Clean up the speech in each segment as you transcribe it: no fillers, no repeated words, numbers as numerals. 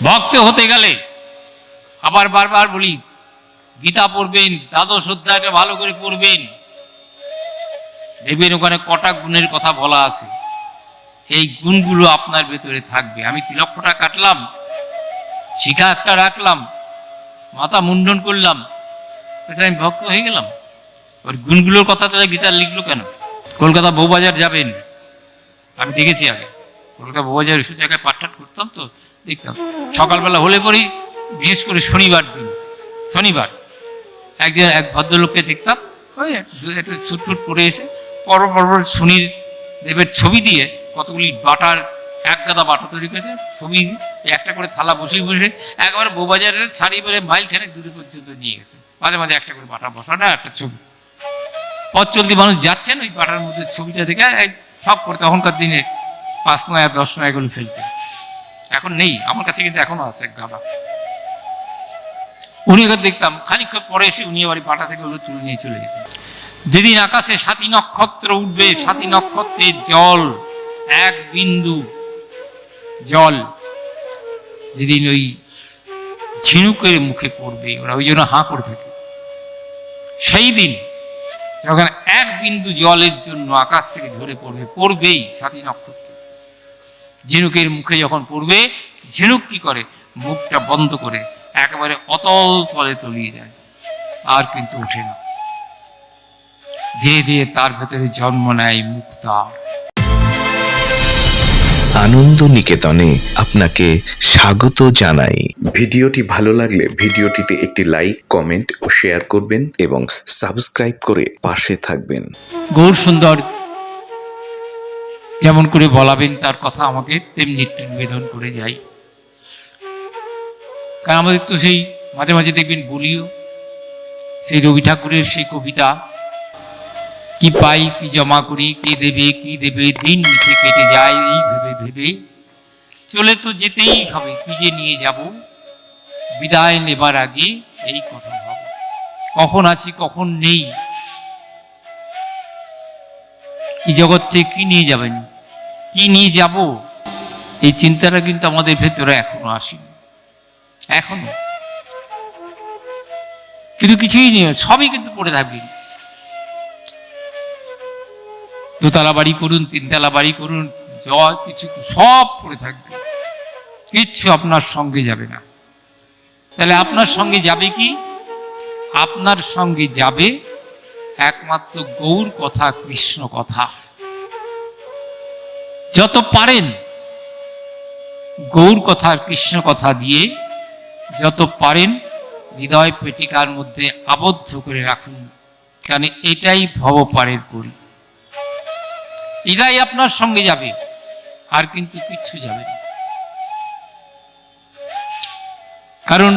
ভক্ত হতে গেলে আবার বারবার বলি, গীতা পড়বেন, দ্বাদশ অধ্যায়টা ভালো করে পড়বেন, দেখবেন ওখানে কটা গুণের কথা বলা আছে। এই গুণগুলো আপনার ভেতরে থাকবে। আমি তিলকটা কাটলাম, শিখা একটা রাখলাম, মাথা মুন্ডন করলাম, আমি ভক্ত হয়ে গেলাম। ওর গুণগুলোর কথা তাহলে গীতার লিখলো কেন? কলকাতা বউবাজার যাবেন, আমি দেখেছি আগে কলকাতা বউবাজার এসব জায়গায় পাঠটাট করতাম, তো দেখতাম সকালবেলা হলে পরেই, বিশেষ করে শনিবার দিন, শনিবার এক ভদ্রলোককে দেখতাম, ওই একটা ছুটছুট পরে এসে পরপর শনির দেবের ছবি দিয়ে কতগুলি বাটার, এক গাদা বাটা তৈরি করেছে, ছবি একটা করে থালা বসে বসে একেবারে বউবাজারে ছাড়িয়ে বেড়ে মাইল খানেক দূরে পর্যন্ত নিয়ে গেছে। মাঝে মাঝে একটা করে বাটা বসানো, একটা ছবি, পথ চলতি মানুষ যাচ্ছেন, ওই বাটার মধ্যে ছবিটা দেখে সব করে। তখনকার দিনে 5 নয়া 10 নয়া এগুলো ফেলতে, এখন নেই, আমার কাছে কিন্তু এখনো আছে এক গাদা। উনি দেখতাম খানিকক্ষণ পরে এসে উনি আবার পাটা থেকে ওগুলো তুলে নিয়ে চলে যেতেন। যেদিন আকাশে 7টি নক্ষত্র উঠবে, 7টি নক্ষত্রের জল, এক বিন্দু জল যেদিন ওই ঝিনুকের মুখে পড়বে, ওরা ওই জন্য হাঁ করে থাকে, সেই দিন যখন এক বিন্দু জলের জন্য আকাশ থেকে ঝরে পড়বে, পড়বেই 7টি নক্ষত্র ঝিনুকের মুখে যখন পড়বে, ঝিনুক কি করে, মুখটা বন্ধ করে একেবারে অতল তলে তলিয়ে যায়, আর কিন্তু ওঠে না। ধীরে ধীরে তার ভেতরে জন্ম নেয় মুক্তার। আনন্দ নিকেতনে আপনাকে স্বাগত জানাই। ভিডিওটি ভালো লাগলে ভিডিওটিতে একটি লাইক, কমেন্ট ও শেয়ার করবেন এবং সাবস্ক্রাইব করে পাশে থাকবেন। গৌর সুন্দর যেমন করে বলাবেন তার কথা আমাকে, তেমনি একটু নিবেদন করে যাই। কারণ আমাদের তো সেই মাঝে মাঝে দেখবেন বলিও, সেই রবি ঠাকুরের সেই কবিতা, কি পাই কি জমা করি, কে দেবে কি দেবে, দিন নিচে কেটে যায় এই ভেবে ভেবে, চলে তো যেতেই হবে, কি যে নিয়ে যাব, বিদায় নেবার আগে এই কথা ভাবো, কখন আছি কখন নেই, এই জগৎ থেকে কি নিয়ে যাবেন, কি নিয়ে যাব, এই চিন্তাটা কিন্তু আমাদের ভেতরে এখনো আসেনি, এখনো কিন্তু কিছুই নেই, সবই কিন্তু পড়ে থাকবে। দোতলা বাড়ি করুন, 3তলা বাড়ি করুন, জল কিছু সব পড়ে থাকবে, কিচ্ছু আপনার সঙ্গে যাবে না। তাহলে আপনার সঙ্গে যাবে কি? আপনার সঙ্গে যাবে একমাত্র গৌর কথা, কৃষ্ণ কথা। যত পারেন গৌর কথা আর কৃষ্ণ কথা দিয়ে যত পারেন হৃদয় পেটিকার মধ্যে আবদ্ধ করে রাখুন, কারণ এটাই ভবপারের করি, এটাই আপনার সঙ্গে যাবে, আর কিন্তু কিচ্ছু যাবে না। কারণ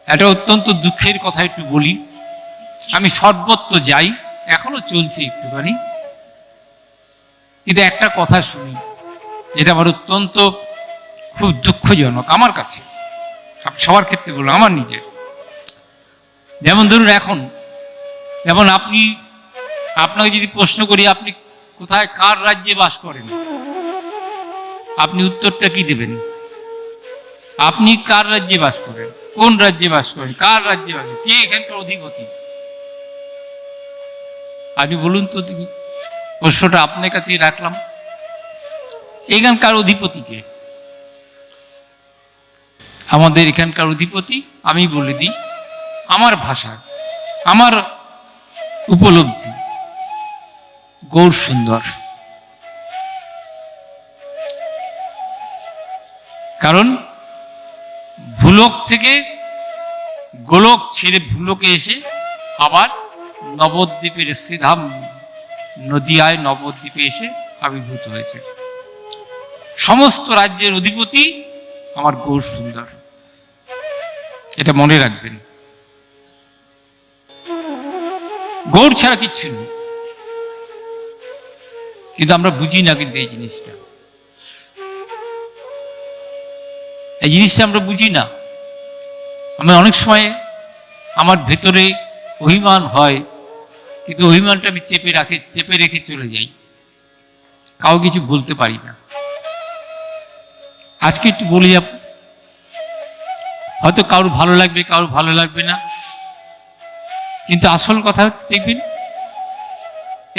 এটা অত্যন্ত দুঃখের কথা একটু বলি, আমি সর্বত্র যাই, এখনো চলছি একটুখানি, কিন্তু একটা কথা শুনি যেটা আমার অত্যন্ত খুব দুঃখজনক আমার কাছে, সবার ক্ষেত্রে বললাম, আমার নিজের। যেমন ধরুন এখন, যেমন আপনাকে যদি প্রশ্ন করি আপনি কোথায় কার রাজ্যে বাস করেন, আপনি উত্তরটা কি দেবেন? আপনি কার রাজ্যে বাস করেন, কোন রাজ্যে বাস করেন, কার রাজ্যে বাস করেন, কে এখানকার অধিপতি? আপনি বলুন তো দেখি, প্রশ্নটা আপনার কাছেই রাখলাম, এখানকার অধিপতি কে? আমাদের এখানকার অধিপতি আমি বলে দিই, আমার ভাষা, আমার উপলব্ধি, গৌর সুন্দর। কারণ ভুলোক থেকে গোলক ছেড়ে ভুলোকে এসে আবার নবদ্বীপের শ্রীধাম নদিয়ায় নবদ্বীপে এসে আবির্ভূত হয়েছে। সমস্ত রাজ্যের অধিপতি আমার গৌর সুন্দর, এটা মনে রাখবেন। গৌর ছাড়া কিচ্ছু নেই, কিন্তু আমরা বুঝি না, কিন্তু এই জিনিসটা আমরা বুঝি না। আমি অনেক সময় আমার ভেতরে অভিমান হয়, কিন্তু অভিমানটা আমি চেপে রেখে চলে যাই, কাউ কিছু বলতে পারি না। আজকে একটু বলি হয়তো কারোর ভালো লাগবে, কারোর ভালো লাগবে না, কিন্তু আসল কথা হচ্ছে দেখবেন,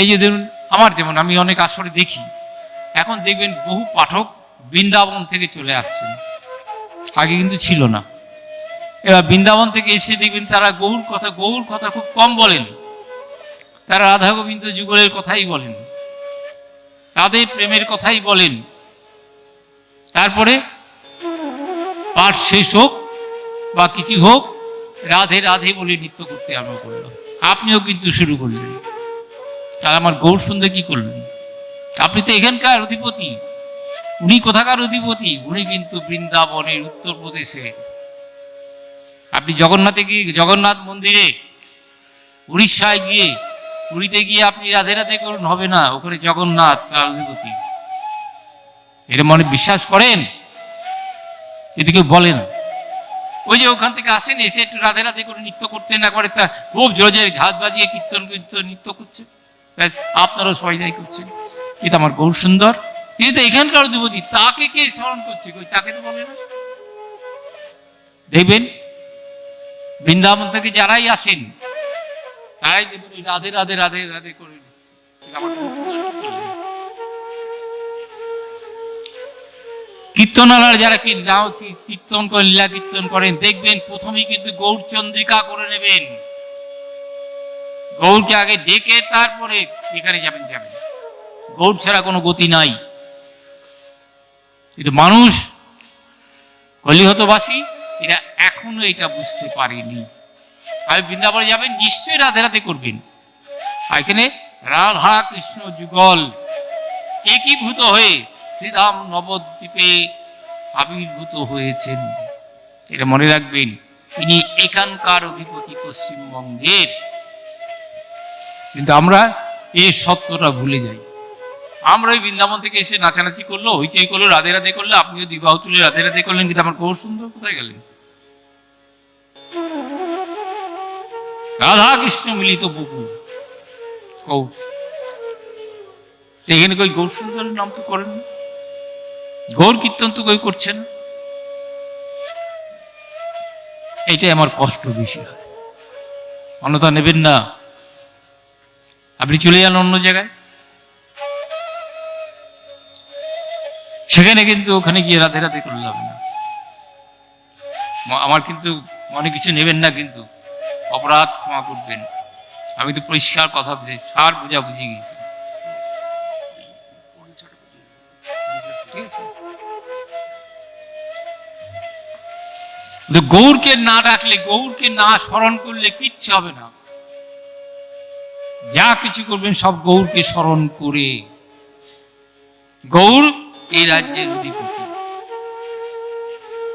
এই যে ধরুন আমার যেমন আমি অনেক আসরে দেখি, এখন দেখবেন বহু পাঠক বৃন্দাবন থেকে চলে আসছেন, আগে কিন্তু ছিল না। এবার বৃন্দাবন থেকে এসে দেখবেন তারা গৌর কথা খুব কম বলেন, তারা রাধা গোবিন্দ যুগলের কথাই বলেন, তাদের প্রেমের কথাই বলেন। তারপরে পাঠ শেষ হোক বা কিছু হোক, রাধে রাধে বলে নৃত্য করতে আরম্ভ করলো। আপনিও কিন্তু শুরু করলেন, তাহলে আমার গৌর সুন্দর কি করলেন? আপনি তো এখানকার অধিপতি, উনি কোথাকার অধিপতি? উনি কিন্তু বৃন্দাবনের উত্তরপ্রদেশে। আপনি জগন্নাথ মন্দিরে উড়িষ্যায় গিয়ে, পুরীতে গিয়ে আপনি রাধে রাধে করুন, হবে না, ওখানে জগন্নাথ তার অধিপতি। এটা মনে বিশ্বাস করেন? যদি কেউ বলে না, ওই যে ওখান থেকে আসেন, এসে একটু রাধে রাধে করে নৃত্য করতে না করে তা খুব জোরে জোরে ঘাত বাজিয়ে কীর্তন নৃত্য করছে, ব্যাস আপনারাও সবাই দায়ী করছেন। কিন্তু আমার গৌর সুন্দর, তিনি তো এখানকার অধিপতি, তাকে কে স্মরণ করছে? তাকে তো বলে না। দেখবেন বৃন্দাবন থেকে যারাই আসেন তারাই দেখবেন রাধে রাধে রাধে রাধে করে। কীর্তনালার যারা কীর্তন করেন, লীলা কীর্তন করেন, দেখবেন প্রথমেই কিন্তু গৌর চন্দ্রিকা করে নেবেন। গৌরকে আগে ডেকে তারপরে যেখানে যাবেন। গৌর ছাড়া কোনো গতি নাই। কিন্তু মানুষ কলিহতবাসী এরা এখনো এটা বুঝতে পারেনি। আর বৃন্দাবনে যাবেন, নিশ্চয়ই রাধে রাধে করবেন। আর এখানে রাধা কৃষ্ণ যুগল একীভূত হয়ে শ্রীধাম নবদ্বীপে আবির্ভূত হয়েছেন, এটা মনে রাখবেন। তিনি এখানকার অধিপতি পশ্চিমবঙ্গের। কিন্তু আমরা এই সত্যটা ভুলে যাই। আমরা ওই বৃন্দাবন থেকে এসে নাচানাচি করলো, হইচই করলো, রাধে রাধে করলো, আপনিও দিবাহ তুলে রাধে রাধে করলেন, কিন্তু আমার গৌর সুন্দর কোথায় গেলেন? রাধা কৃষ্ণ মিলিত বহু গৌর, এখানে কই গৌর সুন্দরের নাম তো করেন না, গৌর কীর্তন তো কই করছে না। এইটাই আমার কষ্ট বেশি হয়। অন্যথা নেবেন না, আপনি চলে যান অন্য জায়গায়, সেখানে কিন্তু ওখানে গিয়ে রাধে রাধে করলে হবে না। আমার কিন্তু মনে কিছু নেবেন না, কিন্তু অপরাধ ক্ষমা করবেন। আমি তো পরিষ্কার কথা সার বোঝা বুঝে গেছি। গৌরকে না ডাকলে, গৌরকে না স্মরণ করলে কিচ্ছু হবে না। যা কিছু করবেন সব গৌরকে স্মরণ করে। গৌর এই রাজ্যের অধিপতি,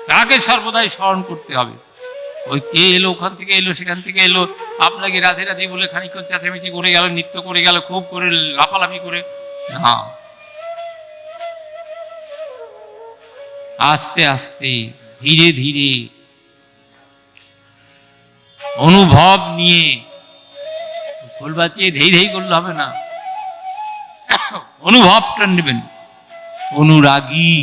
তাকে সর্বদাই স্মরণ করতে হবে। ওই কে এলো, ওখান থেকে এলো, সেখান থেকে এলো, আপনাকে রাধে রাধে বলে খানিকক্ষণ চেঁচামেচি করে গেল, নৃত্য করে গেল, খুব করে লাফালাফি করে না। আস্তে আস্তে ধীরে ধীরে অনুভব নিয়ে, খোল বাঁচিয়ে ধেই ধেই করলে হবে না, অনুভবটা নেবেন। অনুরাগী,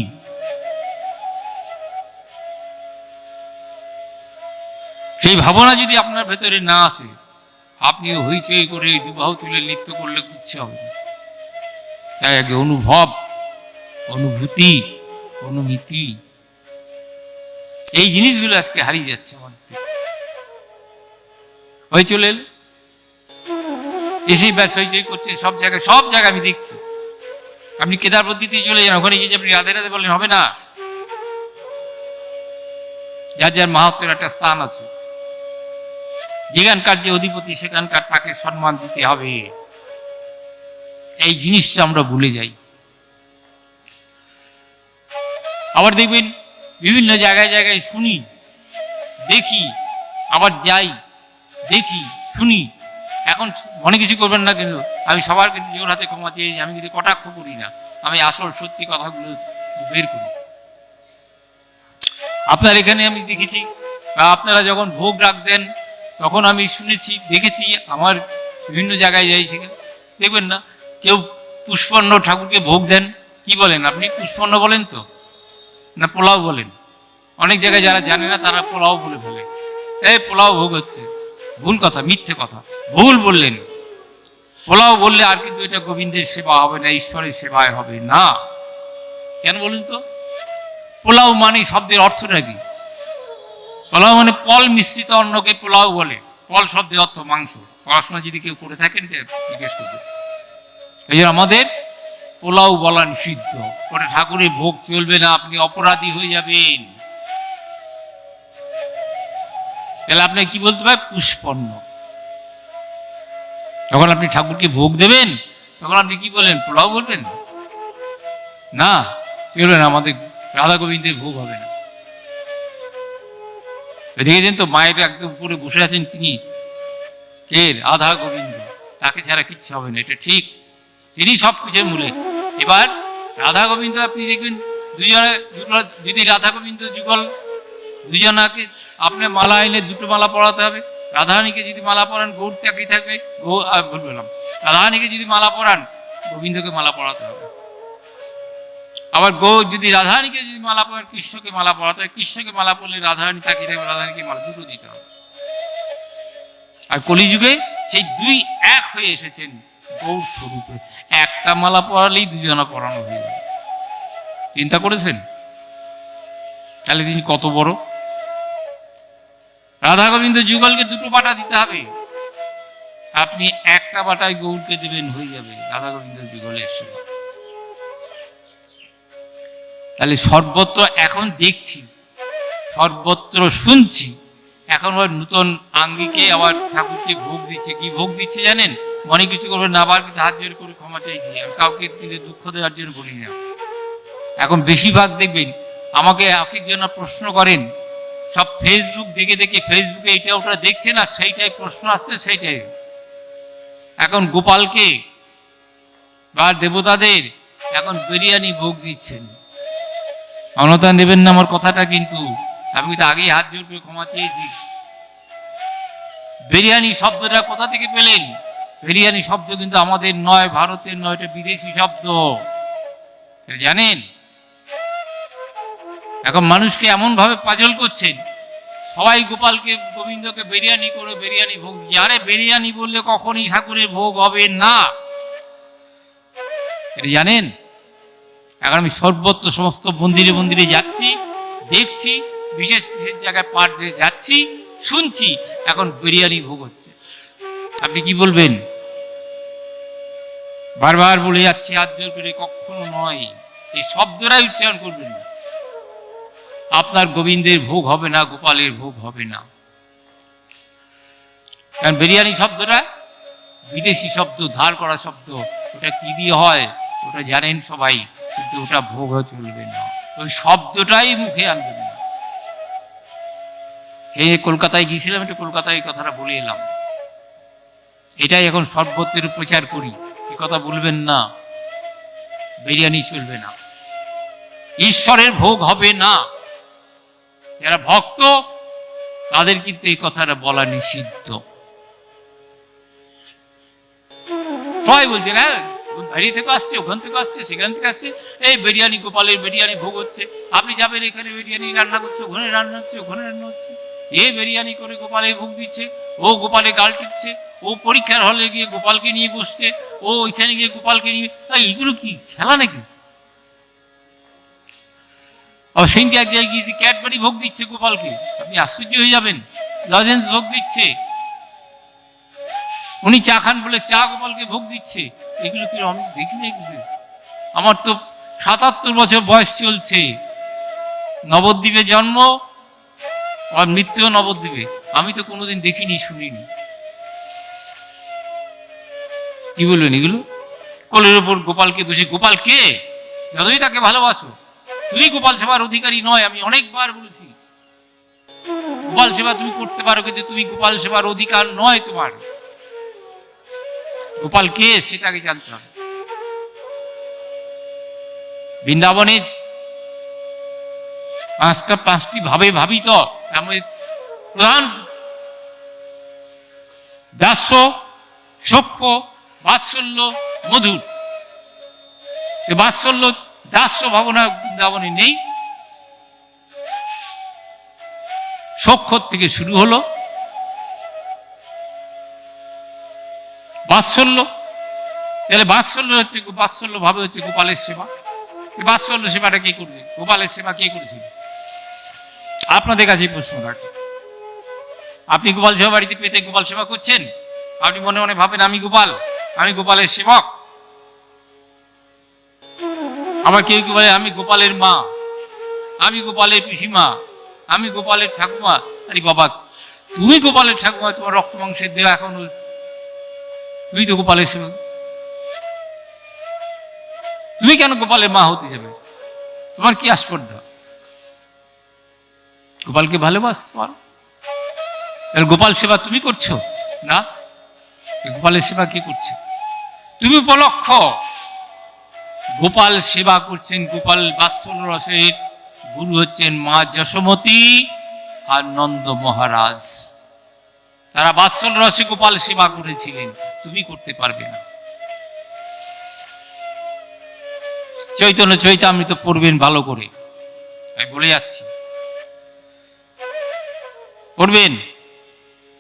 সেই ভাবনা যদি আপনার ভেতরে না আসে, আপনি হইচই করে দুবাহু তুলে নৃত্য করলে কিচ্ছু হবে না। তাই আগে অনুভব, অনুভূতি, অনুমিতি, এই জিনিসগুলো আজকে হারিয়ে যাচ্ছে আমাদের থেকে। হয়ে চলে এলো, এসেই ব্যাস হইচই করছে সব জায়গায় আমি দেখছি। আপনি কেদার পদ্ধতিতে চলে যান, ওখানে গিয়ে আপনি রাধে রাধে বলেন, হবে না। যার যার মাহাত্ম্যের একটা স্থান আছে, যেখানকার যে অধিপতি সেখানকার তাকে সম্মান দিতে হবে। এই জিনিসটা আমরা ভুলে যাই। আবার দেখবেন বিভিন্ন জায়গায় জায়গায় শুনি, দেখি, আবার যাই, দেখি, শুনি। এখন মনে কিছু করবেন না, কিন্তু আমি সবার কিন্তু জোর হাতে ক্ষমা চেয়ে, আমি কিন্তু কটাক্ষ করি না, আমি আসল সত্যি কথাগুলো বের করি। আপনার এখানে আমি দেখেছি, আপনারা যখন ভোগ রাখ দেন, তখন আমি শুনেছি, দেখেছি, আমার বিভিন্ন জায়গায় যাই, সেখানে দেখবেন না কেউ পুষ্পান্ন ঠাকুরকে ভোগ দেন। কি বলেন আপনি? পুষ্পান্ন বলেন তো, না পোলাও বলেন? অনেক জায়গায় যারা জানে না তারা পোলাও বলে ফেলে, এই পোলাও ভোগ হচ্ছে। ভুল কথা, মিথ্যে কথা, ভুল বললেন। পোলাও বললে আর কিন্তু এটা গোবিন্দের সেবা হবে না, ঈশ্বরের সেবায় হবে না। কেন বলুন তো? পোলাও মানে শব্দের অর্থটা কি? পোলাও মানে পল মিশ্রিত অন্নকে পোলাও বলে। পল শব্দের অর্থ মাংস। পড়াশোনা যদি কেউ করে থাকেন যে জিজ্ঞেস করবে। এই জন্য আমাদের পোলাও বলা নিষিদ্ধ। ওটা ঠাকুরের ভোগ চলবে না, আপনি অপরাধী হয়ে যাবেন। তাহলে আপনি কি বলতে পারেন? পুষ্পন্ন। যখন আপনি ঠাকুরকে ভোগ দেবেন তখন আপনি কি বলেন? পোলাও বলবেন না, চলবে না, আমাদের রাধা গোবিন্দের ভোগ হবে না। দেখেছেন তো মায়ের একদম উপরে বসে আছেন তিনি, কে? রাধা গোবিন্দ, তাকে ছাড়া কিচ্ছু হবে না, এটা ঠিক। তিনি সব কিছুর মূলে। এবার রাধা গোবিন্দ আপনি দেখবেন দুজনে দুটো, যদি রাধা গোবিন্দ যুগল দুজনাকে আপনার মালা এনে দুটো মালা পরাতে হবে। রাধারানীকে যদি মালা পরান গৌর তাকে থাকবে, ভুল বললাম, রাধারানীকে যদি মালা পরান গোবিন্দকে মালা পরাতে হবে। আবার যদি রাধারানীকে যদি মালা পরান কৃষ্ণকে মালা পরাতে হবে, কৃষ্ণকে মালা পরলে রাধারানী তাকে থাকবে, রাধারানীকে মালা দুটো দিতে হবে। আর কলিযুগে সেই দুই এক হয়ে এসেছেন গৌর স্বরূপে। একটা মালা পরালেই দুজনা পরানো হয়ে যাবে। চিন্তা করেছেন তাহলে তিনি কত বড়? রাধা গোবিন্দ যুগলকে দুটো বাটা দিতে হবে, আপনি একটা বাটায় গৌরকে দেবেন, হয়ে যাবে রাধা গোবিন্দ যুগলের সেবা। তাহলে সর্বত্র এখন দেখছি, সর্বত্র শুনছি, এখন আবার নূতন আঙ্গিকে আবার ঠাকুরকে ভোগ দিচ্ছে। কি ভোগ দিচ্ছে জানেন? মনে কিছু করবে না, আবার কিন্তু হাত জোর করে ক্ষমা চাইছি, আর কাউকে কিন্তু দুঃখ দেওয়ার জন্য বলি না। এখন বেশিরভাগ দেখবেন আমাকে এক জন্য প্রশ্ন করেন, সব ফেসবুক দেখে দেখে, ফেসবুকে এইটা ওটা দেখছে না, সেইটাই প্রশ্ন আসছে, সেইটাই। এখন গোপালকে বা দেবতাদের এখন বিরিয়ানি ভোগ দিচ্ছেন। অনতা নেবেন না আমার কথাটা, কিন্তু আমি কিন্তু আগেই হাত জোর করে ক্ষমা চেয়েছি। বিরিয়ানি শব্দটা কোথা থেকে পেলেন? বিরিয়ানি শব্দ কিন্তু আমাদের নয়, ভারতের নয়, এটা বিদেশি শব্দ, জানেন? এখন মানুষকে এমন ভাবে পাজল করছেন, সবাই গোপালকে গোবিন্দকে বিরিয়ানি করে বিরিয়ানি ভোগ দিচ্ছে। আরে বিরিয়ানি বললে কখনই ঠাকুরের ভোগ হবে না, এটা জানেন? এখন আমি সর্বত্র সমস্ত মন্দিরে মন্দিরে যাচ্ছি, দেখছি, বিশেষ বিশেষ জায়গায় পাঠ যে যাচ্ছি, শুনছি, এখন বিরিয়ানি ভোগ হচ্ছে। আপনি কি বলবেন? বারবার বলে যাচ্ছি হাত জোর করে, কখনো নয়, এই শব্দটাই উচ্চারণ করবেন না। আপনার গোবিন্দের ভোগ হবে না, গোপালের ভোগ হবে না। কারণ বিরিয়ানি শব্দটা বিদেশি শব্দ, ধার করা শব্দ। ওটা কি দিয়ে হয় ওটা জানেন সবাই, কিন্তু ওটা ভোগ চলবে না, ওই শব্দটাই মুখে আনবেন না। এই কলকাতায় গিয়েছিলাম, একটু কলকাতায় এই কথাটা বলে এলাম। এটাই এখন সর্বত্র প্রচার করি, এই কথা বলবেন না, বিরিয়ানি চলবে না, ঈশ্বরের ভোগ হবে না। যারা ভক্ত তাদের কিন্তু এই কথাটা বলা নিষিদ্ধ। সবাই বলছে না, বাইরে থেকে আসছে, ওখান থেকে আসছে, সেখান থেকে আসছে, এই বিরিয়ানি, গোপালের বিরিয়ানি ভোগ হচ্ছে। আপনি যাবেন, এখানে বিরিয়ানি রান্না করছে, ওখানে রান্না হচ্ছে, ওখানে রান্না হচ্ছে, এ বিরিয়ানি করে গোপালের ভোগ দিচ্ছে, ও গোপালে গাল টিপছে, ও পরীক্ষার হলে গিয়ে গোপালকে নিয়ে বসছে, ও ওইখানে গিয়ে গোপালকে নিয়ে, এইগুলো কি খেলা নাকি? সেদিনকে এক জায়গায় গিয়েছি, ক্যাডবেরি ভোগ দিচ্ছে গোপালকে, আপনি আশ্চর্য হয়ে যাবেন। লজেন্স ভোগ দিচ্ছে, উনি চা খান বলে চা গোপালকে ভোগ দিচ্ছে। এগুলো কি আমি দেখি না? এগুলো আমার তো ৭৭ বছর বয়স চলছে, নবদ্বীপে জন্ম, আর মৃত্যু নবদ্বীপে, আমি তো কোনোদিন দেখিনি, শুনিনি। কি বলবেন এগুলো? কোলের ওপর গোপালকে বসে, গোপাল কে? যতই তাকে ভালোবাসো, তুমি গোপাল সেবার অধিকারী নয়। আমি অনেকবার বলেছি, গোপাল সেবা তুমি করতে পারো, কিন্তু তুমি গোপাল সেবার অধিকার নয় তোমার। গোপাল কে সেটাকে জানতে হবে। বৃন্দাবনে পাঁচটি ভাবে ভাবিত, প্রধান দাস্য, সখ্য, বাৎসল্য, মধুর। বাৎসল্য দাস্য ভাবনা বৃন্দাবনে নেই, সক্ষর থেকে শুরু হলো, বাৎসল্য। তাহলে বাৎসল্য হচ্ছে, বাৎসল্য ভাবে হচ্ছে গোপালের সেবা। বাৎসল্য সেবাটা কে করবে? গোপালের সেবা কে করেছিল? আপনাদের কাছে প্রশ্ন রাখি, আপনি গোপাল সেবা বাড়িতে পেতে গোপাল সেবা করছেন? আপনি মনে মনে ভাবেন আমি গোপাল, আমি গোপালের সেবক। আবার কেউ কি বলে আমি গোপালের মা, আমি গোপালের পিসিমা, আমি গোপালের ঠাকুমা। আরে বাবা, তুমি গোপালের ঠাকুমা, তোমার রক্ত মাংসের দেওয়া, এখন তুমি তো গোপালের সেবক, তুমি কেন গোপালের মা হতে যাবে? তোমার কি আস্পর্ধা? গোপালকে ভালোবাসতে পারো, তাহলে গোপাল সেবা তুমি করছো না? গোপালের সেবা কে করছে? তুমি উপলক্ষ। গোপাল সেবা করছেন, গোপাল বাৎসল্য রসের গুরু হচ্ছেন মা যশোমতী আর নন্দ মহারাজ। তারা বাৎসল্য রসে গোপাল সেবা করেছিলেন, তুমি করতে পারবে না। চৈতন্য চৈতামৃত পড়বেন ভালো করে, আমি বলে যাচ্ছি, পড়বেন,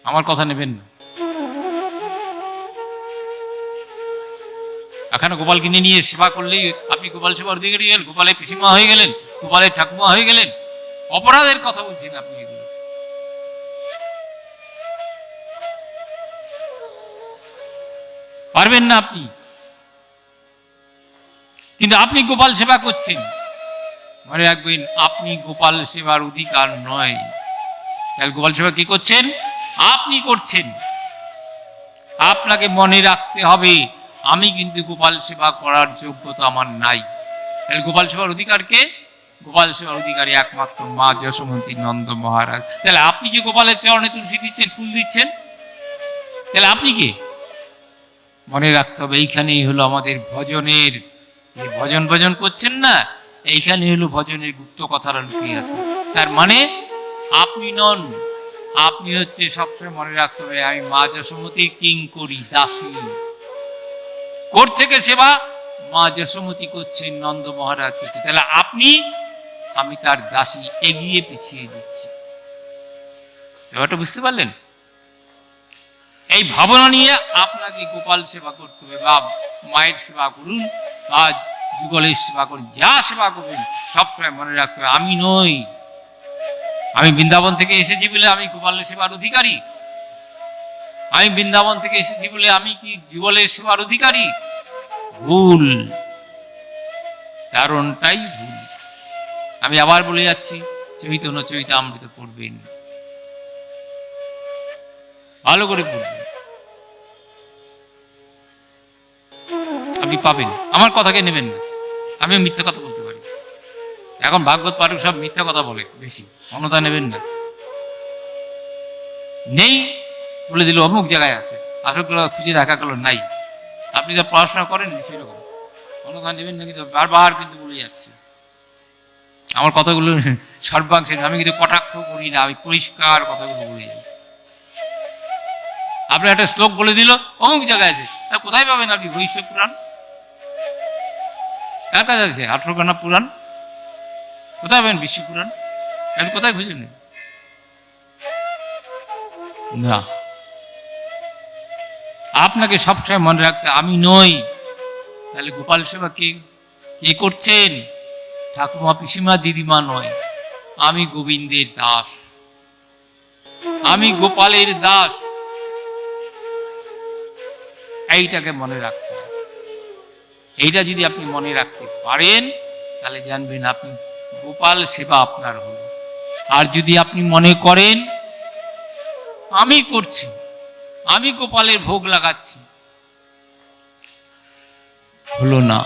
আমার কথা নেবেন না। এখানে গোপালকে নিয়ে সেবা করলেই আপনি গোপাল সেবার অধিকারী গেলেন, গোপালের পিসিমা হয়ে গেলেন, গোপালের ঠাকুমা হয়ে গেলেন। অপরাধের কথা বলছেন আপনি, এগুলো পারবেন না আপনি। কিন্তু আপনি গোপাল সেবা করছেন, মনে রাখবেন আপনি গোপাল সেবার অধিকার নয়। তাহলে গোপাল সেবা কি করছেন? আপনি করছেন। আপনাকে মনে রাখতে হবে আমি কিন্তু গোপাল সেবা করার যোগ্যতা আমার নাই। তাহলে গোপাল সেবার অধিকার কে? গোপাল সেবার অধিকারী একমাত্র মা যশোমতী নন্দ মহারাজ। তাহলে আপনি যে গোপালের চরণে তুলসী দিচ্ছেন, ফুল দিচ্ছেন, তাহলে আপনি কে? মনে রাখতে হবে এইখানেই হলো আমাদের ভজনের, ভজন ভজন করছেন না, এইখানে হলো ভজনের গুপ্ত কথাটা লুকিয়ে আছে। তার মানে আপনি নন, আপনি হচ্ছে সবসময় মনে রাখতে হবে আমি মা যশোমতীর কিঙ্করী, দাসী। কোর থেকে সেবা মা যশোমতী করছেন, নন্দ মহারাজ করছে, তাহলে আপনি, আমি তার দাসী, এগিয়ে পিছিয়ে দিচ্ছি। ব্যাপারটা বুঝতে পারলেন? এই ভাবনা নিয়ে আপনাকে গোপাল সেবা করতে হবে, বা মায়ের সেবা করুন, বা যুগলের সেবা করুন, যা সেবা করবেন সবসময় মনে রাখতে হবে আমি নই। আমি বৃন্দাবন থেকে এসেছি বলে আমি গোপালের সেবার অধিকারী? আমি বৃন্দাবন থেকে এসেছি বলে আমি কি যুগলের সেবার অধিকারী? ভুল, কারণটাই ভুল। আমি আবার বলে যাচ্ছি, চৈতন্য চৈতামৃত পড়বেন, ভালো করে পড়বেন, আপনি পাবেন। আমার কথাকে নেবেন না, আমিও মিথ্যা কথা বলতে পারি। এখন ভাগবত পাঠক সব মিথ্যা কথা বলে বেশি, অন্যথা নেবেন না। নেই বলে দিল অমুক জায়গায় আছে, আসল খুঁজে দেখা গেল নাই। আপনি যা পড়াশোনা করেন সেরকম, অন্যথা নেবেন না। কিন্তু বারবার কিন্তু বলে যাচ্ছে আমার কথাগুলো সর্বাংশে, আমি কিন্তু কটাক্ষ করি না, আমি পরিষ্কার কথাগুলো বলে যাই। আপনার একটা শ্লোক বলে দিল অমুক জায়গায় আছে, কোথায় পাবেন আপনি? বৈশ্ব পুরাণ কার কাছে আছে? 18 খানা পুরাণ কোথায় পাবেন? বিশ্ব পুরাণ আপনি কোথায় খুঁজে নেন না। আপনাকে সবসময় মনে রাখতে আমি নই। তাহলে গোপাল সেবা কে কে করছেন? ঠাকুমা, পিসিমা, দিদিমা নয়, আমি গোবিন্দের দাস, আমি গোপালের দাস। এইটাকে মনে রাখতে হবে। এইটা যদি আপনি মনে রাখতে পারেন তাহলে জানবেন আপনি গোপাল সেবা আপনার হলো। আর যদি আপনি মনে করেন আমি করছি, আমি গোপালের ভোগ লাগাচ্ছি, হলো না।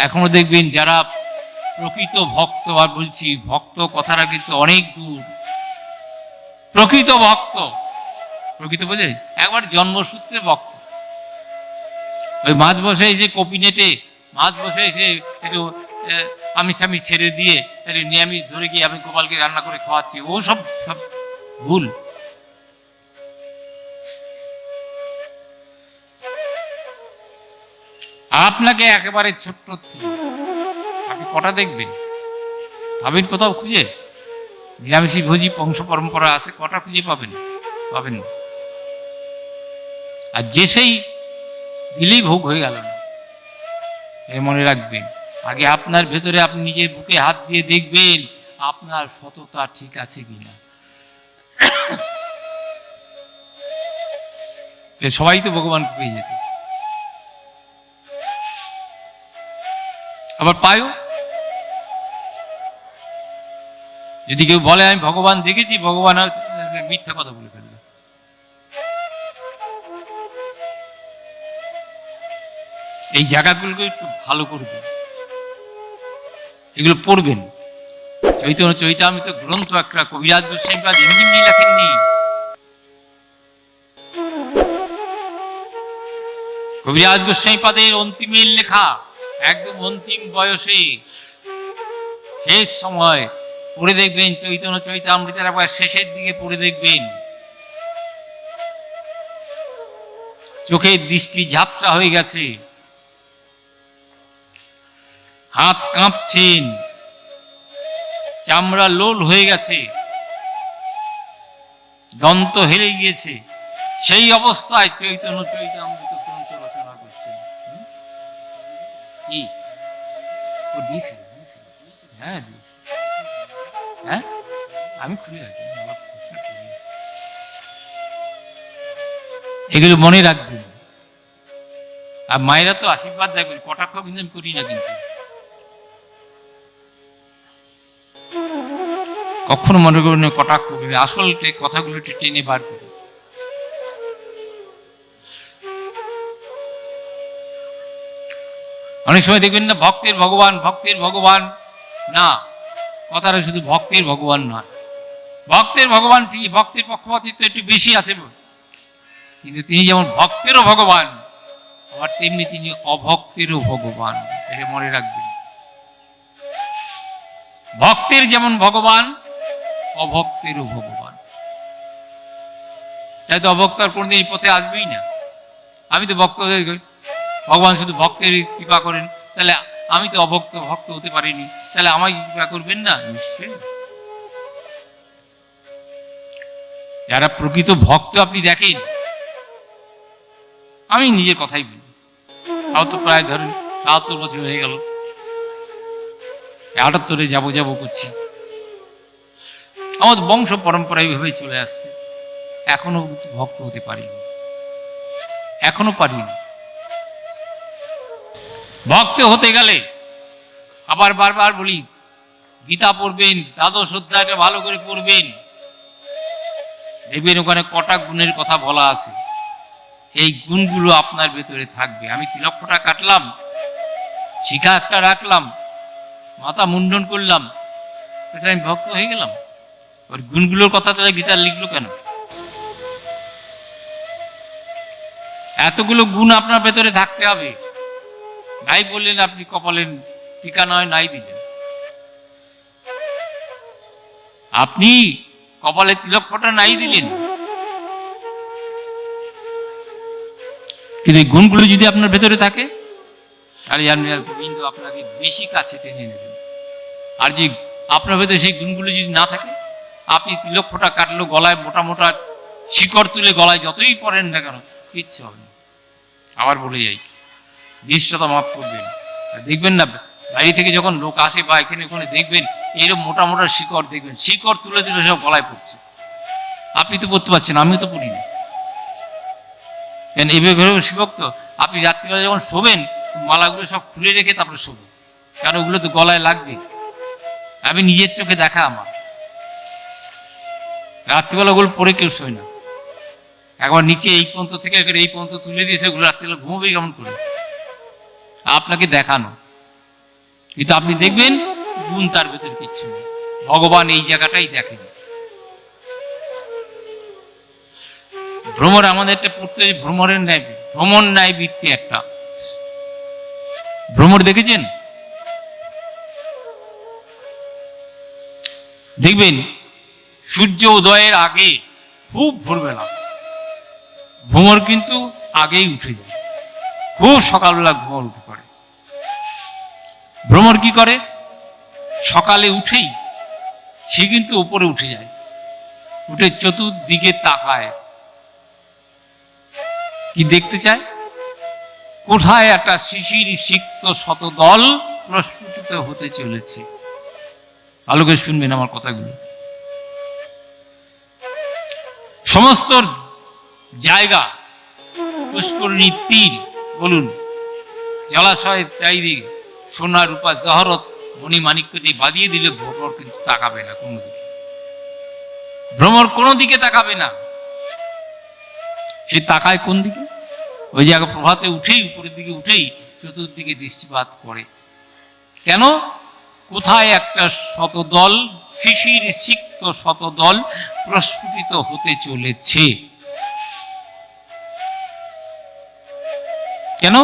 এখনো দেখবেন যারা প্রকৃত ভক্ত, আর বলছি ভক্ত কথাটা কিন্তু অনেক দূর, প্রকৃত ভক্ত, প্রকৃত বোঝে একবার জন্মসূত্রে ভক্ত। ওই মাছ বসে এসে কপি নেটে মাছ বসে এসে একটু আমিষ আমিষ ছেড়ে দিয়ে একটু নিরামিষ ধরে গিয়ে আমি গোপালকে রান্না করে খাওয়াচ্ছি, ও সব সব ভুল। আপনাকে একেবারে ছোট্ট, আপনি কটা দেখবেন? ভাবেন কোথাও খুঁজে নিরামিষী ভোজী বংশ পরম্পরা আছে, কটা খুঁজে পাবেন? পাবেন না। আর যে সেই দিলেই ভোগ হয়ে গেল না। এ মনে রাখবেন, আগে আপনার ভেতরে আপনি নিজের বুকে হাত দিয়ে দেখবেন আপনার সততা ঠিক আছে কিনা। সবাই তো ভগবানকে পেয়ে যেত, আবার পায়ও। যদি কেউ বলে আমি ভগবান দেখেছি, ভগবান আর মিথ্যা কথা বলে ফেলল। এই জায়গাগুলোকে একটু ভালো করবেন, এগুলো পড়বেন। চৈতন্য চৈতামৃত গ্রন্থ একটা কবিরাজ গোস্বামীপাদ এমনি লেখেননি। কবিরাজ গোস্বামীপাদের অন্তিমের লেখা, একদম অন্তিম বয়সে শেষ সময় পড়ে দেখবেন চৈতন্য চৈতামৃতের একবার শেষের দিকে পড়ে দেখবেন চোখের দৃষ্টি ঝাপসা হয়ে গেছে, হাত কাঁপছেন, চামড়া লোল হয়ে গেছে, দন্ত হেলে গিয়েছে। সেই অবস্থায় চৈতন্য চৈতামৃত গ্রন্থ রচনা করছেন। কি ও দিয়েছিল? হ্যাঁ দিয়েছিল। হ্যাঁ আমি খুলে রাখি, এগুলো মনে রাখবেন। আর মায়েরা তো আশীর্বাদ দেখবেন, কটাক্ষ কিন্তু আমি করি না, কিন্তু কখনো মনে করবেন কটাক্ষ করি, আসল কথাগুলো একটু টেনে বার করি। অনেক সময় দেখবেন না ভক্তের ভগবান, ভক্তের ভগবান না, কথাটা শুধু ভক্তের ভগবান নয়। ভক্তের ভগবান ঠিক, ভক্তের পক্ষপাতিত্ব একটু বেশি আছে, কিন্তু তিনি যেমন ভক্তেরও ভগবান, আবার তেমনি তিনি অভক্তেরও ভগবান। এটা মনে রাখবেন। ভক্তের যেমন ভগবান, অভক্তেরও ভগবান। তাই তো অভক্ত আর কোনদিন এই পথে আসবেই না। আমি তো ভক্তদের, ভগবান শুধু ভক্তের কৃপা করেন, তাহলে আমি তো অভক্ত, ভক্ত হতে পারিনি, তাহলে আমায় কৃপা করবেন না? নিশ্চয়ই। যারা প্রকৃত ভক্ত আপনি দেখেন, আমি নিজের কথাই বলি, আমার তো প্রায় ধরেন ৭৭ বছর হয়ে গেল, ৭৮-এ যাবো করছি। আমার বংশ পরম্পরা এইভাবেই চলে আসছে, এখনো ভক্ত হতে পারিনি, এখনো পারিনি। ভক্ত হতে গেলে আবার বারবার বলি, গীতা পড়বেন, দ্বাদশ অধ্যায়টা ভালো করে পড়বেন, দেখবেন ওখানে কটা গুণের কথা বলা আছে। এই গুণগুলো আপনার ভেতরে থাকবে। আমি তিলকটা কাটলাম, শিখা একটা রাখলাম, মাথা মুন্ডন করলাম, আমি ভক্ত হয়ে গেলাম। ওর গুণগুলোর কথা তাহলে গীতা লিখলো কেন? এতগুলো গুণ আপনার ভেতরে থাকতে হবে। নাই বললেন আপনি কপালের টিকা নয় নাই দিলেন, আপনি কপালের তিলক ফোঁটা নাই দিলেন, কিন্তু এই গুণগুলো যদি আপনার ভেতরে থাকে তাহলে গোবিন্দ আপনাকে বেশি কাছে টেনে নেবেন। আর যে আপনার ভেতরে সেই গুণগুলো যদি না থাকে, আপনি তিলক ফোঁটা কাটলো, গলায় মোটা মোটা শিকড় তুলে গলায় যতই পরেন না কেন, কিচ্ছু হবে না। আবার বলে যাই, দৃশ্যতা মাফ করবেন। দেখবেন না বাইরে থেকে যখন লোক আসে বা এখানে ওখানে দেখবেন এরকম মোটা মোটা শিকড় দেখবেন, শিকড় তুলে তুলে সব গলায় পড়ছে। আপনি তো পড়তে পারছেন, আমিও তো পড়ি না, কেন এভাবে শিবক তো আপনি রাত্রিবেলা যখন শোবেন মালাগুলো সব খুলে রেখে তারপরে শোবেন, কারণ ওগুলো তো গলায় লাগবে। আমি নিজের চোখে দেখা, আমার রাত্রিবেলা ওগুলো পরে কেউ শোয় না, একবার নিচে এই পর্যন্ত থেকে এই পর্যন্ত তুলে দিয়েছে, ওগুলো রাত্রিবেলা ঘুমোবে কেমন করে? আপনাকে দেখানো, কিন্তু আপনি দেখবেন গুণ তার ভেতরে কিচ্ছু নেই। ভগবান এই জায়গাটাই দেখেন। ভ্রমর আমাদের একটা পড়তে, ভ্রমরের ন্যায়, ভ্রমণ ন্যায় বৃত্তি একটা ভ্রমর দেখেছেন? দেখবেন সূর্য উদয়ের আগে খুব ভোরবেলা ভ্রমর কিন্তু আগেই উঠে যায়, খুব সকালবেলা ভ্রমর উঠে পড়ে। ভ্রমর কি করে? সকালে উঠেই সে কিন্তু উপরে উঠে যায়, উঠে চতুর্দিকে তাকায়, কি দেখতে চায়? কোথায় একটা শিশির সিক্ত শতদল প্রস্ফুটিত হতে চলেছে। আলোকে শুনবেন আমার কথাগুলো। সমস্ত জায়গা, পুষ্করিণী তীর বলুন, জলাশয়ের চারিদিকে সোনা রূপা জহরত মণিমাণিক্য দিয়ে বাঁধিয়ে দিলে ভ্রমর কিন্তু তাকাবে না কোনো দিকে, ভ্রমর কোনো দিকে তাকাবে না। সে তাকায় কোন দিকে? ওই জায়গা প্রভাতে উঠেই, উপরের দিকে উঠেই চতুর্দিকে দৃষ্টিপাত করে। কেন? কোথায় একটা শতদল, শিশির সিক্ত শতদল প্রস্ফুটিত হতে চলেছে। কেন?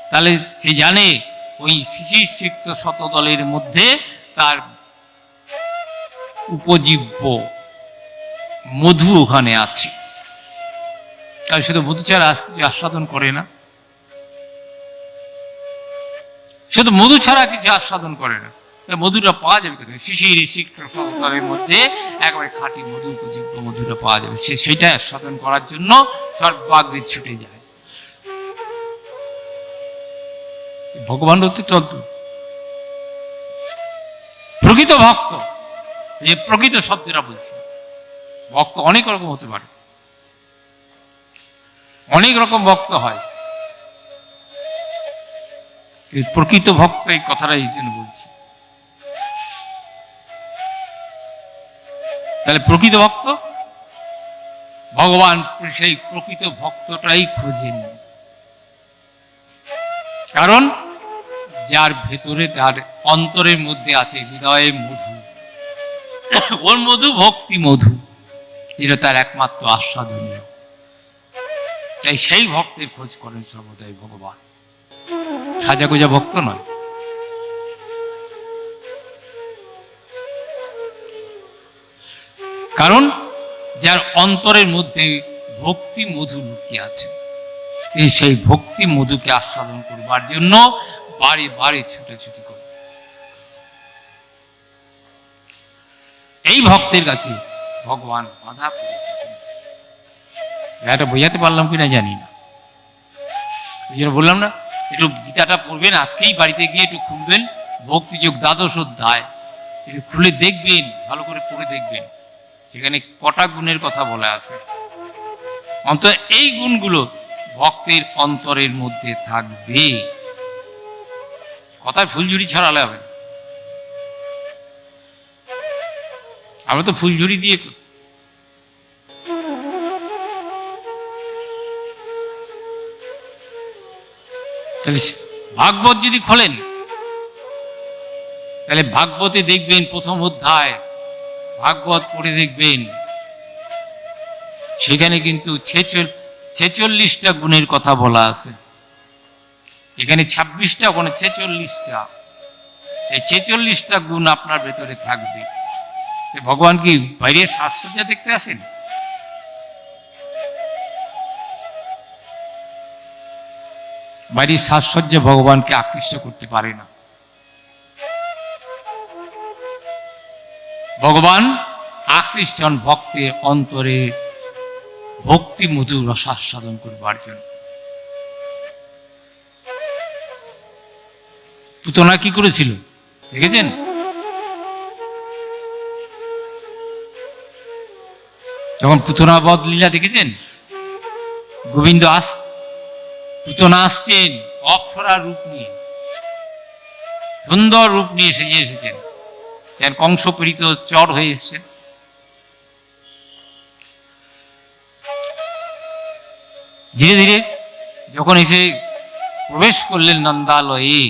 তাহলে সে জানে ওই শিশির সিক্ত শতদলের মধ্যে তার উপজীব্য মধু ওখানে আছে। তার শুধু মধু ছাড়া কিছু আস্বাদন করে না, শুধু মধু ছাড়া কিছু আস্বাদন করে না। মধুটা পাওয়া যাবে কোথায়? শিশির সিক্ত শতদলের মধ্যে একেবারে খাঁটি মধু, উপজীব্য মধুটা পাওয়া যাবে। সে সেটা আস্বাদন করার জন্য সর্বাগ্রে ছুটে যায়। ভগবান হচ্ছে তদ্রূপ। প্রকৃত ভক্ত, যে প্রকৃত শব্দটা বলছি, ভক্ত অনেক রকম হতে পারে, অনেক রকম ভক্ত হয়। প্রকৃত ভক্ত, এই কথাটা এই জন্য বলছি। তাহলে প্রকৃত ভক্ত ভগবান সেই প্রকৃত ভক্তটাই খোঁজেন। কারণ যার ভেতরে, তার অন্তরের মধ্যে আছে হৃদয়ে মধু, ওর মধু ভক্তি মধু, যেটা তার একমাত্র আস্বাদনীয়। তাই সেই ভক্তের খোঁজ করেন সর্বদাই ভগবান, সাজাগোজা ভক্ত নয়। কারণ যার অন্তরের মধ্যে ভক্তি মধু লুকিয়ে আছে, তিনি সেই ভক্তি মধুকে আস্বাদন করবার জন্য বারে বারে ছুটাছুটি করে। এই ভক্তের কাছে ভগবান বাধা পড়ে। এটা বোঝাতে পারলাম কিনা জানি না, এই জন্য বললাম না, একটু গীতাটা পড়বেন, আজকেই বাড়িতে গিয়ে একটু খুলবেন, ভক্তিযোগ দ্বাদশ অধ্যায় একটু খুলে দেখবেন, ভালো করে পড়ে দেখবেন, সেখানে কটা গুণের কথা বলা আছে। অন্তত এই গুণগুলো ভক্তের অন্তরের মধ্যে থাকবে। কথায় ফুলঝুরি ছড়ালে হবে। আমরা তো ফুলঝুরি দিয়ে, তাহলে ভাগবত যদি খোলেন, তাহলে ভাগবতে দেখবেন প্রথম অধ্যায়, ভাগবত পড়ে দেখবেন, সেখানে কিন্তু 46টা গুণের কথা বলা আছে। এখানে 26টা, ওখানে 46টা। এই 46টা গুণ আপনার ভেতরে থাকবে। ভগবান কি বাইরে সাজসজ্জা দেখতে আসেন? বাইরের সাজসজ্জা ভগবানকে আকৃষ্ট করতে পারে না। ভগবান আকৃষ্ট হন ভক্তের অন্তরে ভক্তি মধুর রসাস্বাদন করবার জন্য। পুতনা কি করেছিল দেখেছেন? যখন পুতনা বধ লীলা দেখেছেন, গোবিন্দ পুতনা আসছেন অপ্সরা রূপ নিয়ে, সুন্দর রূপ নিয়ে সেজে এসেছেন, যেন কংস পীড়িত চর হয়ে এসছেন। ধীরে ধীরে যখন এসে প্রবেশ করলেন নন্দালয়ে,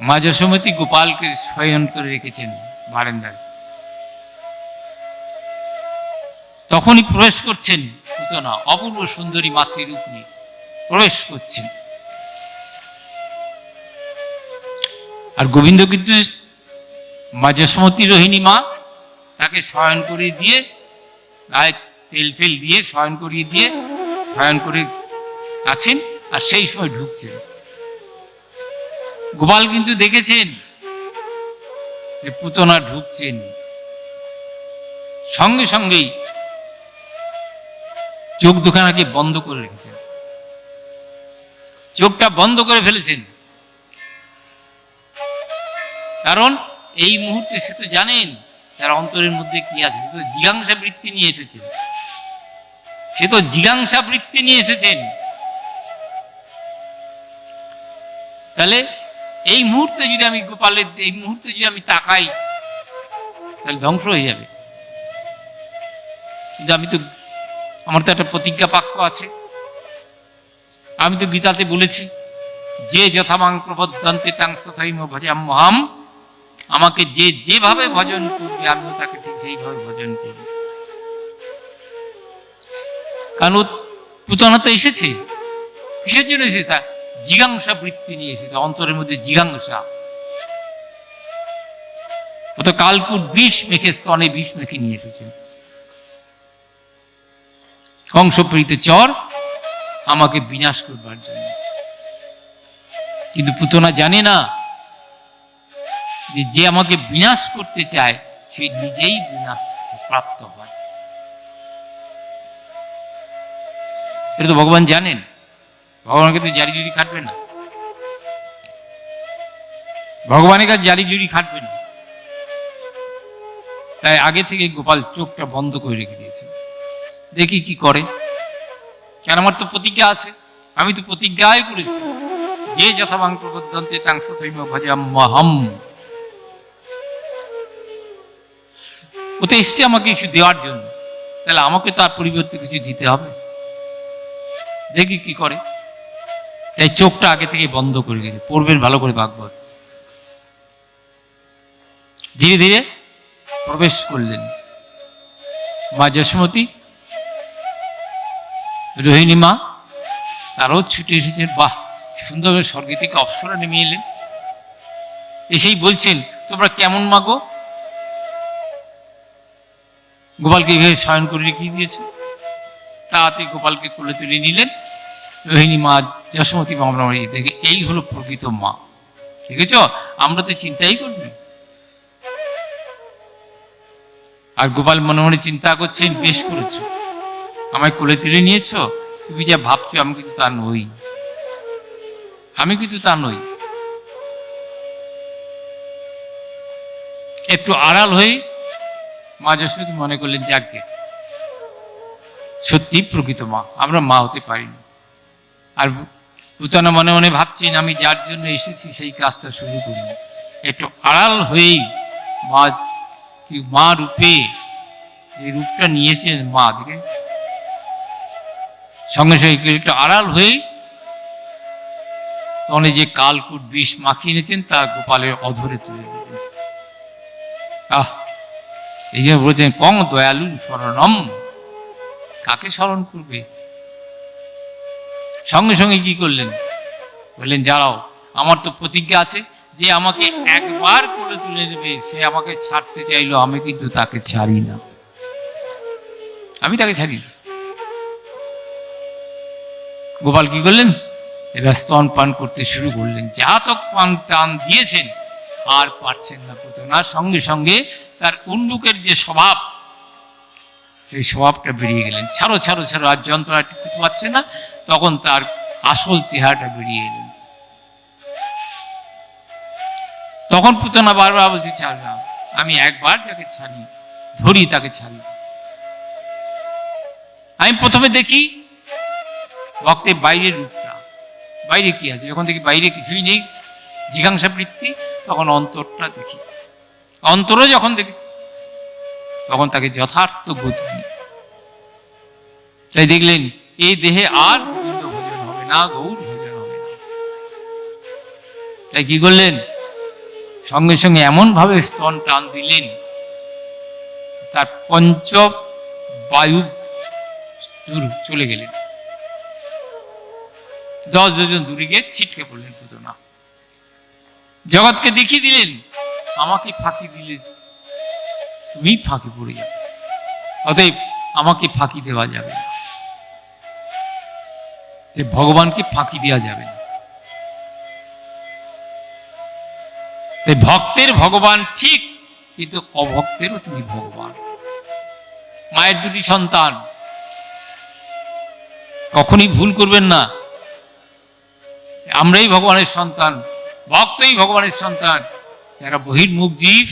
মা যশোমতী গোপালকে শয়ন করে রেখেছেন বারান্দায়। তখনই প্রবেশ করছেন পুতনা, অপূর্ব সুন্দরী মাতৃরূপ নিয়ে প্রবেশ করছেন। আর গোবিন্দ কিন্তু মা যশোমতী রোহিণী মা তাকে শয়ন করিয়ে দিয়ে, গায়ে তেল তেল দিয়ে শয়ন করিয়ে দিয়ে, শয়ন করে আছেন, আর সেই সময় ঢুকছেন। গোপাল কিন্তু দেখেছেন যে পুতনা ঢুকছেন, সঙ্গে সঙ্গেই চোখ দুখানাকে বন্ধ করে রেখেছেন, চোখটা বন্ধ করে ফেলেছেন। কারণ এই মুহূর্তে সে তো জানেন তার অন্তরের মধ্যে কি আছে, সে তো জিজ্ঞাসা বৃত্তি নিয়ে এসেছেন, সে তো জিজ্ঞাসা বৃত্তি নিয়ে এসেছেন। তাহলে এই মুহূর্তে যদি আমি গোপালের, এই মুহূর্তে যদি আমি তাকাই, তাহলে ধ্বংস হয়ে যাবে। কিন্তু আমি তো, আমার তো একটা প্রতিজ্ঞা বাক্য আছে, আমি তো গীতাতে বলেছি, যে যথামাং প্রবদ্ধন্তে তাং তথৈব ভজাম্যহম, আমাকে যে যেভাবে ভজন করবে আমিও তাকে ঠিক সেইভাবে ভজন করব। কারণ পুতনা তো এসেছে, কিসের জন্য এসেছে? তা জিজ্ঞাসা বৃত্তি নিয়ে এসেছে, অন্তরের মধ্যে জিজ্ঞাসা। ও তো কালকুট বিষ মেখে, স্তনে বিষ মেখে নিয়ে এসেছে। কংসপ্রীত চর আমাকে বিনাশ করবার জন্য। কিন্তু পুতনা জানে না যে যে আমাকে বিনাশ করতে চায় সে নিজেই বিনাশ প্রাপ্ত হয়। এটা তো ভগবান জানেন, ভগবানকে তো জারি জুরি খাটবে না, ভগবানের কাছে জারি জুরি খাটবে না। তাই আগে থেকে গোপাল চোখটা বন্ধ করে রেখে দিয়েছে, দেখি কি করে। কেন, আমার তো প্রতিজ্ঞা আছে, আমি তো প্রতিজ্ঞাই করেছি, যে যথামাং প্রবদ্ধন্তে তাং তথৈব ভজাম্যহম। ও তো এসছে আমাকে কিছু দেওয়ার জন্য, তাহলে আমাকে তার পরিবর্তে কিছু দিতে হবে, দেখি কি করে। তাই চোখটা আগে থেকে বন্ধ করে গেছে। পড়বেন ভালো করে ভাগবত। ধীরে ধীরে প্রবেশ করলেন মা যশোমতী, রোহিণী মা, তারও ছুটে এসেছেন। বাহ, সুন্দর স্বর্গে থেকে অপ্সরা নেমে এলেন, এসেই বলছেন, তোমরা কেমন মা গো? গোপালকে এভাবে শয়ন করে রেখে দিয়েছ। তাড়াতাড়ি গোপালকে কোলে তুলে নিলেন। রোহিণী মা যশোমতী মা দেখে, এই হলো প্রকৃত মা, দেখেছ? আমরা তো চিন্তাই করিনি। আর গোপাল মনে মনে চিন্তা করছেন, বেশ করেছ, আমায় কোলে তুলে নিয়েছ, তুমি যা ভাবছো আমি কিন্তু তা নই, আমি কিন্তু তা নই। একটু আড়াল হয়ে মা যশোমতী মনে করলেন, যাকে সত্যি প্রকৃত মা, আমরা মা হতে পারি না। আর পুতনা মনে মনে ভাবছেন, আমি যার জন্য এসেছি সেই কাজটা শুরু করি। একটু আড়াল হয়েই মা, কি মা রূপে যে রূপটা নিয়েছেন মা, দিকে সঙ্গে সঙ্গে একটু আড়াল হয়ে স্তনে যে কালকুট বিষ মাখিয়ে এনেছেন তা গোপালের অধরে তুলে দিলেন। আহ, এই জন্য বলছেন, কং দয়ালু শরণম, কাকে স্মরণ করবে? সঙ্গে সঙ্গে কি করলেন? বললেন, যারাও, আমার তো প্রতিজ্ঞা আছে, যে আমাকে একবার কোলে তুলে নেবে, সে আমাকে ছাড়তে চাইলো, আমি কিন্তু তাকে ছাড়ি না, আমি তাকে ছাড়ি না। গোপাল কি করলেন? এবার স্তন পান করতে শুরু করলেন। যা তক পান টান দিয়েছেন, আর পারছেন না পুতনা। সঙ্গে সঙ্গে তার উল্লুকের যে স্বভাব, সেই স্বভাবটা বেরিয়ে গেলেন। ছাড়ো ছাড়ো ছাড়ো, আর যন্ত্রণা টিকতে পারছে না। তখন তার আসল চেহারাটা বেরিয়ে এলেন। তখন পুতনা বারবার বলছে, ছাড় না, আমি একবার যাকে ছাড়ি, ধরি তাকে ছাড়ি। আমি প্রথমে দেখি ভক্তের বাইরের রূপটা, বাইরে কি আছে। যখন দেখি বাইরে কিছুই নেই, জিজ্ঞাসা বৃত্তি, তখন অন্তরটা দেখি। অন্তরে যখন দেখি, তখন তাকে যথার্থ গতি দিই। তাই দেখলেন, এই দেহে আর গোবিন্দ ভজন হবে না, গৌর ভজন হবে না। তাই কি করলেন? সঙ্গে সঙ্গে এমন ভাবে স্তন টান দিলেন, তার পঞ্চ বায়ু দূর চলে গেলেন। 10 যোজন দূরে গিয়ে ছিটকে পড়লেন পুতনা। জগৎকে দেখিয়ে দিলেন, আমাকে ফাঁকি দিলে তুমি ফাঁকি পড়ে যাবে, অতএব আমাকে ফাঁকি দেওয়া যাবে না, যে ভগবানকে ফাঁকি দেওয়া যাবে না। তাই ভক্তের ভগবান ঠিক কিন্তু অভক্তেরও তিনি ভগবান। মায়ের দুটি সন্তান, কখনই ভুল করবেন না। আমরাই ভগবানের সন্তান, ভক্তই ভগবানের সন্তান। যারা বহির্মুখ জীব,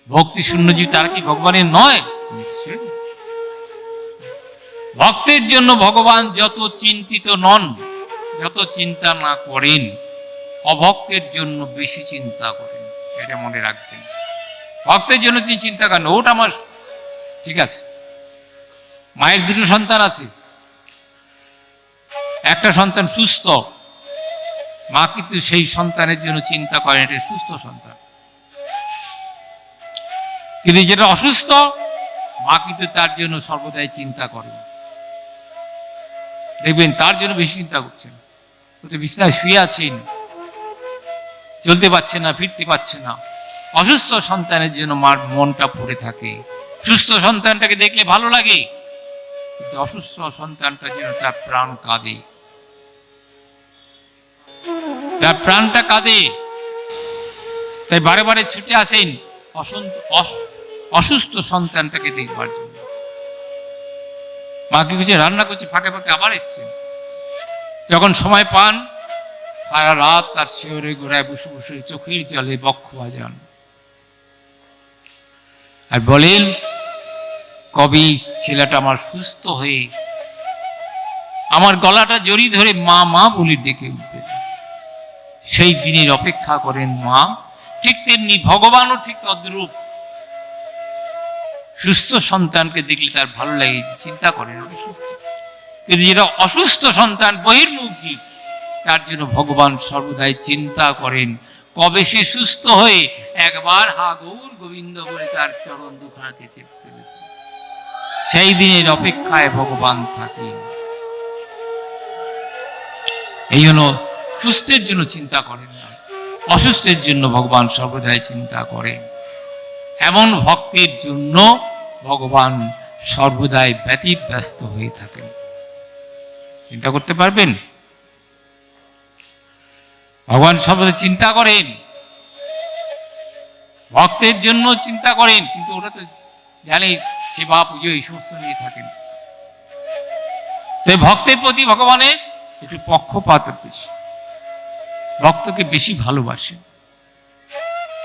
ভক্তি শূন্য জীব, তারা কি ভগবানের নয়? নিশ্চয়। ভক্তের জন্য ভগবান যত চিন্তিত নন, যত চিন্তা না করেন, অভক্তের জন্য বেশি চিন্তা করেন। এটা মনে রাখবেন। ভক্তের জন্য তিনি চিন্তা করেন, ওটা আমার ঠিক আছে। মায়ের দুটো সন্তান আছে, একটা সন্তান সুস্থ, মা কিন্তু সেই সন্তানের জন্য চিন্তা করেন এটা সুস্থ সন্তান। কিন্তু যেটা অসুস্থ, মা কিন্তু তার জন্য সর্বদাই চিন্তা করেন। দেখবেন তার জন্য বেশি চিন্তা করছেন। বিছানায় শুয়ে আছেন, চলতে পারছে না, ফিরতে পারছে না। অসুস্থ সন্তানের জন্য মার মনটা পড়ে থাকে। সুস্থ সন্তানটাকে দেখলে ভালো লাগে, কিন্তু অসুস্থ সন্তানটার জন্য তার প্রাণ কাঁদে, তার প্রাণটা কাঁদে। তাই বারে বারে ছুটে আসেন অসুস্থ সন্তানটাকে দেখবার জন্য। মা কি কিছু রান্না করছে, ফাঁকে ফাঁকে আবার এসছেন। যখন সময় পান, সারা রাত তার শিওরে গোড়ায় বসে বসে চোখের জলে বক্ষ বাজান আর বলেন, কবে ছেলেটা আমার সুস্থ হয়ে আমার গলাটা জড়ি ধরে মা মা বলে ডেকে উঠবে। সেই দিনের অপেক্ষা করেন মা। ঠিক তেমনি ভগবানও ঠিক তদ্রূপ। সুস্থ সন্তানকে দেখলে তার ভালো লাগে, চিন্তা করেন ওটা সুস্থ। কিন্তু যেটা অসুস্থ সন্তান, বহির্মুখ জীব, তার জন্য ভগবান সর্বদাই চিন্তা করেন কবে সে সুস্থ হয়ে একবার হা গৌর গোবিন্দ বলে তার চরণ দুখানাকে চেপে দেবে। সেই দিনের অপেক্ষায় ভগবান থাকেন। এই জন্য সুস্থের জন্য চিন্তা করেন না, অসুস্থের জন্য ভগবান সর্বদাই চিন্তা করেন। এমন ভক্তের জন্য ভগবান সর্বদাই ব্যতিব্যস্ত হয়ে থাকেন। চিন্তা করতে পারবেন? ভগবান সর্বদা চিন্তা করেন, ভক্তের জন্য চিন্তা করেন, কিন্তু ওরা তো জানে সেবা পুজো এই সমস্ত নিয়ে থাকেন। তাই ভক্তের প্রতি ভগবানের একটু পক্ষপাত বেশি, ভক্তকে বেশি ভালোবাসে।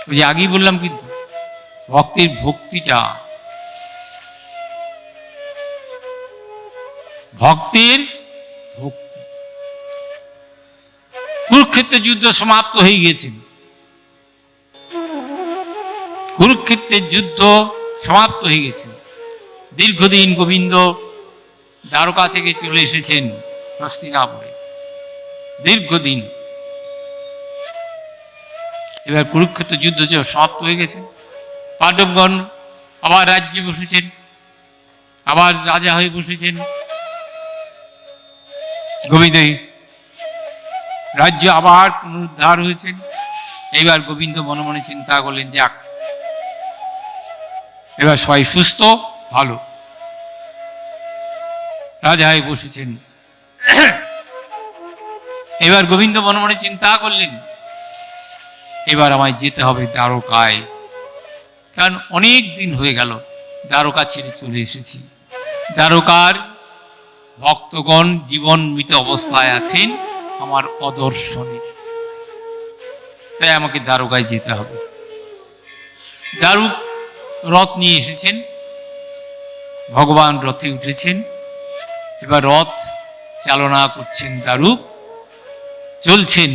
ওই যে আগেই বললাম, কিন্তু ভক্তের ভক্তিটা, ভক্তের ভক্তি। কুরুক্ষেত্রের যুদ্ধ সমাপ্ত হয়ে গেছে, কুরুক্ষেত্রের যুদ্ধ সমাপ্ত হয়ে গেছে। দীর্ঘদিন গোবিন্দ দ্বারকা থেকে চলে এসেছেন হস্তিনাপুরে, দীর্ঘদিন। এবার কুরুক্ষেত্র যুদ্ধ সমাপ্ত হয়ে গেছে। পাণ্ডবগণ আবার রাজ্যে বসেছেন, আবার রাজা হয়ে বসেছেন। গোবিন্দ রাজ্য আবার পুনরুদ্ধার হয়েছেন। এইবার গোবিন্দ মনে মনে চিন্তা করলেন, যাক এবার সবাই সুস্থ, ভালো, রাজা হয়ে বসেছেন। এবার গোবিন্দ মনে মনে চিন্তা করলেন, এবার আমায় যেতে হবে দ্বারকায়, কারণ অনেক দিন হয়ে গেল দ্বারকা ছেড়ে চলে এসেছি। দ্বারকার ভক্তগণ জীবন মৃত অবস্থায় আছেন আমার অদর্শনে, তাই আমাকে দ্বারকায় যেতে হবে। দারুক রথ নিয়ে এসেছেন, ভগবান রথে উঠেছেন। এবার রথ চালনা করছেন দারুক, চলছেন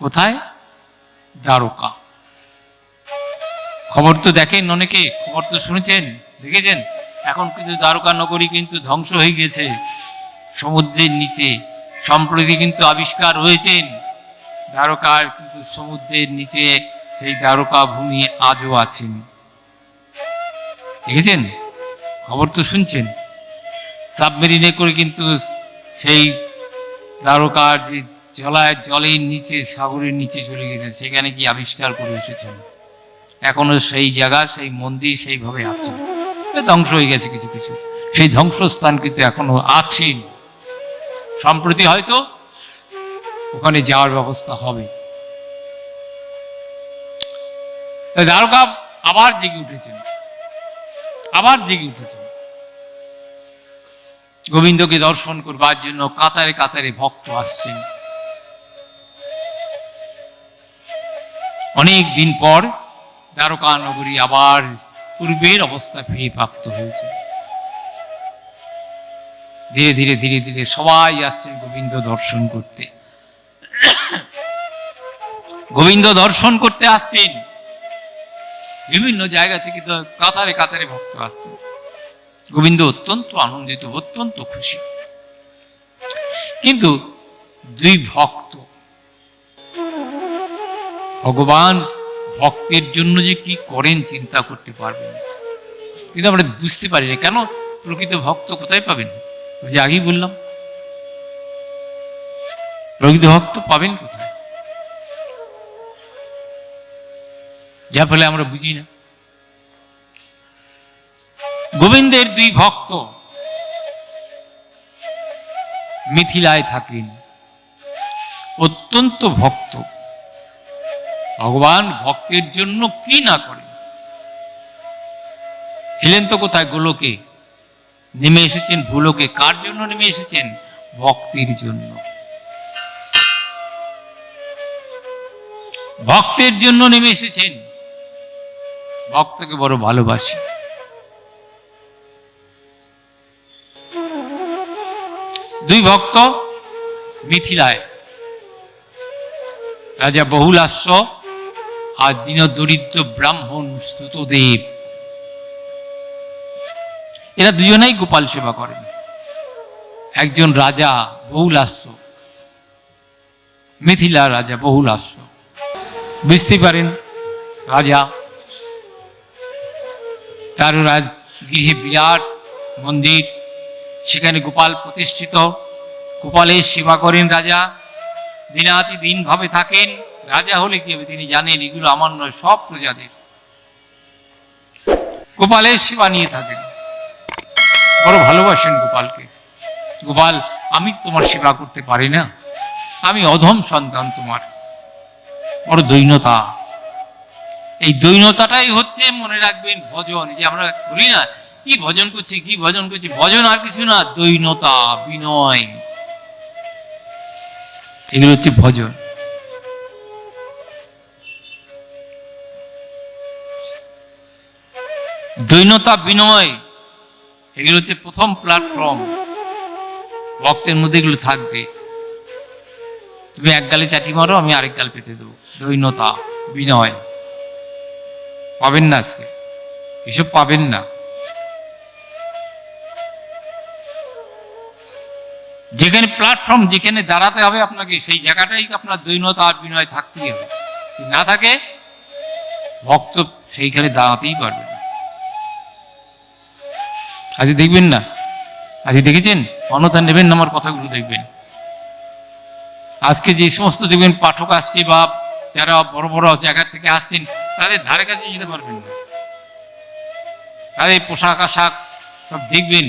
কোথায়? দ্বারকা। খবর তো দেখেন অনেকে, খবর তো শুনেছেন, দেখেছেন। এখন কিন্তু দ্বারকা নগরী কিন্তু ধ্বংস হয়ে গেছে সমুদ্রের নিচে। সম্প্রতি কিন্তু আবিষ্কার হয়েছেন দ্বারকার কিন্তু সমুদ্রের নিচে সেই দ্বারকা ভূমি আজও আছেন, দেখেছেন, খবর তো শুনছেন। সাবমেরিনে করে কিন্তু সেই দ্বারকার যে জলের নিচে, সাগরের নিচে চলে গেছেন, সেখানে কি আবিষ্কার করে এসেছেন। এখনো সেই জায়গা, সেই মন্দির সেইভাবে আছে, ধ্বংস হয়ে গেছে কিছু কিছু, সেই ধ্বংসস্থান কিন্তু এখনো আছে। সম্প্রতি হয়তো ওখানে যাওয়ার ব্যবস্থা হবে। দ্বারকা আবার জেগে উঠেছেন, আবার জেগে উঠেছেন। গোবিন্দকে দর্শন করবার জন্য কাতারে কাতারে ভক্ত আসছেন। অনেক দিন পর দ্বারকা নগরী আবার পূর্বের অবস্থা ফিরে প্রাপ্ত হয়েছে। ধীরে ধীরে ধীরে ধীরে সবাই আসছেন গোবিন্দ দর্শন করতে। গোবিন্দ দর্শন করতে আসছেন, বিভিন্ন জায়গা থেকে কাতারে কাতারে ভক্ত আসছেন। গোবিন্দ অত্যন্ত আনন্দিত, অত্যন্ত খুশি। কিন্তু দুই ভক্ত, ভগবান ভক্তের জন্য যে কি করেন চিন্তা করতে পারবেন, কিন্তু আমরা বুঝতে পারি না। কেন? প্রকৃত ভক্ত কোথায় পাবেন? যে আগেই বললাম, প্রকৃত ভক্ত পাবেন কোথায়? যার ফলে আমরা বুঝি না। গোবিন্দের দুই ভক্ত মিথিলায় থাকেন, অত্যন্ত ভক্ত। ভগবান ভক্তের জন্য কি না করেন। ছিলেন তো কোথায়? গোলকে। নেমে এসেছেন ভূলোকে। কার জন্য নেমে এসেছেন? ভক্তির জন্য। ভক্তের জন্য নেমে এসেছেন। ভক্তকে বড় ভালোবাসি। দুই ভক্ত মিথিলায়, রাজা বহুলাস্য আর দীন দরিদ্র ব্রাহ্মণ স্তুতদেব, এরা দুজনেই গোপাল সেবা করেন। একজন রাজা বহুলাস্য, মিথিলা রাজা বহুলাস্য। বুঝতেই পারেন, রাজা, তার রাজগৃহে বিরাট মন্দির, সেখানে গোপাল প্রতিষ্ঠিত। গোপালের সেবা করেন রাজা, দিনাতি দিন ভাবে থাকেন। রাজা হলে কি হবে? তিনি জানেন এগুলো আমার নয়, সব প্রজাদের। গোপালের সেবা নিয়ে থাকেন, বড় ভালোবাসেন গোপালকে। গোপাল, আমি তোমার সেবা করতে পারি না, আমি অধম সন্তান তোমার। বড় দৈন্যতা। এই দৈন্যতাটাই হচ্ছে, মনে রাখবেন, ভজন। যে আমরা বলি না, কি ভজন করছি, কি ভজন করছি। ভজন আর কিছু না, দৈন্যতা, বিনয়, এগুলো হচ্ছে ভজন। দৈন্যতা, বিনয়, এগুলো হচ্ছে প্রথম প্ল্যাটফর্ম। ভক্তের মধ্যে এগুলো থাকবে। তুমি এক গালে চাটি মারো, আমি আরেক গাল পেতে দেবো। দৈন্যতা, বিনয় পাবেন না আজকে, এসব পাবেন না। যেখানে প্ল্যাটফর্ম, যেখানে দাঁড়াতে হবে আপনাকে, সেই জায়গাটাই আপনার দৈন্যতা আর বিনয় থাকতেই হবে। না থাকে ভক্ত সেইখানে দাঁড়াতেই পারবে না। আজ দেখবেন না, আজ দেখেছেন, অন্যথা নেবেন না আমার কথাগুলো, দেখবেন আজকে যে সমস্ত দেখবেন পাঠক আসছে বা যারা বড় বড় জায়গা থেকে আসছেন, তাদের ধারে কাছে যেতে পারবেন না। তাদের পোশাক আশাক সব দেখবেন,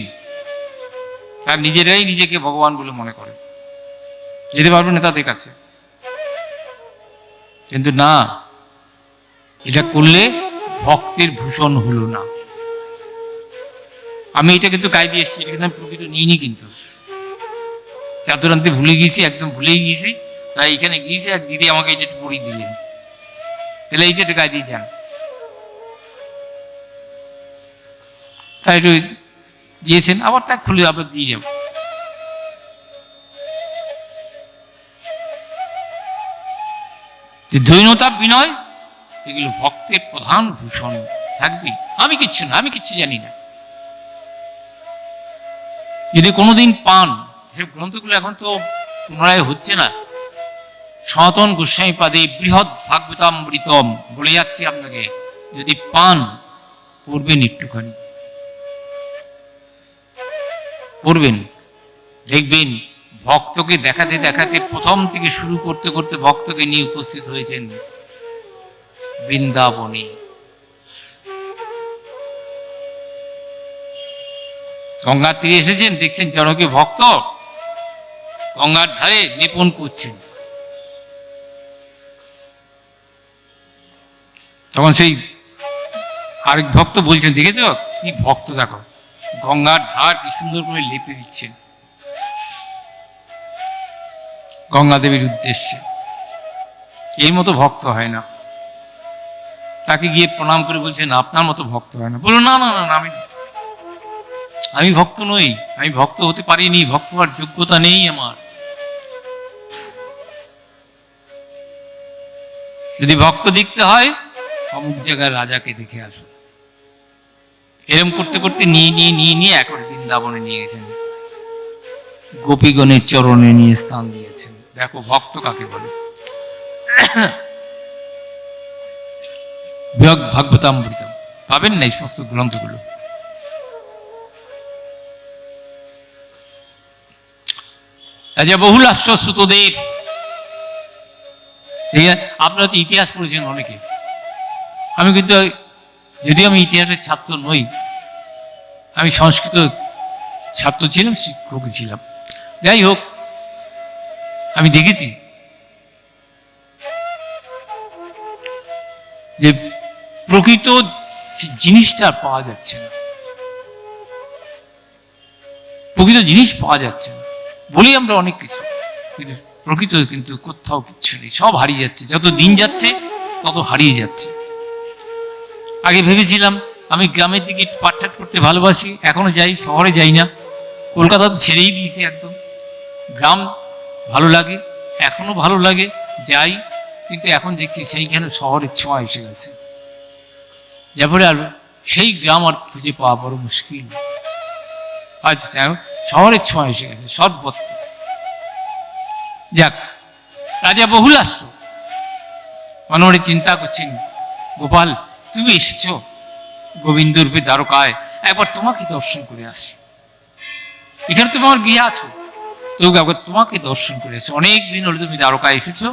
তার নিজেরাই নিজেকে ভগবান বলে মনে করে। যেতে পারবেন না তাদের কাছে। কিন্তু না, এটা করলে ভক্তের ভূষণ হলো না। আমি এটা কিন্তু গাই দিয়ে এসেছি, এটা কিন্তু আমি প্রকৃত নিইনি, কিন্তু চাতুরান্তে ভুলে গিয়েছি, একদম ভুলেই গিয়েছি। তাই এখানে গিয়েছি, এক দিদি আমাকে এটা একটু পড়িয়ে দিলেন, তাহলে এইটা একটু গাই দিয়ে যান। তাই একটু দিয়েছেন, আবার তা খুলে আবার দিয়ে যাব। দৈন্যতা, বিনয়, এগুলো ভক্তের প্রধান ভূষণ থাকবে। আমি কিচ্ছু না, আমি কিচ্ছু জানি না। যদি কোনোদিন পান, এসব গ্রন্থগুলো এখন তো পুনরায় হচ্ছে না। সনাতন গোস্বামী পাদে বৃহৎ ভাগবতামৃতম বলে যাচ্ছি আপনাকে, যদি পান, পড়বেন, একটুখানি পড়বেন, দেখবেন ভক্তকে দেখাতে দেখাতে প্রথম থেকে শুরু করতে করতে ভক্তকে নিয়ে উপস্থিত হয়েছেন বৃন্দাবনে। গঙ্গার তীরে এসেছেন, দেখছেন জনকে ভক্ত গঙ্গার ধারে নিপুণ করছেন। তখন সেই আরেক ভক্ত বলছেন, দেখেছ কি ভক্ত, দেখো গঙ্গার ধার কি সুন্দর করে লেপে দিচ্ছেন গঙ্গা দেবীর উদ্দেশ্যে। এর মতো ভক্ত হয় না। তাকে গিয়ে প্রণাম করে বলছেন, আপনার মতো ভক্ত হয় না। বললো, না না না, আমি ভক্ত নই, আমি ভক্ত হতে পারিনি, ভক্ত হওয়ার যোগ্যতা নেই আমার। যদি ভক্ত দেখতে হয় অমুক জায়গায় রাজাকে দেখে আসুন। এরম করতে করতে নিয়ে একবার বৃন্দাবনে নিয়ে গেছেন, গোপীগণের চরণে নিয়ে স্থান দিয়েছেন। দেখো ভক্ত কাকে বলে। ভাগবতামৃতম পাবেন না এই সমস্ত গ্রন্থগুলো। রাজা বহুলাশ্ব সুতদেব, আপনারা তো ইতিহাস পড়েছেন অনেকে। আমি কিন্তু, যদিও আমি ইতিহাসের ছাত্র নই, আমি সংস্কৃত ছাত্র ছিলাম, শিক্ষক ছিলাম। যাই হোক, আমি দেখেছি যে প্রকৃত জিনিসটা পাওয়া যাচ্ছে না, প্রকৃত জিনিস পাওয়া যাচ্ছে না। বলি আমরা অনেক কিছু, কিন্তু প্রকৃত কিন্তু কোথাও কিচ্ছু নেই, সব হারিয়ে যাচ্ছে। যত দিন যাচ্ছে তত হারিয়ে যাচ্ছে। আগে ভেবেছিলাম আমি গ্রামের দিকে পাঠটাট করতে ভালোবাসি, এখনো যাই, শহরে যাই না। কলকাতা তো ছেড়েই দিয়েছি একদম। গ্রাম ভালো লাগে, এখনো ভালো লাগে, যাই, কিন্তু এখন দেখছি সেইখানে শহরের ছোঁয়া এসে গেছে। যারপরে আর সেই গ্রাম আর খুঁজে পাওয়া বড় মুশকিল। আচ্ছা, শহরের ছোঁয়া এসে গেছে সর্বত্র। যাক, রাজা বহুলাশ্ব মনে মনে চিন্তা করছেন, গোপাল তুমি এসেছো গোবিন্দ রূপে দ্বারকায়, একবার তোমাকে দর্শন করে আসি। এখানে তুমি আমার গৃহে আছো, তবু একবার তোমাকে দর্শন করে আসি। অনেক দিন হলে তুমি দ্বারকায় এসেছো,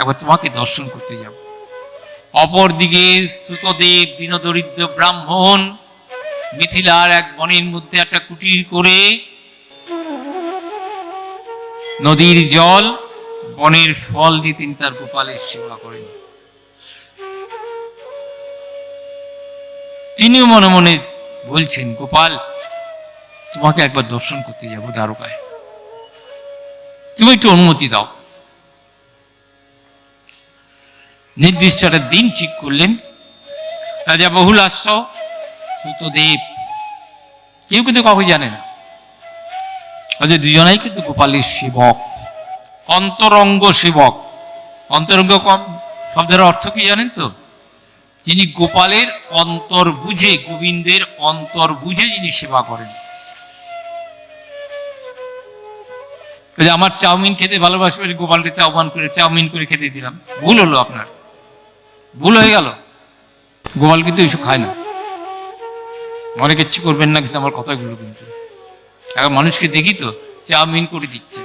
একবার তোমাকে দর্শন করতে যাব। অপরদিকে সুতদেব দীনদরিদ্র ব্রাহ্মণ মিথিলার এক বনের মধ্যে একটা কুটির করে নদীর জল, বনের ফল দিয়ে তিনি তার গোপালের সেবা করেন। তিনিও মনে মনে বলছেন, গোপাল তোমাকে একবার দর্শন করতে যাব দ্বারকায়, তুমি একটু অনুমতি দাও। নির্দিষ্ট একটা দিন ঠিক করলেন। রাজা বহুলাশ্ব, সুতদেব, কেউ কিন্তু কাউকে জানে না, দুজনাই কিন্তু গোপালের সেবক, অন্তরঙ্গ সেবক। অন্তরঙ্গ শব্দের অর্থ কি জানেন তো? যিনি গোপালের অন্তর বুঝে, গোবিন্দের অন্তর বুঝে যিনি সেবা করেন। আমার চাউমিন খেতে ভালোবাসবে, গোপালকে চাউমিন করে খেতে দিলাম, ভুল হলো, আপনার ভুল হয়ে গেল। গোপাল কিন্তু এইসব খায় না। মনে কিচ্ছু করবেন না, কিন্তু আমার কথাগুলো কিন্তু এখন মানুষকে দেখি তো চাউমিন করে দিচ্ছে।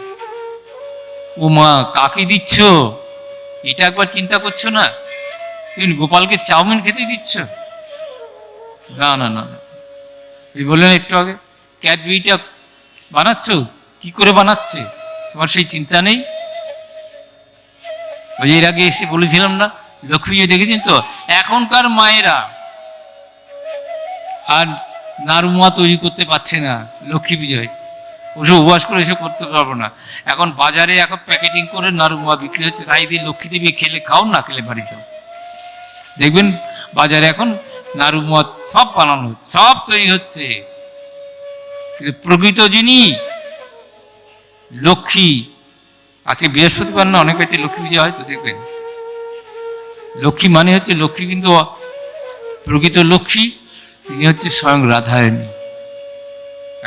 ও মা, কাকে দিচ্ছ এটা একবার চিন্তা করছো না? তুমি গোপালকে চাউমিন খেতে দিচ্ছ? না না না, এই বললেন একটু আগে ক্যাডবেরিটা বানাচ্ছ, কি করে বানাচ্ছে তোমার সেই চিন্তা নেই? ওই যে এর আগে এসে বলেছিলাম না, লক্ষ্মী পুজো দেখেছেন তো, এখনকার মায়েরা আর নাড়ুমা তৈরি করতে পারছে না লক্ষ্মী পুজোয়। ওসব উপবাস করে এসব করতে পারবো না। এখন বাজারে এখন প্যাকেটিং করে নাড়ুমা বিক্রি হচ্ছে, তাই দিয়ে লক্ষ্মী দেবী খেলে খাও, না খেলে বাড়ি যাও। দেখবেন বাজারে এখন নাড়ুমা সব বানানো হচ্ছে, সব তৈরি হচ্ছে। প্রকৃত যিনি লক্ষ্মী, আজকে বৃহস্পতিবার না, অনেক বাড়িতে লক্ষ্মী পুজো হয়তো দেখবেন। লক্ষ্মী মানে হচ্ছে, লক্ষ্মী কিন্তু প্রকৃত লক্ষ্মী তিনি হচ্ছে স্বয়ং রাধারানী।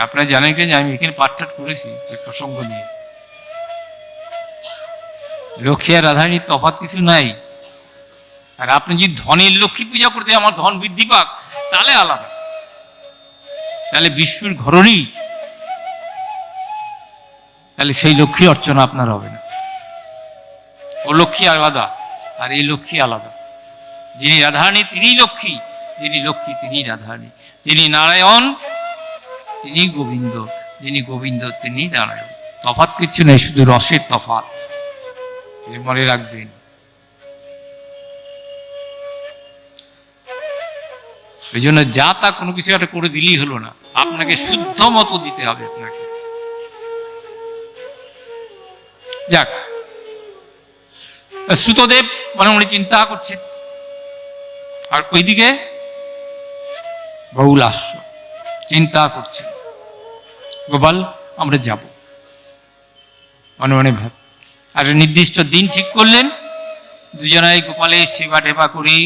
আপনারা জানেন কি, আমি এখানে পাঠটাট করেছি এই প্রসঙ্গ নিয়ে। লক্ষ্মী আর রাধারানীর তফাৎ কিছু নাই। আর আপনি যদি ধনের লক্ষ্মী পূজা করতে, আমার ধন বৃদ্ধি পাক, তাহলে আলাদা, তাহলে বিশ্বর ঘরণী, তাহলে সেই লক্ষ্মী অর্চনা আপনার হবে না। ও লক্ষ্মী আলাদা, আর এই লক্ষ্মী আলাদা। যিনি রাধারানী তিনি লক্ষ্মী, যিনি লক্ষ্মী তিনি রাধারানী, যিনি নারায়ণ তিনি গোবিন্দ, যিনি গোবিন্দ তিনি নারায়ণ। তফাৎ কিছু নেই, শুধু রসের তফাৎ, মনে রাখবেন। ওই জন্য যা তা কোনো কিছু একটা করে দিলেই হলো না, আপনাকে শুদ্ধ মতো দিতে হবে আপনাকে। যাক, সুতদেব মনে মনে চিন্তা করছে, আর ওইদিকে বহুলাস্য চিন্তা করছে, গোপাল আমরা যাব, মনে মনে ভাব। আর নির্দিষ্ট দিন ঠিক করলেন, দুজনাই গোপালের সেবা টেবা করে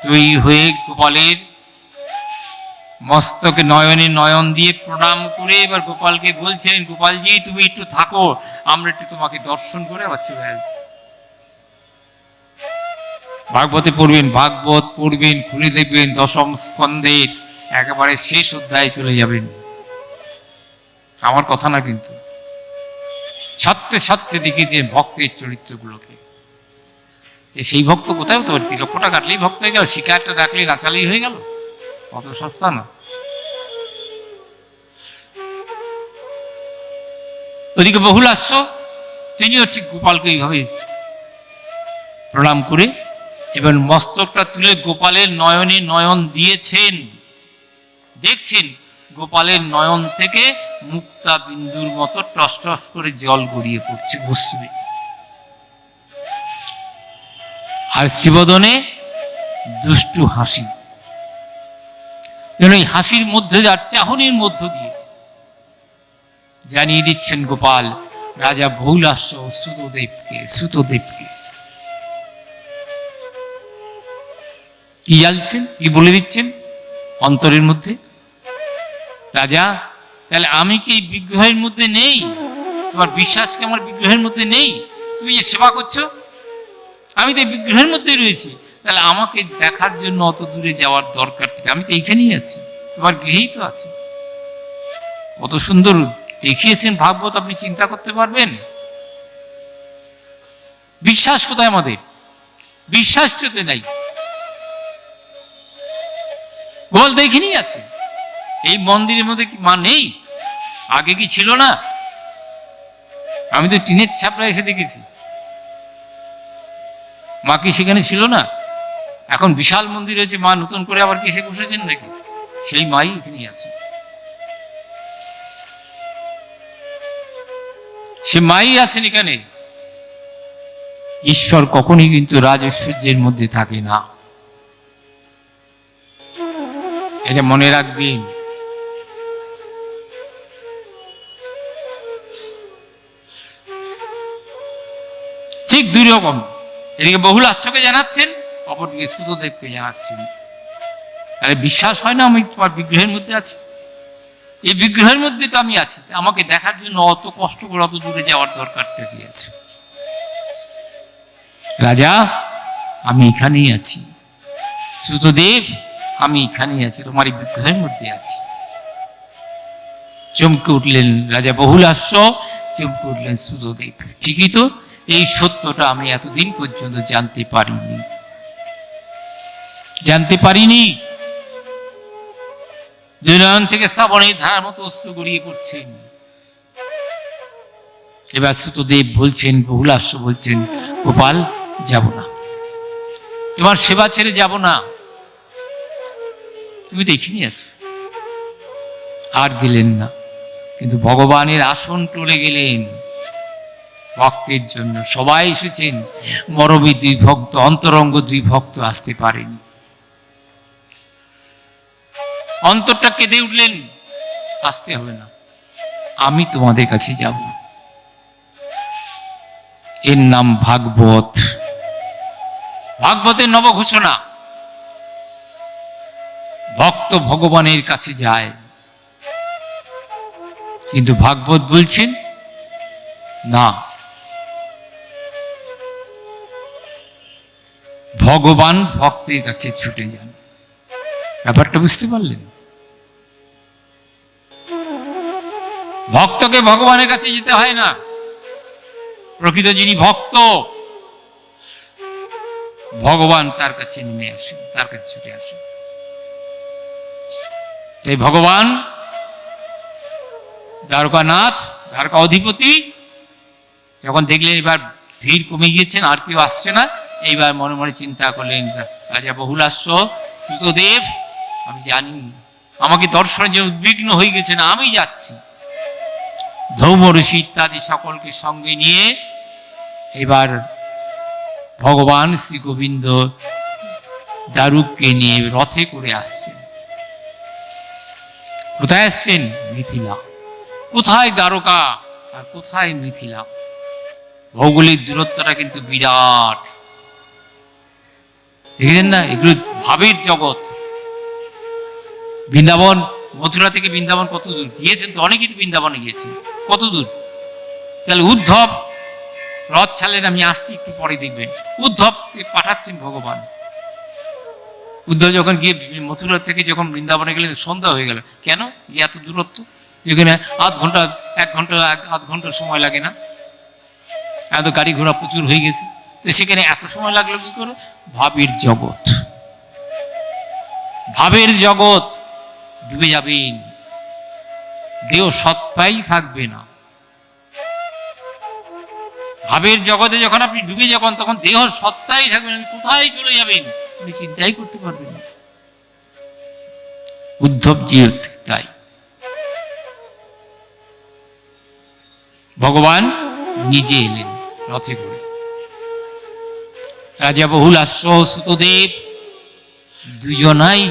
তৈরি হয়ে গোপালের মস্তকে নয়নে নয়ন দিয়ে প্রণাম করে এবার গোপালকে বলছেন, গোপালজি তুমি একটু থাকো, আমরা একটু তোমাকে দর্শন করে আবার চলে আসবো। ভাগবতে পড়বেন, ভাগবত পড়বেন, খুলে দেখবেন দশম স্কন্ধের একেবারে শেষ অধ্যায়ে চলে যাবেন। আমার কথা না কিন্তু, সত্যে সত্যে দেখিয়েছেন ভক্তের চরিত্রগুলোকে, যে সেই ভক্ত কোথায় হতে পারে, 3 লক্ষ টাকা কাটলেই ভক্ত হয়ে গেল, শিকার একটা ডাকলেই নাচালেই হয়ে গেল, অত সস্তা না। ওদিকে বহুলাস্য তিনি হচ্ছে গোপালকে এইভাবে প্রণাম করে এবার মস্তকটা তুলে গোপালের নয়নে নয়ন দিয়েছেন। দেখছেন গোপালের নয়ন থেকে মুক্তা বিন্দুর মতো টস টস করে জল গড়িয়ে পড়ছে বসবে, আর শিবদনে দুষ্টু হাসি, যেন এই হাসির মধ্যে আর চাহনির মধ্য দিয়ে জানিয়ে দিচ্ছেন গোপাল রাজা বহুলাস্য সুতদেবকে কি জানছেন, কি বলে দিচ্ছেন অন্তরের মধ্যে, রাজা তাহলে আমি কি এই বিগ্রহের মধ্যে নেই? তোমার বিশ্বাস কি আমার বিগ্রহের মধ্যে নেই? তুমি যে সেবা করছো, আমি তো এই বিগ্রহের মধ্যে রয়েছি, তাহলে আমাকে দেখার জন্য অত দূরে যাওয়ার দরকার, আমি তো এইখানেই আছি, তোমার গৃহেই তো আছি। কত সুন্দর দেখিয়েছেন ভাগবত, আপনি চিন্তা করতে পারবেন। বিশ্বাস কোথায় আমাদের? বিশ্বাস তো নাই, বল দেখিনি আছে। এই মন্দিরের মধ্যে কি মা নেই? আগে কি ছিল না? আমি তো টিনের ছাপড়া এসে দেখেছি, মা কি সেখানে ছিল না? এখন বিশাল মন্দির হয়েছে, মা নতুন করে আবার কি এসে বসেছেন নাকি? সেই মাই এখানেই আছে, সে মাই আছেন এখানে। ঈশ্বর কখনই কিন্তু রাজৈশ্বর্যের মধ্যে থাকে না, এটা মনে রাখবেন। ঠিক 2 রকম, এদিকে বহুলাস্যকে জানাচ্ছেন, অপরদিকে সুতদেবকে জানাচ্ছেন। তাহলে বিশ্বাস হয় না আমি তোমার বিগ্রহের মধ্যে আছি? এই বিগ্রহের মধ্যে তো আমি আছি, আমাকে দেখার জন্য অত কষ্ট করে অত দূরে যাওয়ার দরকারটা কি আছে? রাজা আমি এখানেই আছি, সুতদেব আমি এখানেই আছি, তোমার এই বিগ্রহের মধ্যে আছি। চমকে উঠলেন রাজা বহুলাস্য, চমকে উঠলেন সুতদেব। ঠিকই তো, এই সত্যটা আমি এতদিন পর্যন্ত জানতে পারিনি। দুনয়ন থেকে শ্রাবণের ধারার মতো অশ্রু গড়িয়ে পড়ছেন। এবার সুতদেব বলছেন, বহুলাস্য বলছেন, গোপাল যাব না, তোমার সেবা ছেড়ে যাব না, তুমি তো এখানেই আছো। আর গেলেন না, কিন্তু ভগবানের আসন টলে গেলেন ভক্তের জন্য। সবাই এসেছেন, মরমী 2 ভক্ত, অন্তরঙ্গ 2 ভক্ত আসতে পারেনি। অন্তরটা কেঁদে উঠলেন, আসতে হবে না, আমি তোমাদের কাছে যাব। এর নাম ভাগবত, ভাগবতের নব ঘোষণা। ভক্ত ভগবানের কাছে যায়, কিন্তু ভাগবত বলছেন না, ভগবান ভক্তের কাছে ছুটে যান। ব্যাপারটা বুঝতে পারলেন? ভক্তকে ভগবানের কাছে যেতে হয় না, প্রকৃত যিনি ভক্ত ভগবান তার কাছে নেমে আসেন, তার কাছে ছুটে আসেন। এই ভগবান দ্বারকানাথ, দ্বারকা অধিপতি যখন দেখলেন এবার ভিড় কমে গিয়েছেন, আর কেউ আসছে না, এইবার মনে মনে চিন্তা করলেন রাজা বহুলাস্য সুতদেব আমি জানি আমাকে দর্শনের জন্য উদ্বিগ্ন হয়ে গেছে না, আমি যাচ্ছি। ধৌম ঋষি ইত্যাদি সকলকে সঙ্গে নিয়ে এবার ভগবান শ্রী গোবিন্দ দারুককে নিয়ে রথে করে আসছেন। কোথায় আসছেন? মিথিলা। কোথায় দ্বারকা আর কোথায় মিথিলা? ভৌগোলিক দূরত্বটা কিন্তু বিরাট, দেখেছেন না? এগুলো ভাবের জগৎ। বৃন্দাবন, মথুরা থেকে বৃন্দাবন কত দূর? গিয়েছেন তো অনেকেই, তো বৃন্দাবনে গিয়েছেন, কত দূর? তাহলে উদ্ধব রথ ছাড়লেন, আমি আসছি একটু পরে দেখবেন। উদ্ধবকে পাঠাচ্ছেন ভগবান। উদ্ধব যখন গিয়ে মথুরা থেকে যখন বৃন্দাবনে গেলেন, সন্ধ্যা হয়ে গেল। কেন? যে এত দূরত্ব, যেখানে আধ ঘন্টা সময় লাগে না, এত গাড়ি ঘোড়া প্রচুর হয়ে গেছে, তো সেখানে এত সময় লাগলো কি করে? ভাবের জগৎ, ভাবের জগৎ, ডুবে যাবেন, দেহ সত্তাই থাকবে না। ভাবের জগতে যখন আপনি ডুবে যাবেন, তখন দেহ সত্তাই থাকবে না, কোথায় চলে যাবেন আপনি চিন্তাই করতে পারবেন না। উদ্ধবজি তাই। ভগবান নিজে এলেন রথে করে। রাজা বহুলাশ্ব, সুতদেব দুজনাই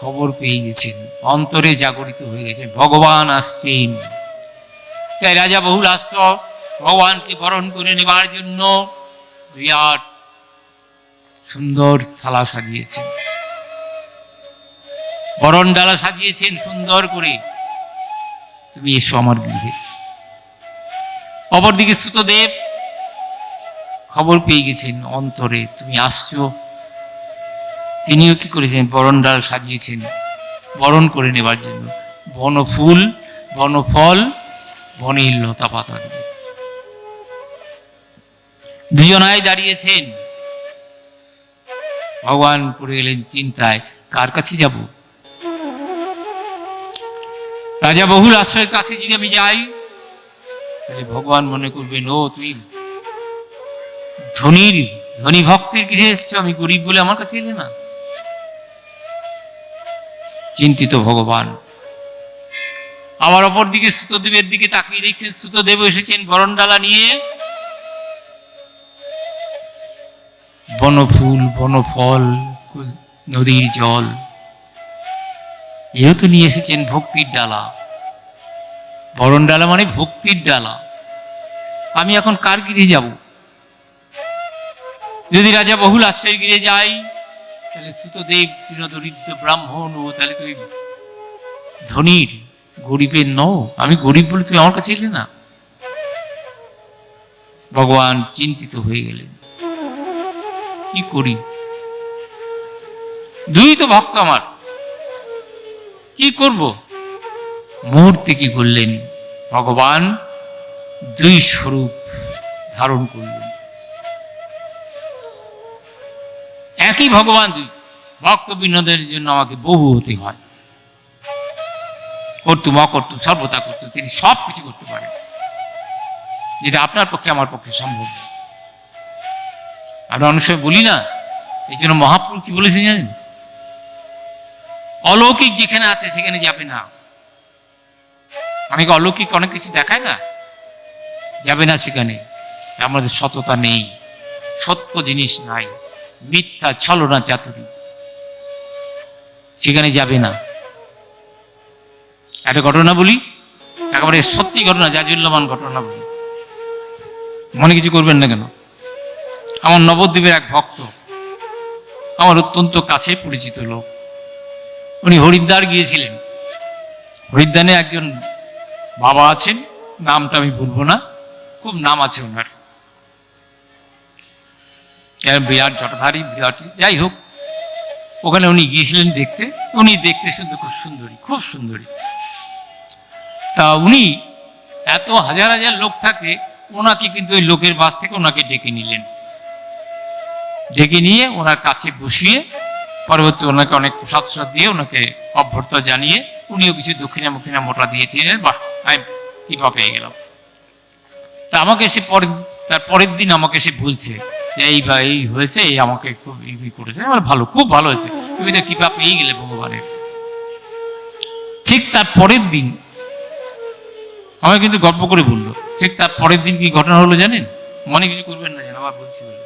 খবর পেয়ে গেছেন, অন্তরে জাগরিত হয়ে গেছে ভগবান আসছেন। তাই রাজা বহুলাশ্ব ভগবানকে বরণ করে নেবার জন্য বিরাট সুন্দর থালা সাজিয়েছেন, বরণ ডালা সাজিয়েছেন সুন্দর করে, তুমি এসো আমার গৃহে। অপরদিকে সুতদেব খবর পেয়ে গেছেন অন্তরে তুমি আসছো, তিনিও কি করেছেন? বরণ ডালা সাজিয়েছেন বরণ করে নেবার জন্য, বনফুল, বনফল, বনের লতা পাতা দিয়ে। দুজনাই দাঁড়িয়েছেন। ভগবান পড়ে গেলেন চিন্তায়, কার কাছে যাব? রাজা বহুল আশ্রয়ের কাছে যদি আমি যাই, তাহলে ভগবান মনে করবেন, ও তুই ধনী ভক্তের গৃহে এসেছ, আমি গরিব বলে আমার কাছে এলে না। চিন্তিত ভগবান। আবার অপর দিকে সুতদেবের দিকে তাকিয়ে দেখছেন, সুতদেব এসেছেন বরণডালা নিয়ে, বনফুল, বনফল, নদীর জল, এও তো নিয়ে এসেছেন ভক্তির ডালা। বরণ ডালা মানে ভক্তির ডালা। আমি এখন কার গৃহে যাব? যদি রাজা বহুল আশ্রয়ের গৃহে যাই, তাহলে সুতদেব দরিদ্র ব্রাহ্মণ, তাহলে তুই ধনীর, গরিবের নও, আমি গরিব বলে তুই আমার কাছে এলে না। ভগবান চিন্তিত হয়ে গেলেন, কি করি? দুই তো ভক্ত আমার, কি করব? মুহূর্তে কি করলেন? ভগবান দুই স্বরূপ ধারণ করলেন। একই ভগবান দুই। ভক্ত বিনোদের জন্য আমাকে বহু হতে হয়, করতুম অকর্তুম সর্বদা করতুম, তিনি সব কিছু করতে পারেন, যেটা আপনার পক্ষে আমার পক্ষে সম্ভব নয়। আমরা অনেক সময় বলি না, এই জন্য মহাপ্রভু কি বলেছেন জানেন? অলৌকিক যেখানে আছে সেখানে যাবে না। অনেকে অলৌকিক অনেক কিছু দেখায় না, যাবে না সেখানে। আমাদের সততা নেই, সত্য জিনিস নাই, মিথ্যা ছলনা চাতুরি, সেখানে যাবে না। একটা ঘটনা বলি, একেবারে সত্যি ঘটনা, জাজুল্যমান ঘটনা বলি, মনে কিছু করবেন না কেন। আমার নবদ্বীপের এক ভক্ত, আমার অত্যন্ত কাছে পরিচিত লোক, উনি হরিদ্বার গিয়েছিলেন। হরিদ্বারে একজন বাবা আছেন, নামটা আমি বলবো না, খুব নাম আছে ওনার, বিরাট জটাধারী, বিরাট, যাই হোক, ওখানে উনি গিয়েছিলেন দেখতে। উনি দেখতে শুনতে খুব সুন্দরী, খুব সুন্দরী। তা উনি এত হাজার হাজার লোক থাকে, ওনাকে কিন্তু ওই লোকের বাস থেকে ওনাকে ডেকে নিলেন। ডেকে নিয়ে ওনার কাছে বসিয়ে পরবর্তী ওনাকে অনেক প্রসাদ দিয়ে ওনাকে অভ্যর্থনা জানিয়ে উনিও কিছু দক্ষিণা মোটা দিয়েছিলেন। বাহ, আমি কৃপা পেয়ে গেলাম। তা আমাকে এসে তার পরের দিন আমাকে এসে বলছে যে এই হয়েছে, এই আমাকে খুব করেছে, আমার ভালো, খুব ভালো হয়েছে, তুমি তো কৃপা পেয়ে গেলে ভগবান। ভগবানের। ঠিক তার পরের দিন আমায় কিন্তু গল্প করে বললো, ঠিক তার পরের দিন কি ঘটনা হলো জানেন? মনে কিছু করবেন না, যেন আবার বলছি বলে,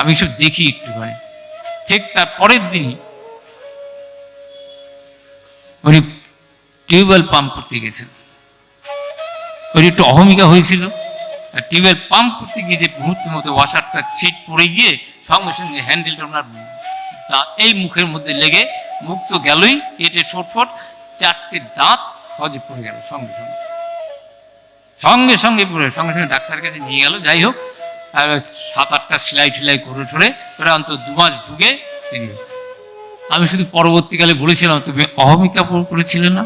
আমি সব দেখি একটুখানি। ঠিক তার পরের দিনই উনি টিউবওয়েল পাম্প করতে গেছেন। ওই একটু অহমিকা হয়েছিল, আর টিউবওয়েল পাম্প করতে গিয়ে যে মুহূর্ত মতো ওয়াশারটা ছিট পড়ে গিয়ে সঙ্গে সঙ্গে হ্যান্ডেলটা ওনার এই মুখের মধ্যে লেগে মুখ তো গেলই, কেটে ছোটফট 4টে দাঁত সহজে পড়ে গেল সঙ্গে সঙ্গে পড়ে, সঙ্গে সঙ্গে ডাক্তারের কাছে নিয়ে গেল। যাই হোক, 7-8টা সেলাই ঠেলাই করে ঠরে ওরা অন্তত 2 মাস ভুগে তিনি। আমি শুধু পরবর্তীকালে বলেছিলাম, তুমি অহমিকা করেছিলে না,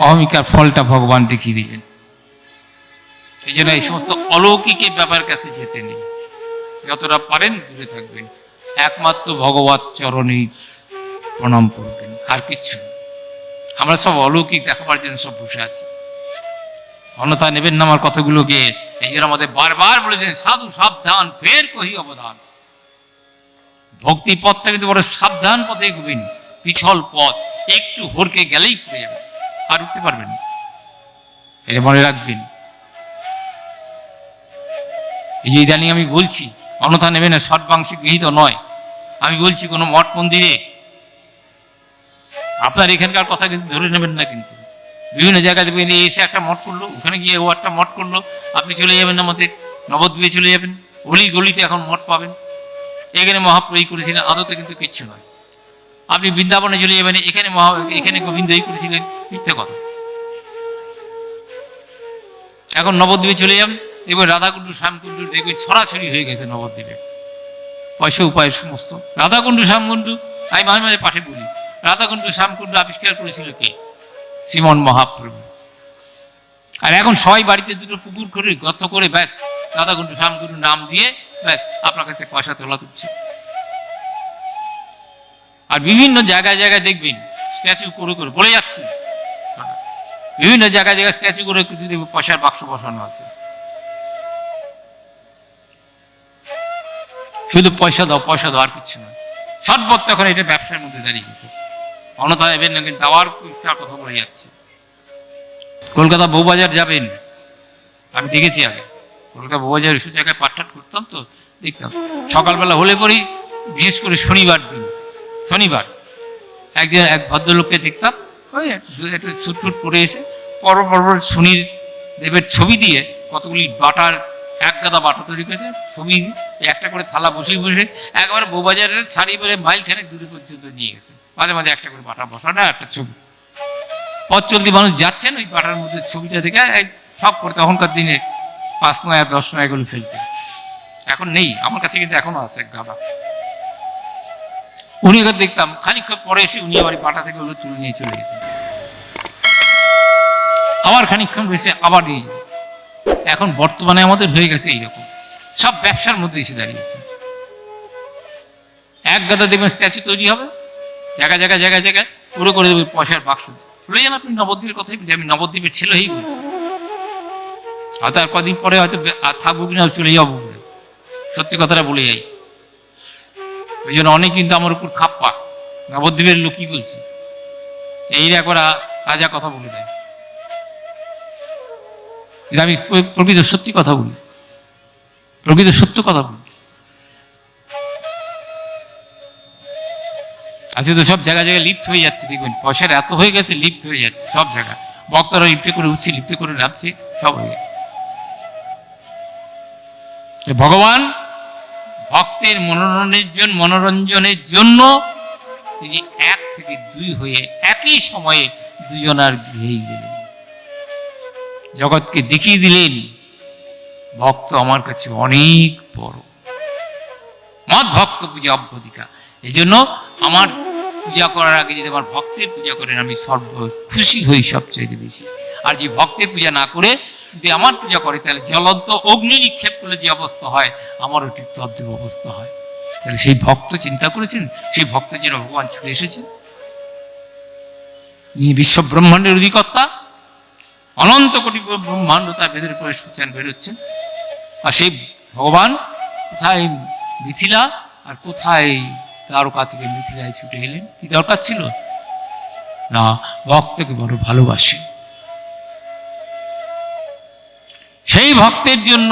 অহমিকার ফলটা ভগবান দেখিয়ে দিলেন। এই জন্য এই সমস্ত অলৌকিকের ব্যাপার কাছে যেতে নেই, যতটা পারেন দূরে থাকবেন, একমাত্র ভগবত চরণেই প্রণাম করবেন, আর কিচ্ছু। আমরা সব অলৌকিক দেখাবার জন্য সব বসে আছি, অন্যথা নেবেন না আমার কথাগুলোকে। এই জন্য আমাদের বারবার বলেছেন, সাধু সাবধান ফের কহি অবধান। ভক্তি পথটা কিন্তু বড় সাবধান পথে এগোবেন, পিছল পথ, একটু হরকে গেলেই পড়ে যাবে, আর উঠতে পারবেন না। এটা মনে রাখবেন। এই যে ইদানিং আমি বলছি, অন্যথা নেবে না, সর্বাংশে গৃহীত নয়। আমি বলছি কোনো মঠ মন্দিরে আপনার এখানকার কথা কিন্তু ধরে নেবেন না, কিন্তু বিভিন্ন জায়গায় দেখবেন এসে একটা মঠ করলো, ওখানে গিয়ে ও একটা মঠ করলো, আপনি চলে যাবেন আমাদের নবদ্বীপে চলে যাবেন, অলি গলিতে এখন মঠ পাবেন। এখানে মহাপ্রভু করেছিলেন, আদতে কিন্তু কিচ্ছু নয়। আপনি বৃন্দাবনে চলে যাবেন, এখানে গোবিন্দই করেছিলেন, মিথ্যে কথা। এখন নবদ্বীপে চলে যাবেন, দেখবেন রাধাকুণ্ডু শ্যামকুণ্ডু দেখবেন ছড়াছড়ি হয়ে গেছে নবদ্বীপে, পয়সা উপায়ের সমস্ত। রাধাকুণ্ডু শ্যামকুণ্ডু আমি মাঝে মাঝে পাঠে বলি, রাধাকুণ্ডু শ্যামকুণ্ডু আবিষ্কার করেছিল কে? শ্রীমন মহাপ্রভু। আর এখন সবাই বাড়িতে দুটো পুকুর করে গর্ত করে ব্যাস রাধাকুণ্ডু শ্যামকুণ্ডু নাম দিয়ে ব্যাস আপনার কাছ থেকে পয়সা তোলা তুলছে। আর বিভিন্ন জায়গায় জায়গায় দেখবেন স্ট্যাচু করে করে, বলে যাচ্ছি, বিভিন্ন জায়গায় জায়গায় স্ট্যাচু করে পয়সার বাক্স বসানো আছে, শুধু পয়সা দাও পয়সা দাও, আর কিছু নয়। সর্বত্র এখন এটা ব্যবসার মধ্যে দাঁড়িয়ে গেছে, অন্যথা এবেন না। কিন্তু আবার কথা বলে যাচ্ছে, কলকাতা বউবাজার যাবেন, আমি দেখেছি আগে কলকাতা বউবাজার এসব জায়গায় পাঠটাট করতাম, তো দেখতাম সকালবেলা হলে পরেই, বিশেষ করে শনিবার এক ভদ্রলোককে দেখতাম, ওই একটা ছুটছুট পরে এসে পরপর শনির দেবের ছবি দিয়ে কতগুলি বাটার, এক গাদা বাটা তৈরি করেছে, ছবি একটা করে থালা বসে বসে একবারে বউবাজারে ছাড়িয়ে বেড়ে মাইল খানেক দূরে পর্যন্ত নিয়ে গেছে, মাঝে মাঝে একটা করে বাটা বসানো, একটা ছবি। পথ চলতি মানুষ যাচ্ছেন, ওই বাটার মধ্যে ছবিটা দেখে সব করে, তখনকার দিনে 5 নয়া 10 নয়া এগুলো ফেলতে, এখন নেই, আমার কাছে কিন্তু এখনো আছে এক গাদা। উনি এবার দেখতাম খানিকক্ষণ পরে এসে উনি আবার বাটা থেকে ওগুলো তুলে নিয়ে চলে যেতেন, আবার খানিকক্ষণ বসে আবার নিয়ে যেতেন। এখন বর্তমানে আমাদের হয়ে গেছে এইরকম, সব ব্যবসার মধ্যে এসে দাঁড়িয়েছে। এক গাদা দেখবেন স্ট্যাচু তৈরি হবে, জায়গায় পুরো করে দেবে পয়সার বাক্স। চলে যান আপনি নবদ্বীপের কথাই, আমি নবদ্বীপের ছেলে হয়েই বলছি, হয়তো আর কদিন পরে হয়তো থাকবো কিনা, চলে যাবো, সত্যি কথাটা বলে যাই। ওই জন্য অনেক কিন্তু আমার উপর খাপ্পা, নবদ্বীপের লোক কি বলছি, এই একবার তাজা কথা বলে দেয়। আমি প্রকৃত সত্যি কথা বলি, প্রকৃত সত্য কথা বলি। আজকে তো সব জায়গায় লিফট হয়ে যাচ্ছে, দেখবেন পয়সার এত হয়ে গেছে, লিফট হয়ে যাচ্ছে সব জায়গায়, ভক্তরা লিফটে করে উঠছে, লিফটে করে নামছে, সব হয়ে গেছে। ভগবান ভক্তের মনোরঞ্জনের জন্য তিনি 1 থেকে 2 হয়ে একই সময়ে দুজনার গৃহেই গেলেন, জগৎকে দেখিয়ে দিলেন ভক্ত আমার কাছে অনেক বড়, মদ ভক্ত পূজা অভ্যধিকা। এই জন্য আমার পূজা করার আগে যদি আমার ভক্তের পূজা করেন, আমি খুশি হই সবচাইতে বেশি। আর যে ভক্তের পূজা না করে যদি আমার পূজা করে, তাহলে জ্বলন্ত অগ্নি নিক্ষেপ করলে যে অবস্থা হয়, আমারও ঠিক তদ্রূপ অবস্থা হয়। তাহলে সেই ভক্ত চিন্তা করেছেন, সেই ভক্ত যেন ভগবান ছুটে এসেছেন, তিনি বিশ্ব ব্রহ্মাণ্ডের অধিকর্তা, অনন্ত কোটি ব্রহ্মাণ্ড তার ভেতরে করে সুচান বেরোচ্ছেন। আর সেই ভগবান কোথায় মিথিলা আর কোথায় দ্বারকা থেকে মিথিলায় ছুটে এলেন। কি দরকার ছিল? না, ভক্তকে বড় ভালোবাসে। সেই ভক্তের জন্য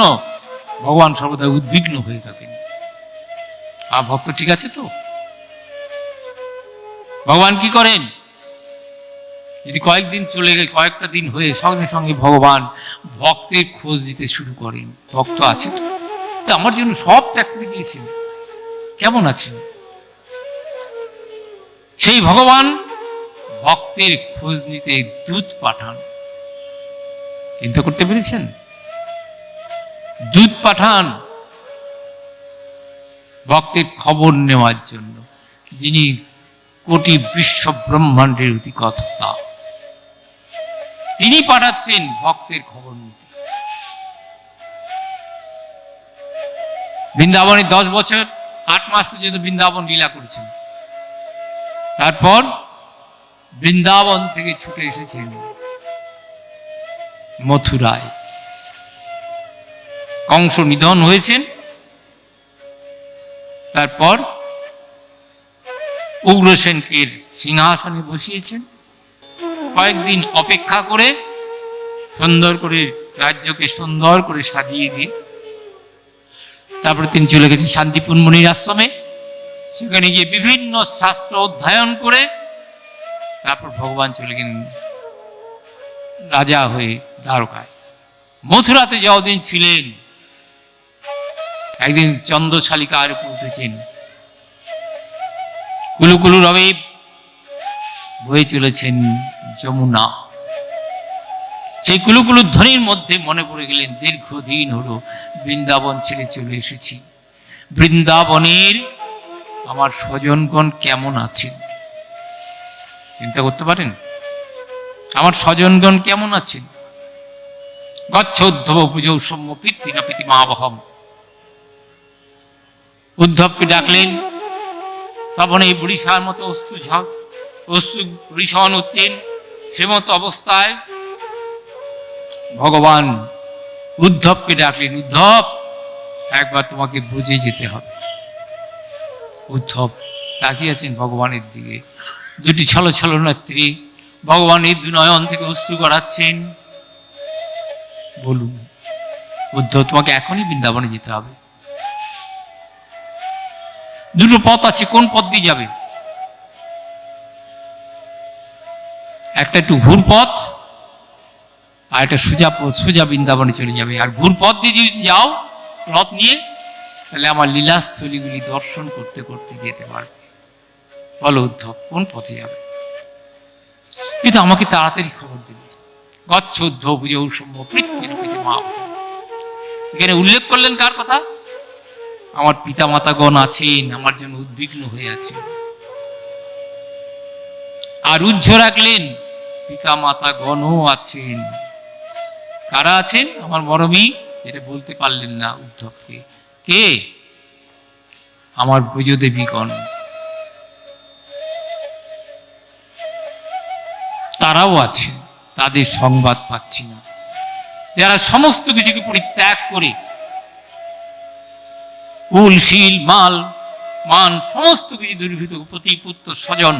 ভগবান সর্বদা উদ্বিগ্ন হয়ে থাকেন। আর ভক্ত ঠিক আছে তো? ভগবান কি করেন? যদি কয়েকদিন চলে গেলে, কয়েকটা দিন হয়ে সঙ্গে সঙ্গে ভগবান ভক্তের খোঁজ দিতে শুরু করেন। ভক্ত আছে তো? তো আমার জন্য সব ত্যাগ করে দিয়েছেন, কেমন আছেন? সেই ভগবান ভক্তের খোঁজ নিতে দূত পাঠান। চিন্তা করতে পেরেছেন? দূত পাঠান ভক্তের খবর নেওয়ার জন্য, যিনি কোটি বিশ্ব ব্রহ্মাণ্ডের অধিকর্তা, তিনি পাঠাচ্ছেন ভক্তের খবর নিতে। বৃন্দাবনে 10 বছর 8 মাস পর্যন্ত বৃন্দাবন লীলা করেছেন। তারপর বৃন্দাবন থেকে ছুটে এসেছেন মথুরায়। কংস নিধন হয়েছেন। তারপর উগ্রসেনকে সিংহাসনে বসিয়েছেন। কয়েকদিন অপেক্ষা করে সুন্দর করে রাজ্যকে সুন্দর করে সাজিয়ে দিয়ে তারপরে তিনি চলে গেছেন শান্তিপুর মুনির আশ্রমে। সেখানে গিয়ে বিভিন্ন শাস্ত্র অধ্যয়ন করে তারপর ভগবান চলে গেলেন রাজা হয়ে দ্বারকায়। মথুরাতে যতদিন ছিলেন, একদিন চন্দ্রশালিকার উপর উঠেছেন। কুলুকুলু রবে বয়ে চলেছেন যমুনা। সেই কুলুকুলু ধ্বনির মধ্যে মনে পড়ে গেলেন, দীর্ঘদিন হলো বৃন্দাবন ছেড়ে চলে এসেছি। বৃন্দাবনের আমার স্বজনগণ কেমন আছেন? চিন্তা করতে পারেন? আমার স্বজনগণ কেমন আছেন? গচ্ছোদ্ধব পুজো সৌম্য পিতৃনা পিতিমাবহম। উদ্ধবকে ডাকলেন। শ্রবণে বরিশার মতো অস্তু বরিশন হচ্ছেন, সে মতো অবস্থায় ভগবান উদ্ধবকে ডাকলেন। উদ্ধব, একবার তোমাকে বুঝে যেতে হবে। উদ্ধব তাকিয়েছেন ভগবানের দিকে। দুটি ছল ছল নেত্রী ভগবানের দুনয়ন থেকে অশ্রু গড়াচ্ছেন। বলুন উদ্ধব, তোমাকে এখনই বৃন্দাবনে যেতে হবে। দুটো পথ আছে, কোন পথ দিয়ে যাবে? একটা একটু ঘুর পথ, আর একটা সোজা পথ, সোজা বৃন্দাবনে চলে যাবে। আর ঘুর পথ দিয়ে যদি যাও রথ নিয়ে, তাহলে আমার লীলাস্থলীগুলি দর্শন করতে করতে যেতে পারবে। বলো উদ্ধব, কোন পথে যাবে? কিন্তু আমাকে তাড়াতাড়ি খবর দেবে। গচ্ছোদ্ধ পুজো সৌম্য পিতৃনা পিতিমা। এখানে উল্লেখ করলেন কার কথা? আমার পিতা মাতাগণ আছেন, আমার জন্য উদ্বিগ্ন হয়ে আছেন। আর উজ্জ্ব রাখলেন, পিতা মাতাগণও আছেন। কারা আছেন? আমার মরমী, এটা বলতে পারলেন না উদ্ধবকে। কে? আমার ব্রজদেবীগণ। তারাও আছে, তাদের সংবাদ পাচ্ছি না। যারা সমস্ত কিছুকে পরিত্যাগ করে কুল শীল মাল মান সমস্ত কিছু দুর্ভিত পতি পুত্র স্বজন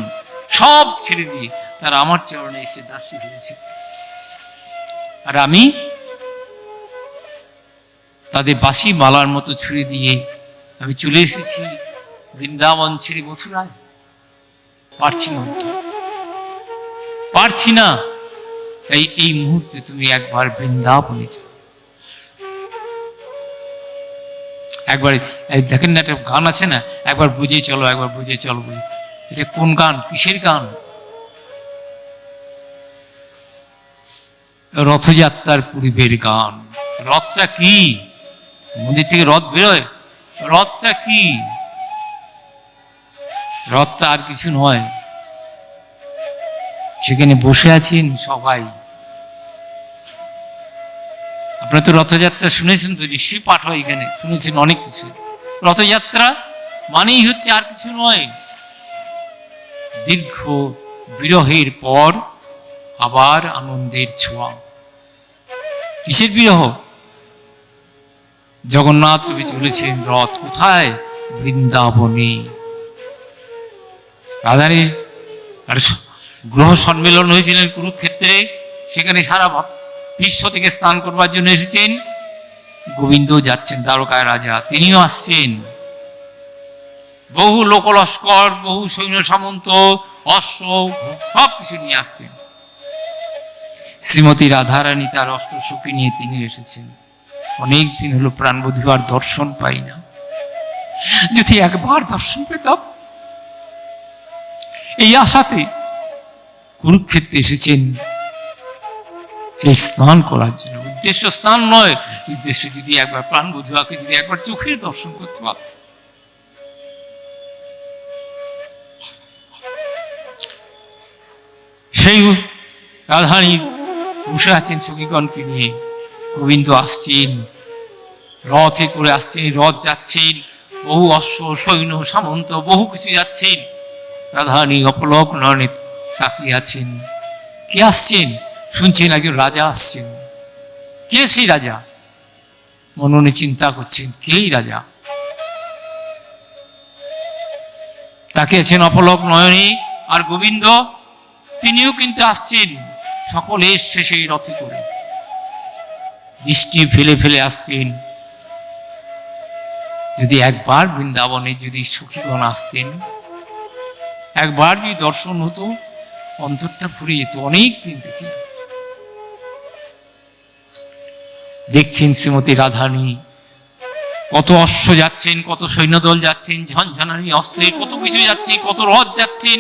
সব ছেড়ে দিয়ে তারা আমার চরণে এসে দাসী হয়েছে। আর আমি তাদের বাঁশি মালার মতো ছুঁড়ে দিয়ে আমি চলে এসেছি বৃন্দাবন ছেড়ে মথুরায়। পারছি না, পারছি না। তাই এই মুহূর্তে তুমি একবার বৃন্দাবনে যাও। একবার দেখেন না, একটা গান আছে না, একবার বুঝে চলো, একবার বুঝে চলো। এটা কোন গান? কিসের গান? রথযাত্রার পূর্বের গান। রথটা কি? মন্দির থেকে রথ বেরোয়। রথটা কি? রথটা আর কিছু নয়। সেখানে বসে আছেন সবাই। আপনারা তো রথযাত্রা শুনেছেন, তো নিশ্চয়ই পাঠ হয় এখানে, শুনেছেন অনেক কিছু। রথযাত্রা মানেই হচ্ছে আর কিছু নয়, দীর্ঘ বিরহের পর আবার আনন্দের ছোঁয়া। কিসের বিরহ? জগন্নাথ প্রভু চলেছেন রথ কোথায়? বৃন্দাবনে। রাধারানীর আর গ্রহ সম্মেলন হয়েছিলেন কুরুক্ষেত্রে, সেখানে সারা বিশ্ব থেকে স্নান করবার জন্য এসেছেন। গোবিন্দ যাচ্ছেন, দ্বারকায় রাজা তিনিও আসছেন। বহু লোকলস্কর, বহু সৈন্য সামন্ত, অশ্ব সব কিছু নিয়ে আসছেন। শ্রীমতী রাধারানী তার অষ্টসখী নিয়ে তিনি এসেছেন। অনেক দিন হলো প্রাণবধূ আর দর্শন পাই না, যদি একবার দর্শন পেতাম। এই আশাতে কুরুক্ষেত্রে এসেছেন এই স্নান করার জন্য। উদ্দেশ্য স্নান নয়, উদ্দেশ্য যদি একবার প্রাণবধূকে যদি একবার চোখের দর্শন করতে পারত। সেই রাধারানী বসে আছেন সখীগণকে নিয়ে। গোবিন্দ আসছেন, রথে করে আসছেন, রথ যাচ্ছেন, বহু অশ্ব সৈন্য সামন্ত বহু কিছু যাচ্ছেন। রাধারানী অপলক নয়নে তাকিয়ে আছেন। কে আসছেন? শুনছেন একজন রাজা আসছেন। কে সেই রাজা? মনে মনে চিন্তা করছেন, কেই রাজা? তাকে আছেন অপলক নয়নে। আর গোবিন্দ তিনিও কিন্তু আসছেন, সকলে এসছে সেই রথে করে, দৃষ্টি ফেলে ফেলে আসছেন। যদি একবার বৃন্দাবনে যদি সখীগণ আসতেন, একবার যদি দর্শন হতো, অন্তরটা ফুরে যেত। অনেক দিন থেকে দেখছেন শ্রীমতী রাধারানী কত অশ্ব যাচ্ছেন, কত সৈন্যদল যাচ্ছেন, ঝনঝনানি অস্ত্রের কত কিছু যাচ্ছে, কত রথ যাচ্ছেন,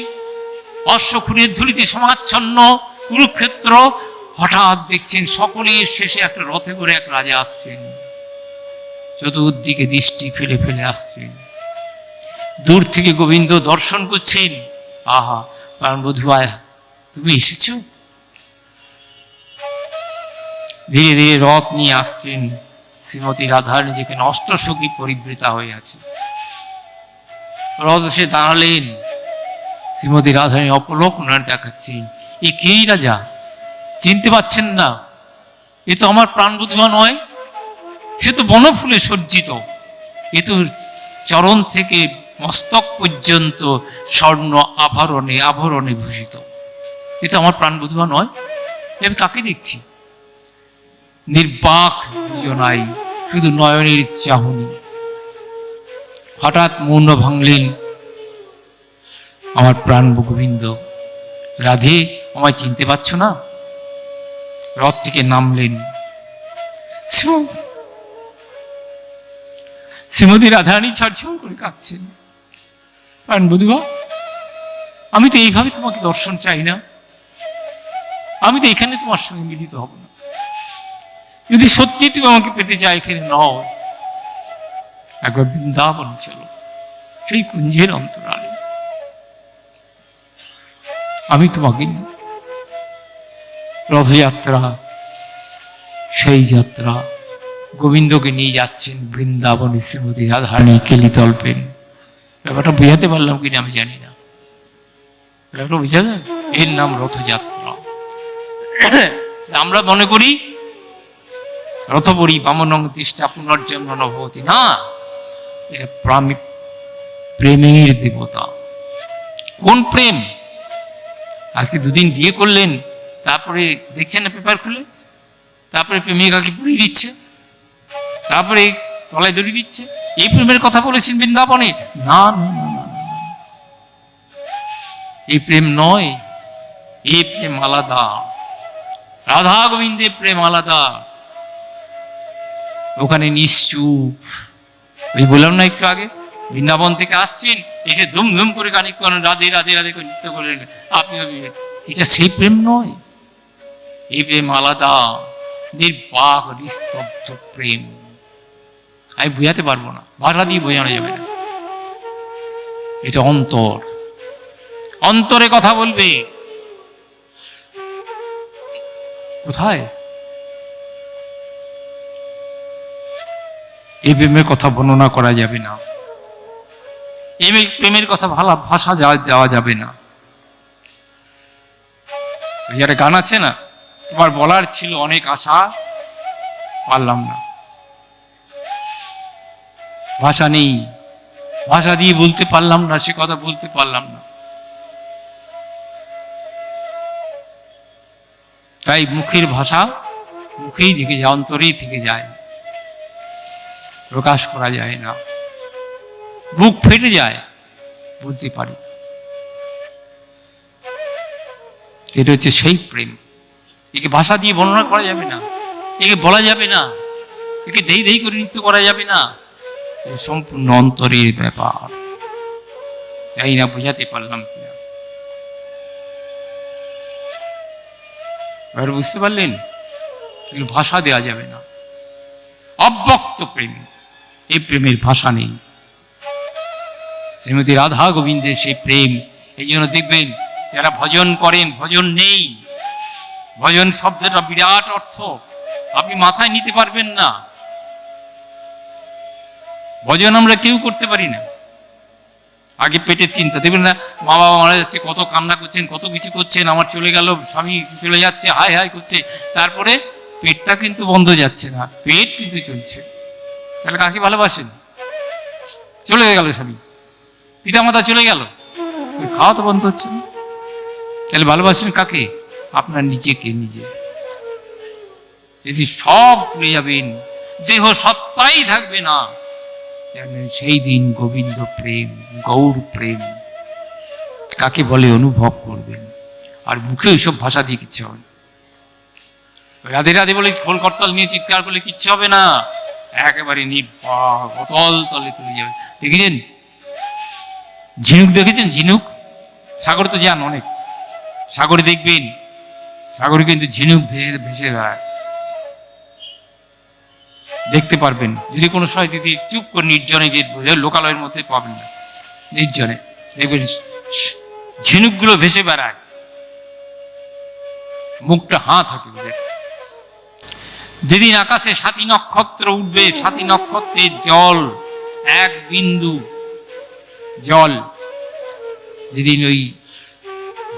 অশ্ব খুনের ধুলিতে সমাচ্ছন্ন কুরুক্ষেত্র। হঠাৎ দেখছেন সকলের শেষে একটা রথে করে এক রাজা আসছেন, চতুর্দিকে দৃষ্টি ফেলে ফেলে আসছেন। দূর থেকে গোবিন্দ দর্শন করছেন। আহা, প্রাণবধূ আয়া, তুমি এসেছো। ধীরে ধীরে রথ নিয়ে আসছেন। শ্রীমতী রাধারানী যেখানে অষ্টসখী পরিবৃতা হয়ে আছে, রথ এসে দাঁড়ালেন। শ্রীমতী রাধারানী অপলক নয়নে দেখাচ্ছেন, এ কেই রাজা? চিনতে পাচ্ছেন না? এ তো আমার প্রাণবধূ নয়, সে তো বনফুলে সজ্জিত, এ তো চরণ থেকে মস্তক পর্যন্ত স্বর্ণ আভরণে আভরণে ভূষিত। এ তো আমার প্রাণবধূ নয়। আমি কাকে দেখছি? নির্বাক দুজনাই, শুধু নয়নের চাহনি। হঠাৎ মৌন ভাঙলেন আমার প্রাণ গোবিন্দ। রাধে, আমায় চিনতে পারছো না? রথ থেকে নামলেন। শ্রীমতী রাধারানী ছাড়ছাড় করে কাঁদছেন। প্রাণ বধূয়া, আমি তো এইভাবে তোমাকে দর্শন চাই না, আমি তো এখানে তোমার সঙ্গে মিলিত হব না। যদি সত্যি তুমি আমাকে পেতে চাও, এখানে নও, একবার বৃন্দাবন চলো, সেই কুঞ্জের অন্তরালে আমি তোমাকে। রথযাত্রা, সেই যাত্রা গোবিন্দকে নিয়ে যাচ্ছেন বৃন্দাবনে শ্রীমতী রাধারানী কেলিতল্পেন। ব্যাপারটা বোঝাতে পারলাম কিনা আমি জানি না, ব্যাপারটা বোঝা যায়। এর নাম রথযাত্রা। আমরা মনে করি রথবরী বামনং তিষ্ঠা পুনর্জন্ম নভবতী, না, এটা প্রেমের দেবতা। কোন প্রেম? আজকে দুদিন বিয়ে করলেন, তারপরে দেখছেন না পেপার খুলে, তারপরে প্রেমিকাকে পুড়িয়ে দিচ্ছে, তারপরে গলায় দড়ি দিচ্ছে। এই প্রেমের কথা বলেছেন বৃন্দাবনে? না না না না, এই প্রেম নয়, এই প্রেম আলাদা। রাধা গোবিন্দের প্রেম আলাদা। ওখানে নিশ্চুপ, ওই বললাম না একটু আগে, বৃন্দাবন থেকে আসছেন, এসে ধুম ধুম করে গান করেন, রাধে রাধে রাধে করে নৃত্য করলেন, আপনি এটা সেই প্রেম নয়। এই প্রেম আলাদা, নির্বাক নিস্তব্ধ প্রেম। আমি বোঝাতে পারবো না, ভাষা দিয়ে বোঝানো যাবে না। এটা অন্তর, অন্তরে কথা বলবে। কোথায়? এই প্রেমের কথা বর্ণনা করা যাবে না, এই প্রেমের কথা ভালো ভাষা যাওয়া যাবে না। একটা গান আছে না, তোমার বলার ছিল অনেক আশা, পারলাম না, ভাষা নেই, ভাষা দিয়ে বলতে পারলাম না, সে কথা বলতে পারলাম না। তাই মুখের ভাষা মুখেই থেকে যায়, অন্তরেই থেকে যায়, প্রকাশ করা যায় না, বুক ফেটে যায়, বলতে পারি না। এটা হচ্ছে সেই প্রেম। একে ভাষা দিয়ে বর্ণনা করা যাবে না, একে বলা যাবে না, একে দেই দেই করে নৃত্য করা যাবে না। সম্পূর্ণ অন্তরের ব্যাপার। চাই না বোঝাতে পারলাম কিনা, এবার বুঝতে পারলেন? এগুলো ভাষা দেওয়া যাবে না, অব্যক্ত প্রেম। এই প্রেমের ভাষা নেই। শ্রীমতী রাধা গোবিন্দের সেই প্রেম। এই জন্য দেখবেন যারা ভজন করেন, ভজন নেই, ভজন শব্দটা বিরাট অর্থ, আপনি মাথায় নিতে পারবেন না। ভজন আমরা কেউ করতে পারি না। আগে পেটের চিন্তা, দেখবেন না, মা বাবা মারা যাচ্ছে, কত কান্না করছেন, কত কিছু করছেন, আমার চলে গেল, স্বামী চলে যাচ্ছে, হায় হায় করছে, তারপরে পেটটা কিন্তু বন্ধ যাচ্ছে না, পেট কিন্তু চলছে। তাহলে কাকে ভালোবাসেন? চলে গেল স্বামী, পিতামাতা চলে গেল, খাওয়া তো বন্ধ হচ্ছে না, তাহলে ভালোবাসেন কাকে? আপনার নিজেকে নিজে। যদি সব ভুলে যাবেন, দেহ সত্তাই থাকবে না, সেই দিন গোবিন্দ প্রেম, গৌর প্রেম কাকে বলে অনুভব করবেন। আর মুখে ওইসব ভাষা দিয়ে কিচ্ছু হবে না। রাধে রাধে বলে খোল করতাল নিয়ে চিৎকার করলে কিচ্ছু হবে না, একেবারে নির্বাক অতল তলে তুলে যাবে। দেখেছেন ঝিনুক? দেখেছেন ঝিনুক? সাগর তো যান অনেক, সাগরে দেখবেন, সাগরে কিন্তু ঝিনুক ভেসে ভেসে বেড়ায়, দেখতে পারবেন। যদি কোনো সময় যদি চুপ করে নির্জনে গিয়ে, লোকালয়ের মধ্যে পাবেন না, নির্জনে দেখবেন ঝিনুকগুলো ভেসে বেড়ায়, মুখটা হাঁ থাকে ওদের। যেদিন আকাশে 7টি নক্ষত্র উঠবে, 7টি নক্ষত্রের জল, এক বিন্দু জল যেদিন ওই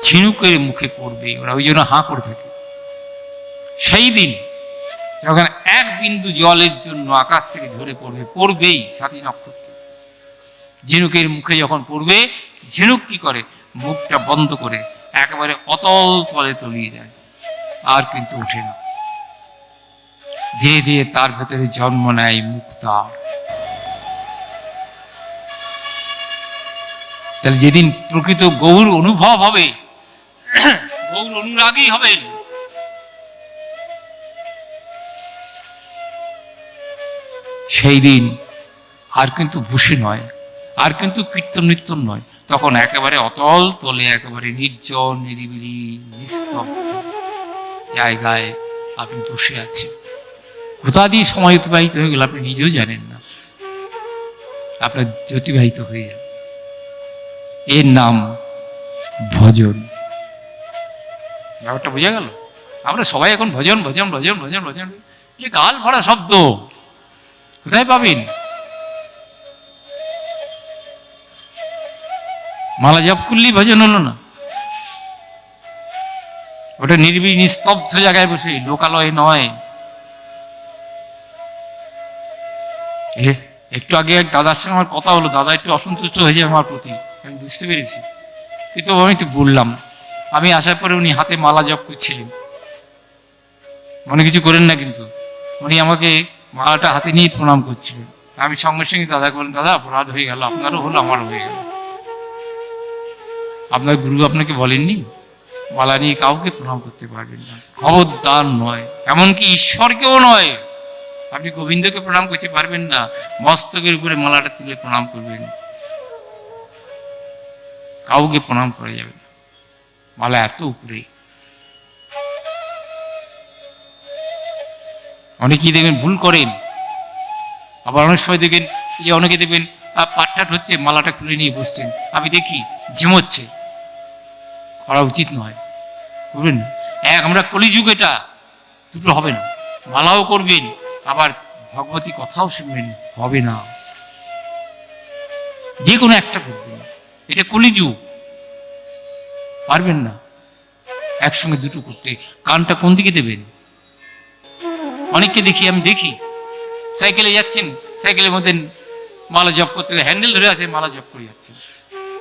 ঝিনুকের মুখে পড়বে, ওরা ওই জন্য হাঁ করে থাকে। সেই দিন যখন এক বিন্দু জলের জন্য আকাশ থেকে ঝরে পড়বে, পড়বেই 7টি নক্ষত্র, ঝিনুকের মুখে যখন পড়বে, ঝিনুক কি করে? মুখটা বন্ধ করে একেবারে অতল তলে তলিয়ে যায়, আর কিন্তু ওঠে না। ধীরে ধীরে তার ভেতরে জন্ম নেয় মুক্তা। তাহলে যেদিন প্রকৃত গৌর অনুভব হবে, গৌর অনুরাগী হবেন, সেই দিন আর কিন্তু বসে নয়, আর কিন্তু কীর্তন নৃত্য নয়, তখন একেবারে অতল তলে, একেবারে নির্জন নিরিবিলি নিস্তব্ধ জায়গায় আপনি বসে আছেন। কোথা দিয়ে সময় অতিবাহিত হয়ে গেল আপনি নিজেও জানেন না, আপনার অতিবাহিত হয়ে যাবে। এর নাম ভজন। ব্যাপারটা বোঝা গেল? আমরা সবাই এখন ভজন ভজন ভজন ভজন ভজন, গাল ভরা শব্দ, কোথায় পাবেন? মালা জপ করলেই ভজন হলো না? ওটা নির্বিঘ্ন নিস্তব্ধ জায়গায় বসে, লোকালয় নয়। একটু আগে এক দাদার সঙ্গে আমার কথা হলো, দাদা একটু অসন্তুষ্ট হয়েছে আমার প্রতি, আমি বুঝতে পেরেছি, কিন্তু আমি একটু বললাম। আমি আসার পরে উনি হাতে মালা জপ করছিলেন, মনে কিছু করেন না, কিন্তু উনি আমাকে মালাটা হাতে নিয়ে প্রণাম করছিলেন। আমি সঙ্গে সঙ্গে দাদাকে বললাম, দাদা অপরাধ হয়ে গেল, আপনারও হলো আমারও হয়ে গেল। আপনার গুরু আপনাকে বলেননি মালা নিয়ে কাউকে প্রণাম করতে পারবেন না, খবরদার নয়, এমনকি ঈশ্বরকেও নয়। আপনি গোবিন্দকে প্রণাম করতে পারবেন না, মস্তকের উপরে মালাটা তুলে প্রণাম করবেন, কাউকে প্রণাম করা যাবে না, মালা এত উপরে। অনেকেই দেখবেন ভুল করেন, আবার অনেক সময় দেখবেন যে অনেকে দেখবেন পাট্টাট হচ্ছে, মালাটা খুলে নিয়ে বসছেন, আমি দেখি ঝিমোচ্ছে, করা উচিত নয়, করবেন না। আমরা কলিযুগ, এটা দুটো হবে না, মালাও করবেন আবার ভগবতী কথাও শুনবেন, হবে না, যে কোনো একটা করবেন, এটা কলিযুগ, পারবেন না একসঙ্গে দুটো করতে। কানটা কোন দিকে দেবেন? অনেককে দেখি, আমি দেখি সাইকেলে যাচ্ছেন, সাইকেলের মধ্যে মালা জপ করতে গেলে হ্যান্ডেল ধরে আছে, মালা জপ করে যাচ্ছেন।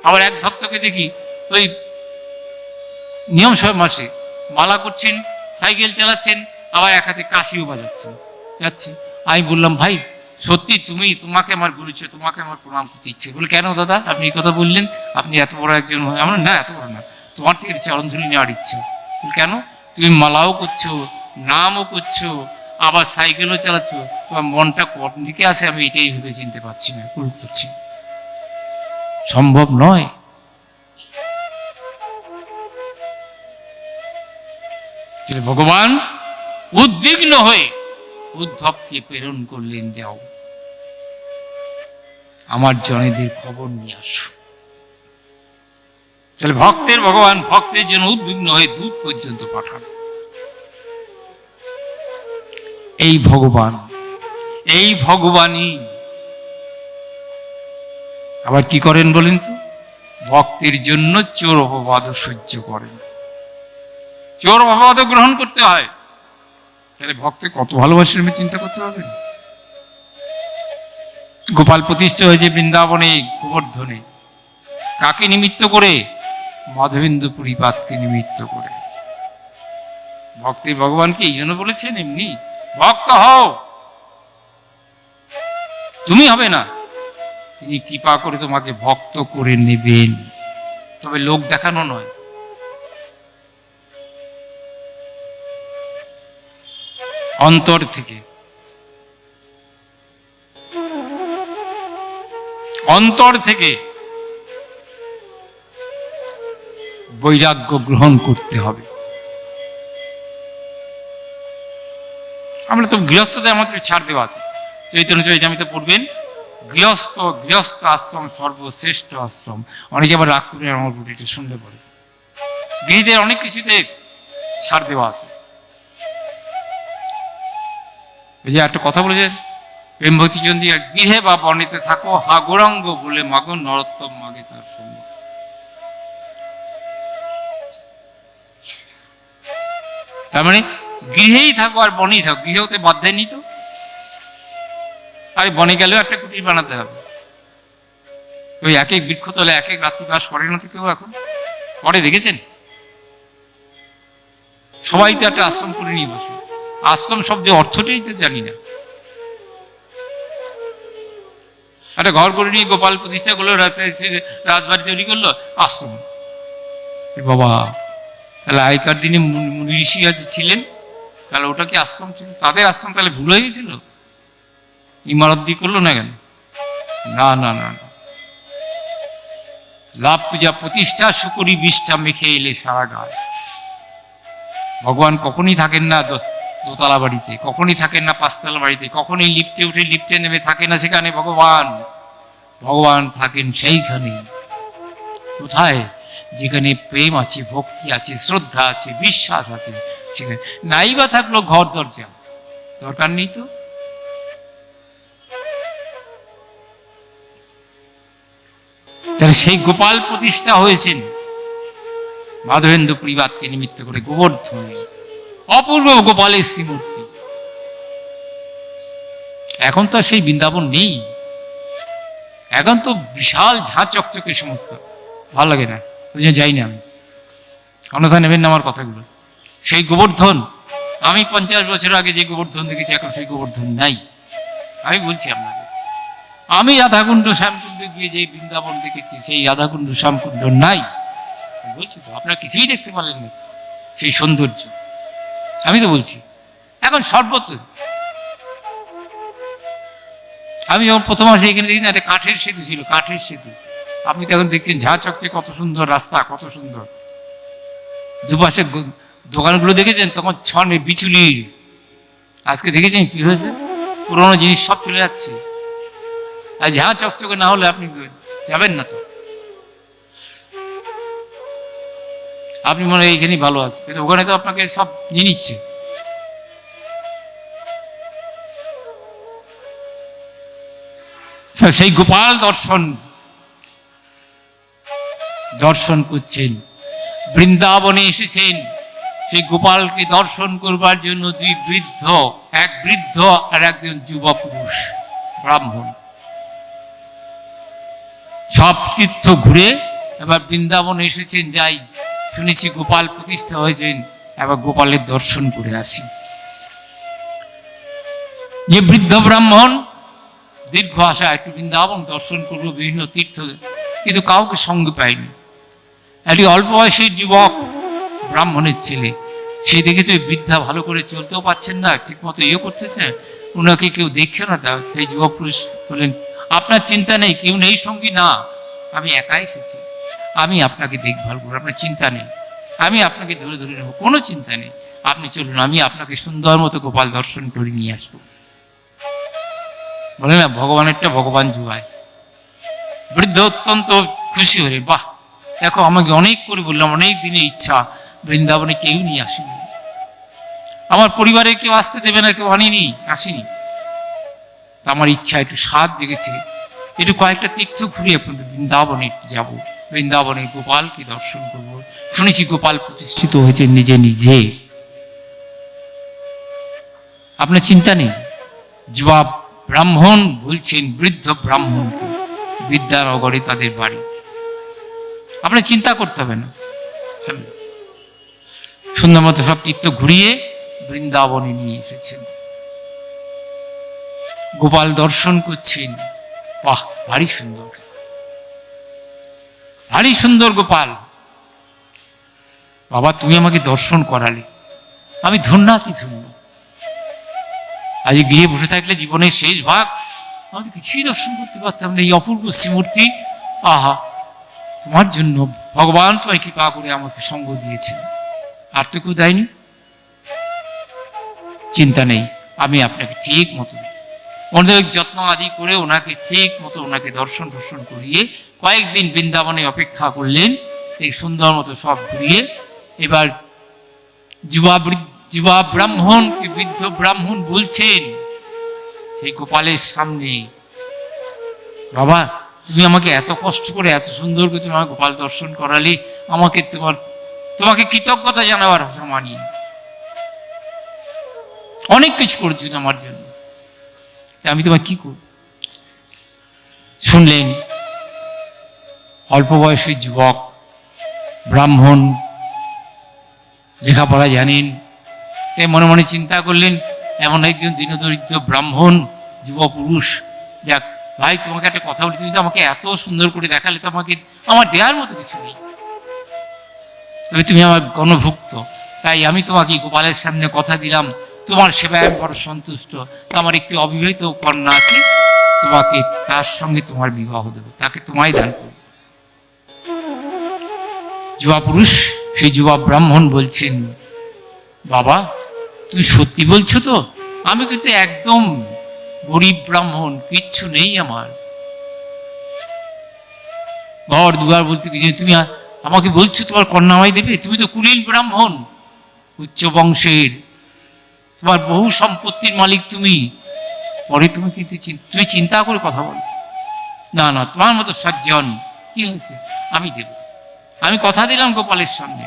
আবার এক ভক্তকে দেখি ওই নিয়ম সব মাসে মালা করছেন, সাইকেল চালাচ্ছেন, আবার এক হাতে কাশিও বাজাচ্ছেন, যাচ্ছে। আমি বললাম, ভাই সত্যি তোমাকে আমার বলেছে, তোমাকে আমার প্রণাম করতে ইচ্ছে। বলে, কেন দাদা আপনি এই কথা বললেন? আপনি এত বড় একজন? আমার না, এত বড় না, তোমার থেকে চরণধুলি নেওয়ার ইচ্ছে। বলে, কেন? তুমি মালাও করছো, নামও করছো, আবার সাইকেলও চালাচ্ছ, তোমার মনটা কোন দিকে আছে আমি এটাই ভেবে চিনতে পারছি না, কুল করছি, সম্ভব নয়। ভগবান উদ্বিগ্ন হয়ে উদ্ধবকে প্রেরণ করলেন, যাও আমার জনেদের খবর নিয়ে আসো। তাহলে ভগবান ভক্তের জন্য উদ্বিগ্ন হয়ে দূত পর্যন্ত পাঠান। এই ভগবানই আবার কি করেন বলেন তো? ভক্তের জন্য চোর অপবাদ সহ্য করেন। চোর অপবাদ গ্রহণ করতে হয়, তাহলে ভক্তে কত ভালোবাসেন আমি চিন্তা করতে হবে। গোপাল প্রতিষ্ঠা হয়েছে বৃন্দাবনে গোবর্ধনে, কাকে নিমিত্ত করে? মাধবেন্দ্র পুরীপাতকে নিমিত্ত করে। ভক্তের ভগবানকে এই জন্য বলেছেন, এমনি ভক্ত হও, তুমি হবে না, তিনি কৃপা করে তোমাকে ভক্ত করে নেবেন, তবে লোক দেখানো নয়। অন্তর থেকে, অন্তর থেকে বৈরাগ্য গ্রহণ করতে হবে। আমরা তো গৃহস্থদের আমাদের ছাড় দেওয়া আছে, চৈতন্য চরিতামৃতে পড়বেন, গৃহস্থ আশ্রম সর্বশ্রেষ্ঠ আশ্রম। অনেকে আবার রাগ করে আমার এটা শুনলে পড়ে, গৃহীদের অনেক কিছুতে ছাড় দেওয়া আছে। এই যে একটা কথা বলেছেন প্রেমভক্তি চন্দিকা, গৃহে বা বনেতে থাকো, হা গৌরাঙ্গ বলে মাগো, নরোত্তম মাগে তার সঙ্গ। তার মানে গৃহেই থাকো আর বনেই থাকো, গৃহতে বাদ দেয়নি তো। আরে বনে গেলেও একটা কুটির বানাতে হবে। ওই এক এক বৃক্ষতলে এক এক রাত্রিবাস করে না তো কেউ এখন? করে, দেখেছেন? সবাই তো একটা আশ্রম করে নিয়ে বসে। আশ্রম শব্দের অর্থটাই তো জানি না। একটা ঘর করে নিয়ে গোপাল প্রতিষ্ঠা করলো, রাজবাড়ি তৈরি করলো, আশ্রম। বাবা, তাহলে আগেকার দিনে মুনি ঋষি আছে ছিলেন, তাহলে ওটা কি আশ্রম ছিল? তাদের আশ্রম তাহলে ভুল হয়ে গেছিল? ইমারত দিয়ে করলো না কেন? না না না, লাভ পূজা প্রতিষ্ঠা শুকরি বিষ্ঠা মেখে এলে সারা গায়। ভগবান কখনই থাকেন না দোতলা বাড়িতে, কখনই থাকেন না পাঁচতলা বাড়িতে, কখনই লিফটে উঠে লিফটে নেমে থাকে না সেখানে। ভগবান থাকেন সেইখানে। কোথায়? যেখানে প্রেম আছে, ভক্তি আছে, শ্রদ্ধা আছে, বিশ্বাস আছে, সেখানে। নাই বা থাকলো ঘর দরজা, দরকার নেই তো। তাহলে সেই গোপাল প্রতিষ্ঠা হয়েছেন মাধবেন্দ্র পরিবারকে নিমিত্ত করে গোবর্ধনে, অপূর্ব গোপালের শ্রীমূর্তি। এখন তো সেই বৃন্দাবন নেই, এখন তো বিশাল ঝাঁ চকচকে সমস্ত, ভালো লাগে না, ওই জন্য যাই না আমি। অন্যথা নেবেন না আমার কথাগুলো। সেই গোবর্ধন, আমি 50 বছর আগে যে গোবর্ধন দেখেছি, এখন সেই গোবর্ধন নাই। আমি বলছি আপনাকে, আমি রাধাকুণ্ড শ্যামকুণ্ডে গিয়ে যে বৃন্দাবন দেখেছি, সেই রাধাকুণ্ড শ্যামকুণ্ড নাই। বলছি তো, আপনারা কিছুই দেখতে পারলেন না সেই সৌন্দর্য। আমি তো বলছি এখন সর্বত্র। আমি যখন প্রথম আসি এখানে দেখছি একটা কাঠের সেতু ছিল, কাঠের সেতু। আপনি তো এখন দেখছেন ঝাঁ চকচে, কত সুন্দর রাস্তা, কত সুন্দর। দুপাশে দোকানগুলো দেখেছেন তখন ছনে বিচুলির, আজকে দেখেছেন কি হয়েছে? পুরোনো জিনিস সব চলে যাচ্ছে। আর ঝাঁ চকচকে না হলে আপনি যাবেন না তো। আপনি মনে হয় এইখানেই ভালো আছে, কিন্তু ওখানে তো আপনাকে সব নিয়ে নিচ্ছে। সেই গোপাল দর্শন করছেন, বৃন্দাবনে এসেছেন সেই গোপালকে দর্শন করবার জন্য দুই বৃদ্ধ, এক বৃদ্ধ আর একজন যুব পুরুষ ব্রাহ্মণ, সব তীর্থ ঘুরে এবার বৃন্দাবনে এসেছেন। যাই শুনেছি গোপাল প্রতিষ্ঠা হয়েছেন, এবার গোপালের দর্শন করে আসি। যে বৃদ্ধ ব্রাহ্মণ দীর্ঘ আশা একটু বৃন্দাবন দর্শন করবো, বিভিন্ন তীর্থ, কিন্তু কাউকে সঙ্গে পায়নি। একটি অল্প বয়সের যুবক ব্রাহ্মণের ছেলে, সে দেখেছে বৃদ্ধা ভালো করে চলতেও পারছেন না, ঠিক মতো করতেছে, ওনাকে কেউ দেখছে না। সেই যুবক পুরুষ বললেন, আপনার চিন্তা নেই, কেউ নেই সঙ্গী, না আমি একাই এসেছি, আমি আপনাকে দেখভাল করবো, আপনার চিন্তা নেই, আমি আপনাকে ধরে ধরে নেবো, কোনো চিন্তা নেই, আপনি চলুন, আমি আপনাকে সুন্দর মতো গোপাল দর্শন করে নিয়ে আসবো। বলে না, ভগবানেরটা ভগবান জুয়ায়। বৃদ্ধ অত্যন্ত খুশি হলে, বাহ দেখো, আমাকে অনেক করে বললাম, অনেক দিনের ইচ্ছা, বৃন্দাবনে কেউ নিয়ে আসেনি, আমার পরিবারে কেউ আসতে দেবে না, কেউ আসেনি, আমার ইচ্ছা একটু স্বাদ জেগেছে, একটু কয়েকটা তীর্থ ঘুরে বৃন্দাবনে একটু যাবো, বৃন্দাবনে গোপালকে দর্শন করবো। শুনেছি গোপাল প্রতিষ্ঠিত হয়েছে নিজে নিজে, আপনার চিন্তা নেই। জবাব ব্রাহ্মণ বলছেন বৃদ্ধ ব্রাহ্মণকে, বিদ্যানগরে তাদের বাড়ি, আপনার চিন্তা করতে হবে না। সুন্দর মতো সব তীর্থ ঘুরিয়ে বৃন্দাবনে নিয়ে এসেছেন, গোপাল দর্শন করছেন, বাহ ভারী সুন্দর, ভারী সুন্দর গোপাল, বাবা তুমি আমাকে দর্শন করালে, আমি ধন্যাতি ধন্য, আজ গিয়ে বসে থাকলে জীবনের শেষ ভাগ, আমি কিছুই দর্শন করতে পারতাম না, এই অপূর্ব শ্রীমূর্তি, আহা তোমার জন্য ভগবান তোমায় কৃপা করে আমাকে সঙ্গ দিয়েছেন, আর তো কেউ দেয়নি, চিন্তা নেই, আমি আপনাকে ঠিক মতো অনেক যত্ন আদি করে ওনাকে ঠিক মতো ওনাকে দর্শন করিয়ে কয়েকদিন বৃন্দাবনে অপেক্ষা করলেন, এই সুন্দর মতো সব ঘুরিয়ে। এবার যুবা ব্রাহ্মণ বৃদ্ধ ব্রাহ্মণ বলছেন সেই গোপালের সামনে, বাবা তুমি আমাকে এত কষ্ট করে এত সুন্দর করে তুমি আমাকে গোপাল দর্শন করালে, আমাকে তোমাকে কৃতজ্ঞতা জানাবার সময় নেই, অনেক কিছু করেছো আমার জন্য, আমি তোমার কি করব। শুনলেন অল্প বয়সী যুবক ব্রাহ্মণ, লেখাপড়া জানেন, তাই মনে মনে চিন্তা করলেন, এমন একজন দীনদরিদ্র ব্রাহ্মণ যুব পুরুষ, যাক ভাই তোমাকে একটা কথা বলি, তুমি তো আমাকে এত সুন্দর করে দেখালে, তো আমাকে আমার দেওয়ার মতো কিছু নেই, তবে তুমি আমার গণভুক্ত, তাই আমি তোমাকে গোপালের সামনে কথা দিলাম, তোমার সেবায় আমি বড় সন্তুষ্ট, আমার একটি অবিবাহিত কন্যা আছে, তোমাকে তার সঙ্গে তোমার বিবাহ দেবো, তাকে তোমায় দান করবো। যুবা পুরুষ সেই যুবা ব্রাহ্মণ বলছেন, বাবা তুমি সত্যি বলছো তো? আমি কিন্তু একদম গরিব ব্রাহ্মণ, কিচ্ছু নেই আমার, ঘর দুয়ার বলতে কিছু, তুমি আমাকে বলছো তোমার কন্যা আমায় দেবে? তুমি তো কুলীন ব্রাহ্মণ, উচ্চ বংশের, তোমার বহু সম্পত্তির মালিক তুমি, পরে তুমি কিন্তু তুমি চিন্তা করে কথা বলো, না না তোমার মতো সজ্জন, কি হয়েছে, আমি দেব, আমি কথা দিলাম গোপালের সামনে,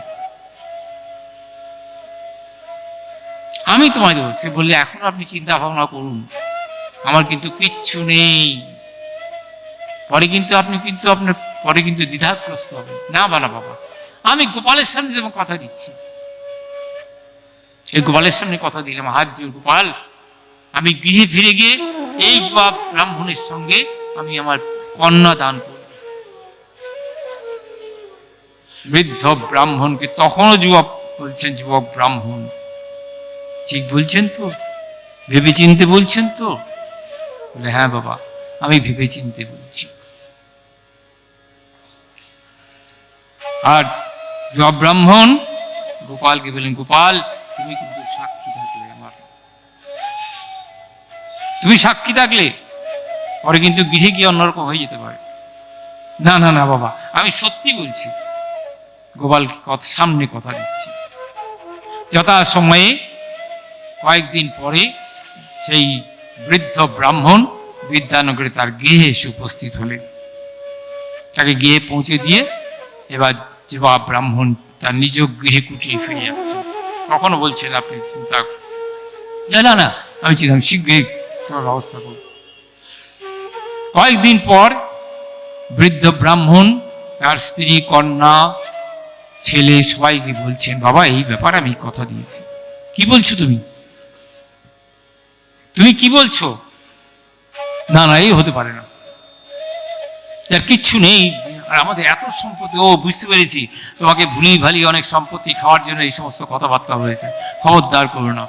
আমি তোমায় দেবো। সে বললে এখন আপনি চিন্তা ভাবনা করুন, আমার কিন্তু কিচ্ছু নেই, পরে কিন্তু আপনি কিন্তু আপনার পরে কিন্তু দ্বিধাগ্রস্ত হবেন, না বানা বাবা, আমি গোপালের সামনে যেমন কথা দিচ্ছি, এই গোপালের সামনে কথা দিলাম, হাত জোর গোপাল, আমি গৃহে ফিরে গিয়ে এই যুবক ব্রাহ্মণের সঙ্গে আমি আমার কন্যা দান করব। বৃদ্ধ ব্রাহ্মণকে তখনও যুবক বলছেন, যুবক ব্রাহ্মণ ঠিক বলছেন তো, ভেবে চিনতে বলছেন তো? বলে হ্যাঁ বাবা, আমি ভেবে চিনতে বলছি। আর যুবক ব্রাহ্মণ গোপালকে বললেন, গোপাল তুমি কিন্তু সাক্ষী থাকলে আমার, তুমি সাক্ষী থাকলে পরে কিন্তু গৃহে গিয়ে অন্যরকম হয়ে যেতে পারে, না না না বাবা আমি সত্যি বলছি, গোপাল সামনে কথা দিচ্ছি। যথা সময়ে কয়েকদিন পরে সেই বৃদ্ধ ব্রাহ্মণ বিদ্যানগরে তার গৃহে এসে উপস্থিত হলেন, তাকে গৃহে পৌঁছে দিয়ে এবার যুবা ব্রাহ্মণ তার নিজ গৃহে কুটিয়ে ফিরে যাচ্ছে। তখনও বলছেন আপনি চিন্তা, না না আমি চিন্তা শীঘ্রই তোমার ব্যবস্থা করব। কয়েকদিন পর বৃদ্ধ ব্রাহ্মণ তার স্ত্রী, কন্যা ছেলে সবাইকে বলছেন, বাবা এই ব্যাপার আমি কথা দিয়েছি। কি বলছো তুমি? তুমি কি বলছো? না না, এই হতে পারে না, যার কিচ্ছু নেই আর আমাদের এত সম্পত্তি, ও বুঝতে পেরেছি তোমাকে ভুলিয়ে ভালিয়ে অনেক সম্পত্তি খাওয়ার জন্য এই সমস্ত কথাবার্তা হয়েছে, খবরদার করো না।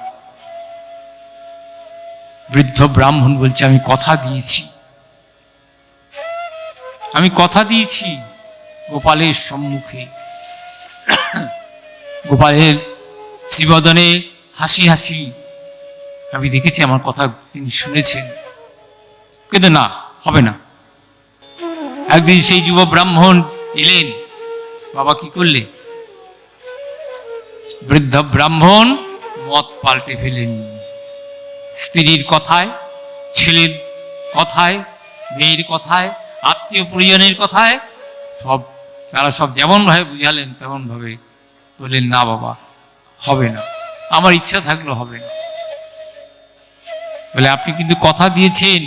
বৃদ্ধ ব্রাহ্মণ বলছে, আমি কথা দিয়েছি, আমি কথা দিয়েছি গোপালের সম্মুখে। গোপালের শ্রীবদনে হাসি হাসি আমি দেখেছি, আমার কথা তিনি শুনেছেন, কিন্তু না, হবে না। একদিন সেই যুব ব্রাহ্মণ এলেন, বাবা কি করলে? বৃদ্ধ ব্রাহ্মণ মত পাল্টে ফেলেন, স্ত্রীর কথায়, ছেলের কথায়, মেয়ের কথায়, আত্মীয় পরিজনের কথায়, তারা সব যেমন ভাবে বুঝালেন তেমন ভাবে বললেন, না বাবা হবে না, আমার ইচ্ছা থাকলেও হবে না। বলে, আপনি কিন্তু কথা দিয়েছেন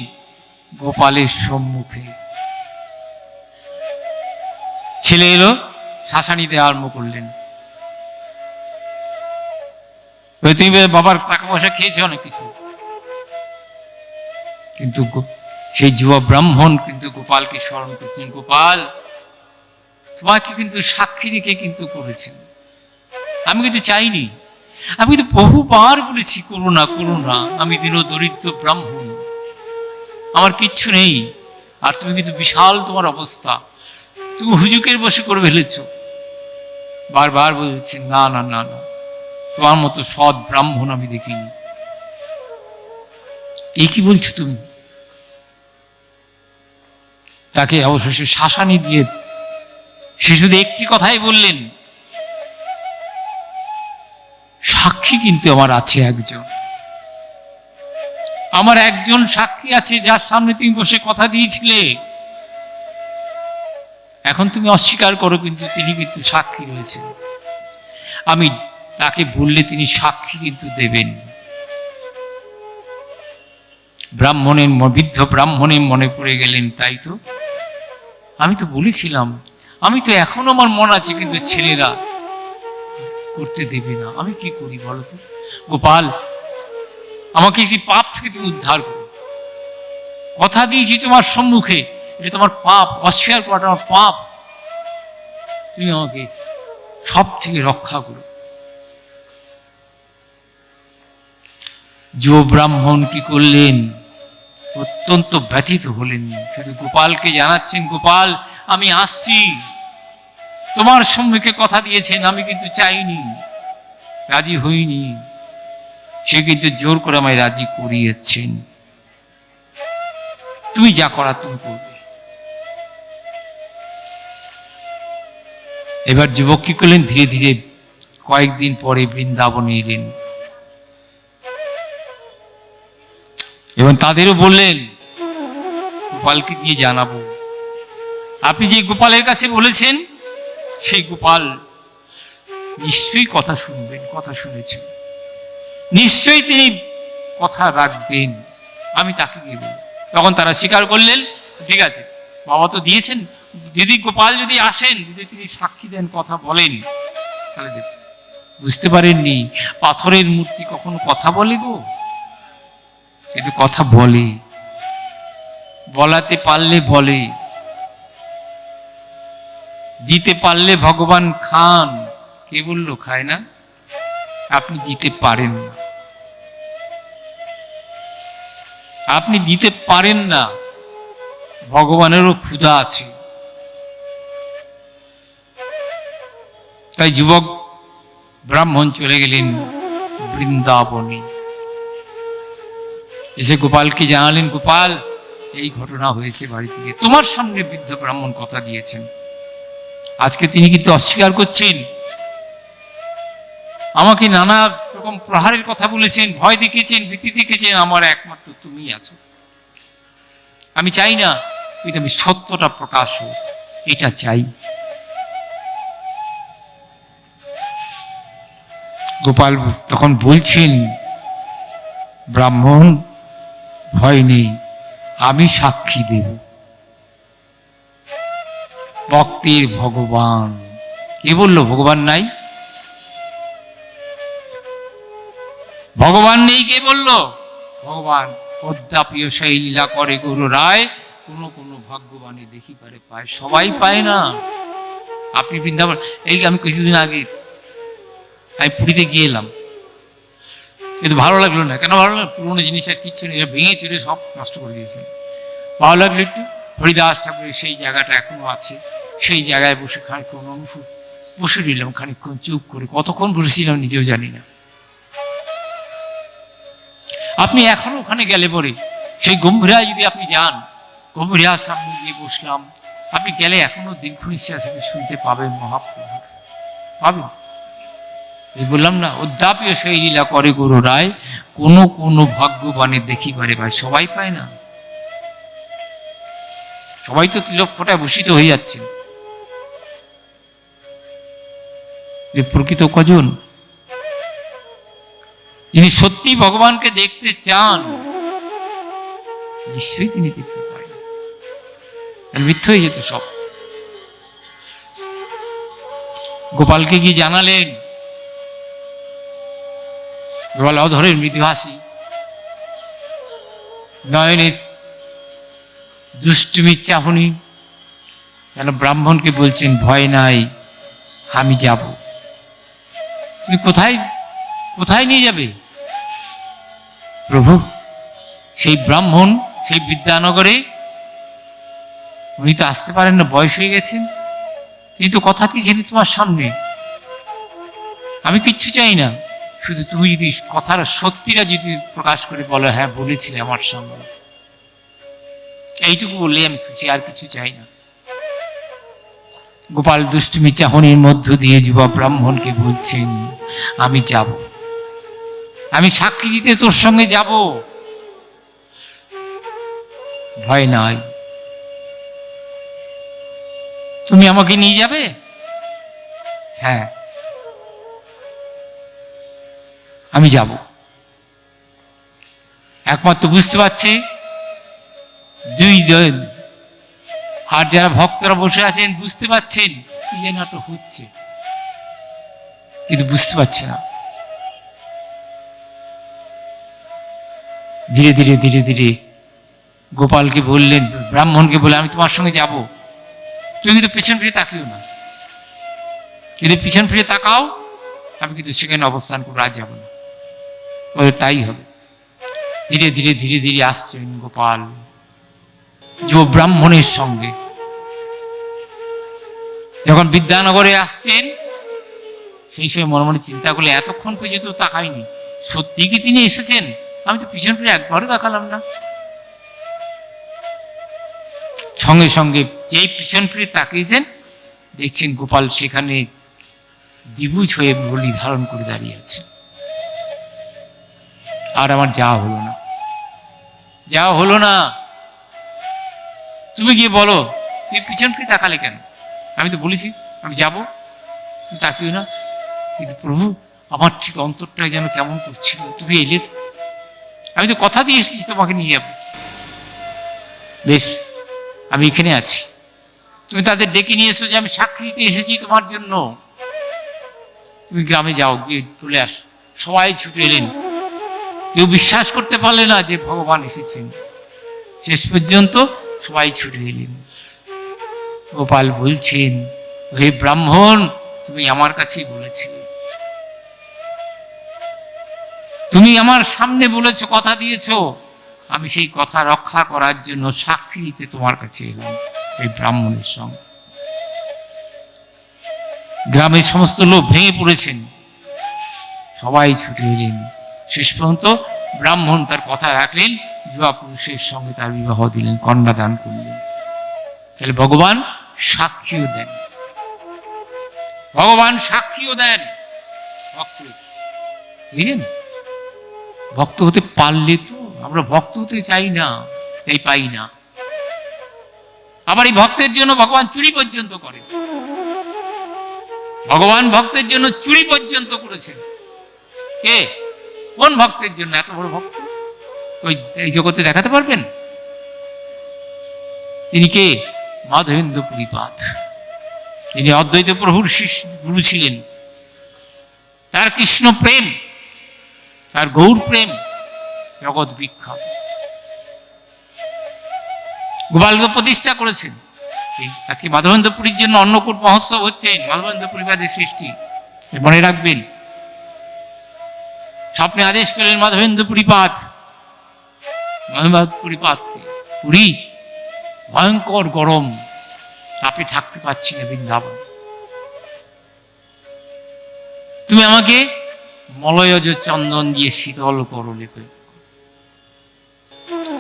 গোপালের সম্মুখে। ছেলে এলো, শাসানিতে আরম্ভ করলেন, তুমি বাবার টাকা পয়সা খেয়েছো অনেক কিছু। কিন্তু সেই যুব ব্রাহ্মণ কিন্তু গোপালকে স্মরণ করছেন, গোপাল তোমাকে কিন্তু সাক্ষী রেখে কিন্তু করেছেন, আমি কিন্তু চাইনি, আমি কিন্তু বহুবার বলেছি করো না করো না, আমি দিন দরিদ্র ব্রাহ্মণ, আমার কিচ্ছু নেই, আর তুমি কিন্তু বিশাল তোমার অবস্থা, তুমি হুজুকের বসে করে ফেলেছ। বারবার বলছি, না না না না, তোমার মতো সৎ ব্রাহ্মণ আমি দেখিনি। এই কি বলছো তুমি? তাকে অবশেষে শাসানি দিয়ে সে শুধু একটি কথাই বললেন, সাক্ষী কিন্তু আমার আছে একজন, আমার একজন সাক্ষী আছে যার সামনে তুমি বসে কথা দিয়েছিলে, এখন তুমি অস্বীকার করো, কিন্তু তিনি কিন্তু সাক্ষী রয়েছেন, আমি তাকে বললে তিনি সাক্ষী কিন্তু দেবেন। বৃদ্ধ ব্রাহ্মণের মনে পড়ে গেলেন, তাই তো, আমি তো বলেছিলাম, আমি তো এখনো আমার মন আছে, কিন্তু ছেলেরা করতে দেবে না, আমি কি করি বলো তো? গোপাল, আমাকে এই পাপ থেকে তুমি উদ্ধার করো, কথা দিয়েছি তোমার সম্মুখে, এটা তোমার পাপ, অস্বীকার করাটা আমার পাপ, তুমি আমাকে সব থেকে রক্ষা করো। যুব ব্রাহ্মণ কি করলেন? অত্যন্ত ব্যথিত হলেন, শুধু গোপালকে জানাচ্ছেন, গোপাল আমি আসছি, তোমার সম্মুখে কথা দিয়েছেন, আমি কিন্তু চাইনি, রাজি হইনি, সে কিন্তু জোর করে আমায় রাজি করিয়েছেন, তুমি যা করার তুমি করবে। এবার যুবক কি করলেন? ধীরে ধীরে কয়েকদিন পরে বৃন্দাবনে এলেন এবং তাদেরও বললেন, গোপালকে গিয়ে জানাবো, আপনি যে গোপালের কাছে বলেছেন সেই গোপাল নিশ্চয়ই কথা শুনবেন, কথা শুনেছেন, নিশ্চয়ই তিনি কথা রাখবেন, আমি তাকে গিয়ে বলব। তখন তারা স্বীকার করলেন, ঠিক আছে বাবা তো দিয়েছেন, যদি গোপাল যদি আসেন, যদি তিনি সাক্ষী দেন, কথা বলেন, তাহলে দেব। বুঝতে পারেননি পাথরের মূর্তি কখনো কথা বলে গো, কিন্তু কথা বলে, বলাতে পারলে বলে, দিতে পারলে ভগবান খান। কে বললো খায় না? আপনি দিতে পারেন না, আপনি দিতে পারেন না, ভগবানেরও ক্ষুধা আছে। তাই যুবক ব্রাহ্মণ চলে গেলেন বৃন্দাবনে, এসে গোপালকে জানালেন, গোপাল এই ঘটনা হয়েছে বাড়ি থেকে, তোমার সামনে বৃদ্ধ ব্রাহ্মণ কথা দিয়েছেন, আজকে তিনি কিন্তু অস্বীকার করছেন, আমাকে নানা রকম প্রহারের কথা বলেছেন, ভয় দেখিয়েছেন, ভীতি দেখিয়েছেন, আমার একমাত্র তুমি আছো, আমি চাই না কিন্তু আমি সত্যটা প্রকাশ হোক, এটা চাই। গোপাল তখন বলছেন, ব্রাহ্মণ ভয় নেই, আমি সাক্ষী দেব, ভক্তের ভগবান কে বললো ভগবান নাই? ভগবান নেই কে বললো? ভগবান অদ্যাপিও সেই লীলা করে গুরু রায়, কোনো কোনো ভাগ্যবানে দেখি পারে পায়, সবাই পায় না। আপনি বৃন্দাবন, এই আমি কিছুদিন আগে আমি পুরীতে গিয়ে এলাম, কিন্তু ভালো লাগলো না। কেন ভালো লাগলো? পুরোনো জিনিস আর কিচ্ছু নেই, ভেঙে চুরে সব নষ্ট করে দিয়েছে। ভালো লাগলো একটু, হরিদাস ঠাকুরের সেই জায়গাটা এখনো আছে, সেই জায়গায় বসে খানিক্ষণ বসে রইলাম, খানিক্ষণ চুপ করে। কতক্ষণ বসেছিলাম নিজেও জানি না। আপনি এখনো ওখানে গেলে পরে সেই গম্ভীরায় যদি আপনি যান, গম্ভীরার সামনে গিয়ে বসলাম, আপনি গেলে এখনো দীর্ঘ নিঃশ্বাস আপনি শুনতে পাবেন মহাপ্রভু, পাবেন। এই বললাম না, অদ্যাপিও সেই লীলা করে গুরু রায়, কোনো কোনো ভাগ্যবানের দেখি পারে ভাই, সবাই পায় না। সবাই তো তিলক ফোঁটায় ভূষিত হয়ে যাচ্ছে, প্রকৃত কজন যিনি সত্যি ভগবানকে দেখতে চান, নিশ্চয়ই তিনি দেখতে পারেন। মিথ্যে হয়ে যেত সব। গোপালকে কি জানালেন? গোপাল অধরের মৃদু হাসি, নয়নের দুষ্টুমি চাহনি, যেন ব্রাহ্মণকে বলছেন ভয় নাই, আমি যাব। তুমি কোথায় কোথায় নিয়ে যাবে প্রভু? সেই ব্রাহ্মণ সেই বিদ্যানগরে, উনি তো আসতে পারেন না, বয়স হয়ে গেছেন। তিনি তো কথা দিয়েছেন তোমার সামনে, আমি কিচ্ছু চাই না, শুধু তুমি যদি কথার সত্যিটা যদি প্রকাশ করে বলো, হ্যাঁ বলেছিলে আমার সামনে, এইটুকু বললে আমি খুশি, আর কিছু চাই না। গোপাল দুষ্টুমি চাহনির মধ্য দিয়ে যুবা ব্রাহ্মণকে বলছেন, আমি যাব, আমি সাক্ষী দিতে তোর সঙ্গে যাব, ভয় নাই, তুমি আমাকে নিয়ে যাবে? হ্যাঁ আমি যাব। একমাত্র বুঝতে পারছি দুইজন, আর যারা ভক্তরা বসে আছেন বুঝতে পাচ্ছেন কি যেন একটা হচ্ছে, কিন্তু বুঝতে পারছে না। ধীরে ধীরে ধীরে ধীরে গোপালকে বললেন, ব্রাহ্মণকে বলে, আমি তোমার সঙ্গে যাব, তুমি কিন্তু পিছন ফিরে তাকিও না, যদি পিছন ফিরে তাকাও আমি কিন্তু সেখানে অবস্থান করবো, আর যাবো না। বলে তাই হবে। ধীরে ধীরে ধীরে ধীরে আসছেন গোপাল যুব ব্রাহ্মণের সঙ্গে। যখন বিদ্যানগরে আসছেন, সেই সময় মনে মনে চিন্তা করলে, এতক্ষণ পর্যন্ত তাকাইনি, সত্যি কি তিনি এসেছেন? আমি তো পিছন ফিরে একবারও তাকালাম না। সঙ্গে সঙ্গে যেই পিছন ফিরে তাকিয়েছেন, দেখছেন গোপাল সেখানে দ্বিভুজ হয়ে বলি ধারণ করে দাঁড়িয়ে আছে। আর আমার যাওয়া হলো না, যাওয়া হলো না। তুমি গিয়ে বলো, তুমি পিছন ফিরে তাকালে কেন? আমি তো বলেছি আমি যাব, তুমি তাকিও না। কিন্তু প্রভু, আমার ঠিক অন্তরটাই যেন কেমন করছিল, তুমি এলে তো, আমি তো কথা দিয়ে এসেছি তোমাকে নিয়ে যাবো। বেশ, আমি এখানে আছি, তুমি তাদের ডেকে নিয়ে এসো যে আমি সাক্ষী দিতে এসেছি তোমার জন্য। তুমি গ্রামে যাও, গিয়ে চলে আসো। সবাই ছুটে এলেন, কেউ বিশ্বাস করতে পারলে না যে ভগবান এসেছেন। শেষ পর্যন্ত সবাই ছুটে এলেন। গোপাল বলছেন, হে ব্রাহ্মণ, তুমি আমার কাছেই বলেছিলে, তুমি আমার সামনে বলেছো, কথা দিয়েছো, আমি সেই কথা রক্ষা করার জন্য সাক্ষী দিতে তোমার কাছে এলাম এই ব্রাহ্মণের সঙ্গে। গ্রামের সমস্ত লোক ভেঙে পড়েছেন, সবাই ছুটে এলেন। শেষ পর্যন্ত ব্রাহ্মণ তার কথা রাখলেন, যুবা পুরুষের সঙ্গে তার বিবাহ দিলেন, কন্যাদান করলেন। তাহলে ভগবান সাক্ষীও দেন, ভগবান সাক্ষীও দেন ভক্ত। বুঝলেন? ভক্ত হতে পারলে তো, আমরা ভক্ত হতে চাই না, তাই পাই না। আবার এই ভক্তের জন্য ভগবান চুরি পর্যন্ত করেন। ভগবান ভক্তের জন্য চুরি পর্যন্ত করেছেন। কে? কোন ভক্তের জন্য? এত বড় ভক্ত ওই এই জগতে দেখাতে পারবেন? তিনি কে? মাধবেন্দ্র পুরীপাদ। যিনি অদ্বৈত প্রভুর শিষ্য গুরু ছিলেন, তার কৃষ্ণ প্রেম, তার গৌর প্রেম জগৎ বিখ্যাত। গোপালকে প্রতিষ্ঠা করেছেন। আজকে মাধবেন্দ্রপুরীর জন্য অন্নকূট মহোৎসব হচ্ছে, মাধবেন্দ্র পরিবারের সৃষ্টি, মনে রাখবেন। স্বপ্নে আদেশ করলেন মাধবেন্দ্রপুরীপাদ, মাধবেন্দ্রপুরীপাদকে, পুরী ভয়ঙ্কর গরম, তাপে থাকতে পারছি না বৃন্দাবন, তুমি আমাকে মলয়জ চন্দন দিয়ে শীতল করো, লেপে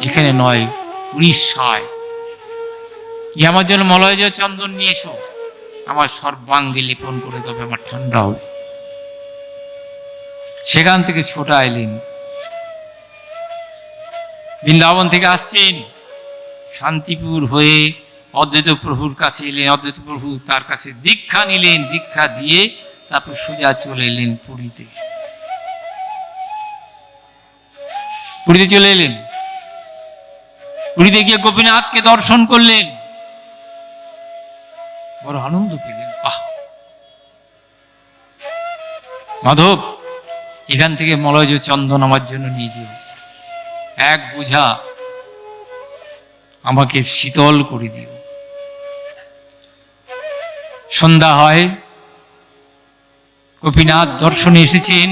এখানে নয় উড়িষ্যায়, আমার জন্য মলয়জ চন্দন নিয়ে এসো, আমার সর্বাঙ্গে লেপন করে, তবে আমার ঠান্ডা হবে। সেখান থেকে ছোটা এলেন, বৃন্দাবন থেকে আসছেন, শান্তিপুর হয়ে অদ্বৈত প্রভুর কাছে এলেন। অদ্বৈত প্রভু তার কাছে দীক্ষা নিলেন, দীক্ষা দিয়ে তারপর সোজা চলে এলেন পুরীতে। পুরীতে চলে এলেন, পুরীতে গিয়ে গোপীনাথকে দর্শন করলেন, বড় আনন্দ পেলেন। আহ, মাধব, এখান থেকে মলয়জ চন্দন আমার জন্য নিয়ে যেও, এক বোঝা আমাকে শীতল করে দিও। সন্ধ্যা হয়, গোপীনাথ দর্শনে এসেছেন,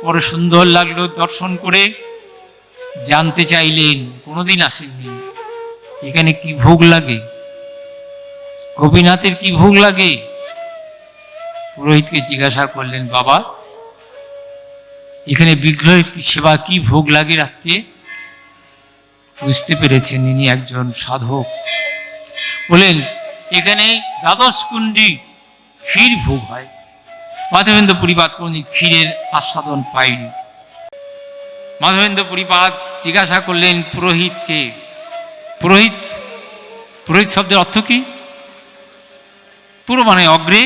বড় সুন্দর লাগলো দর্শন করে। জানতে চাইলেন, কোনোদিন আসেননি, এখানে কি ভোগ লাগে, গোপীনাথের কি ভোগ লাগে। পুরোহিতকে জিজ্ঞাসা করলেন, বাবা এখানে বিগ্রহের সেবা কি ভোগ লাগে রাত্রে? বুঝতে পেরেছেন ইনি একজন সাধক। বলেন, এখানে দ্বাদশ কুণ্ডি ক্ষীর ভোগ হয়। মাধবেন্দ্র পরিপাদ কোনদিন ক্ষীরের আস্বাদন পায়নি। মাধবেন্দ্র পরিপাদ জিজ্ঞাসা করলেন পুরোহিতকে, পুরোহিত, পুরোহিত শব্দের অর্থ কি? পুরো মানে অগ্রে,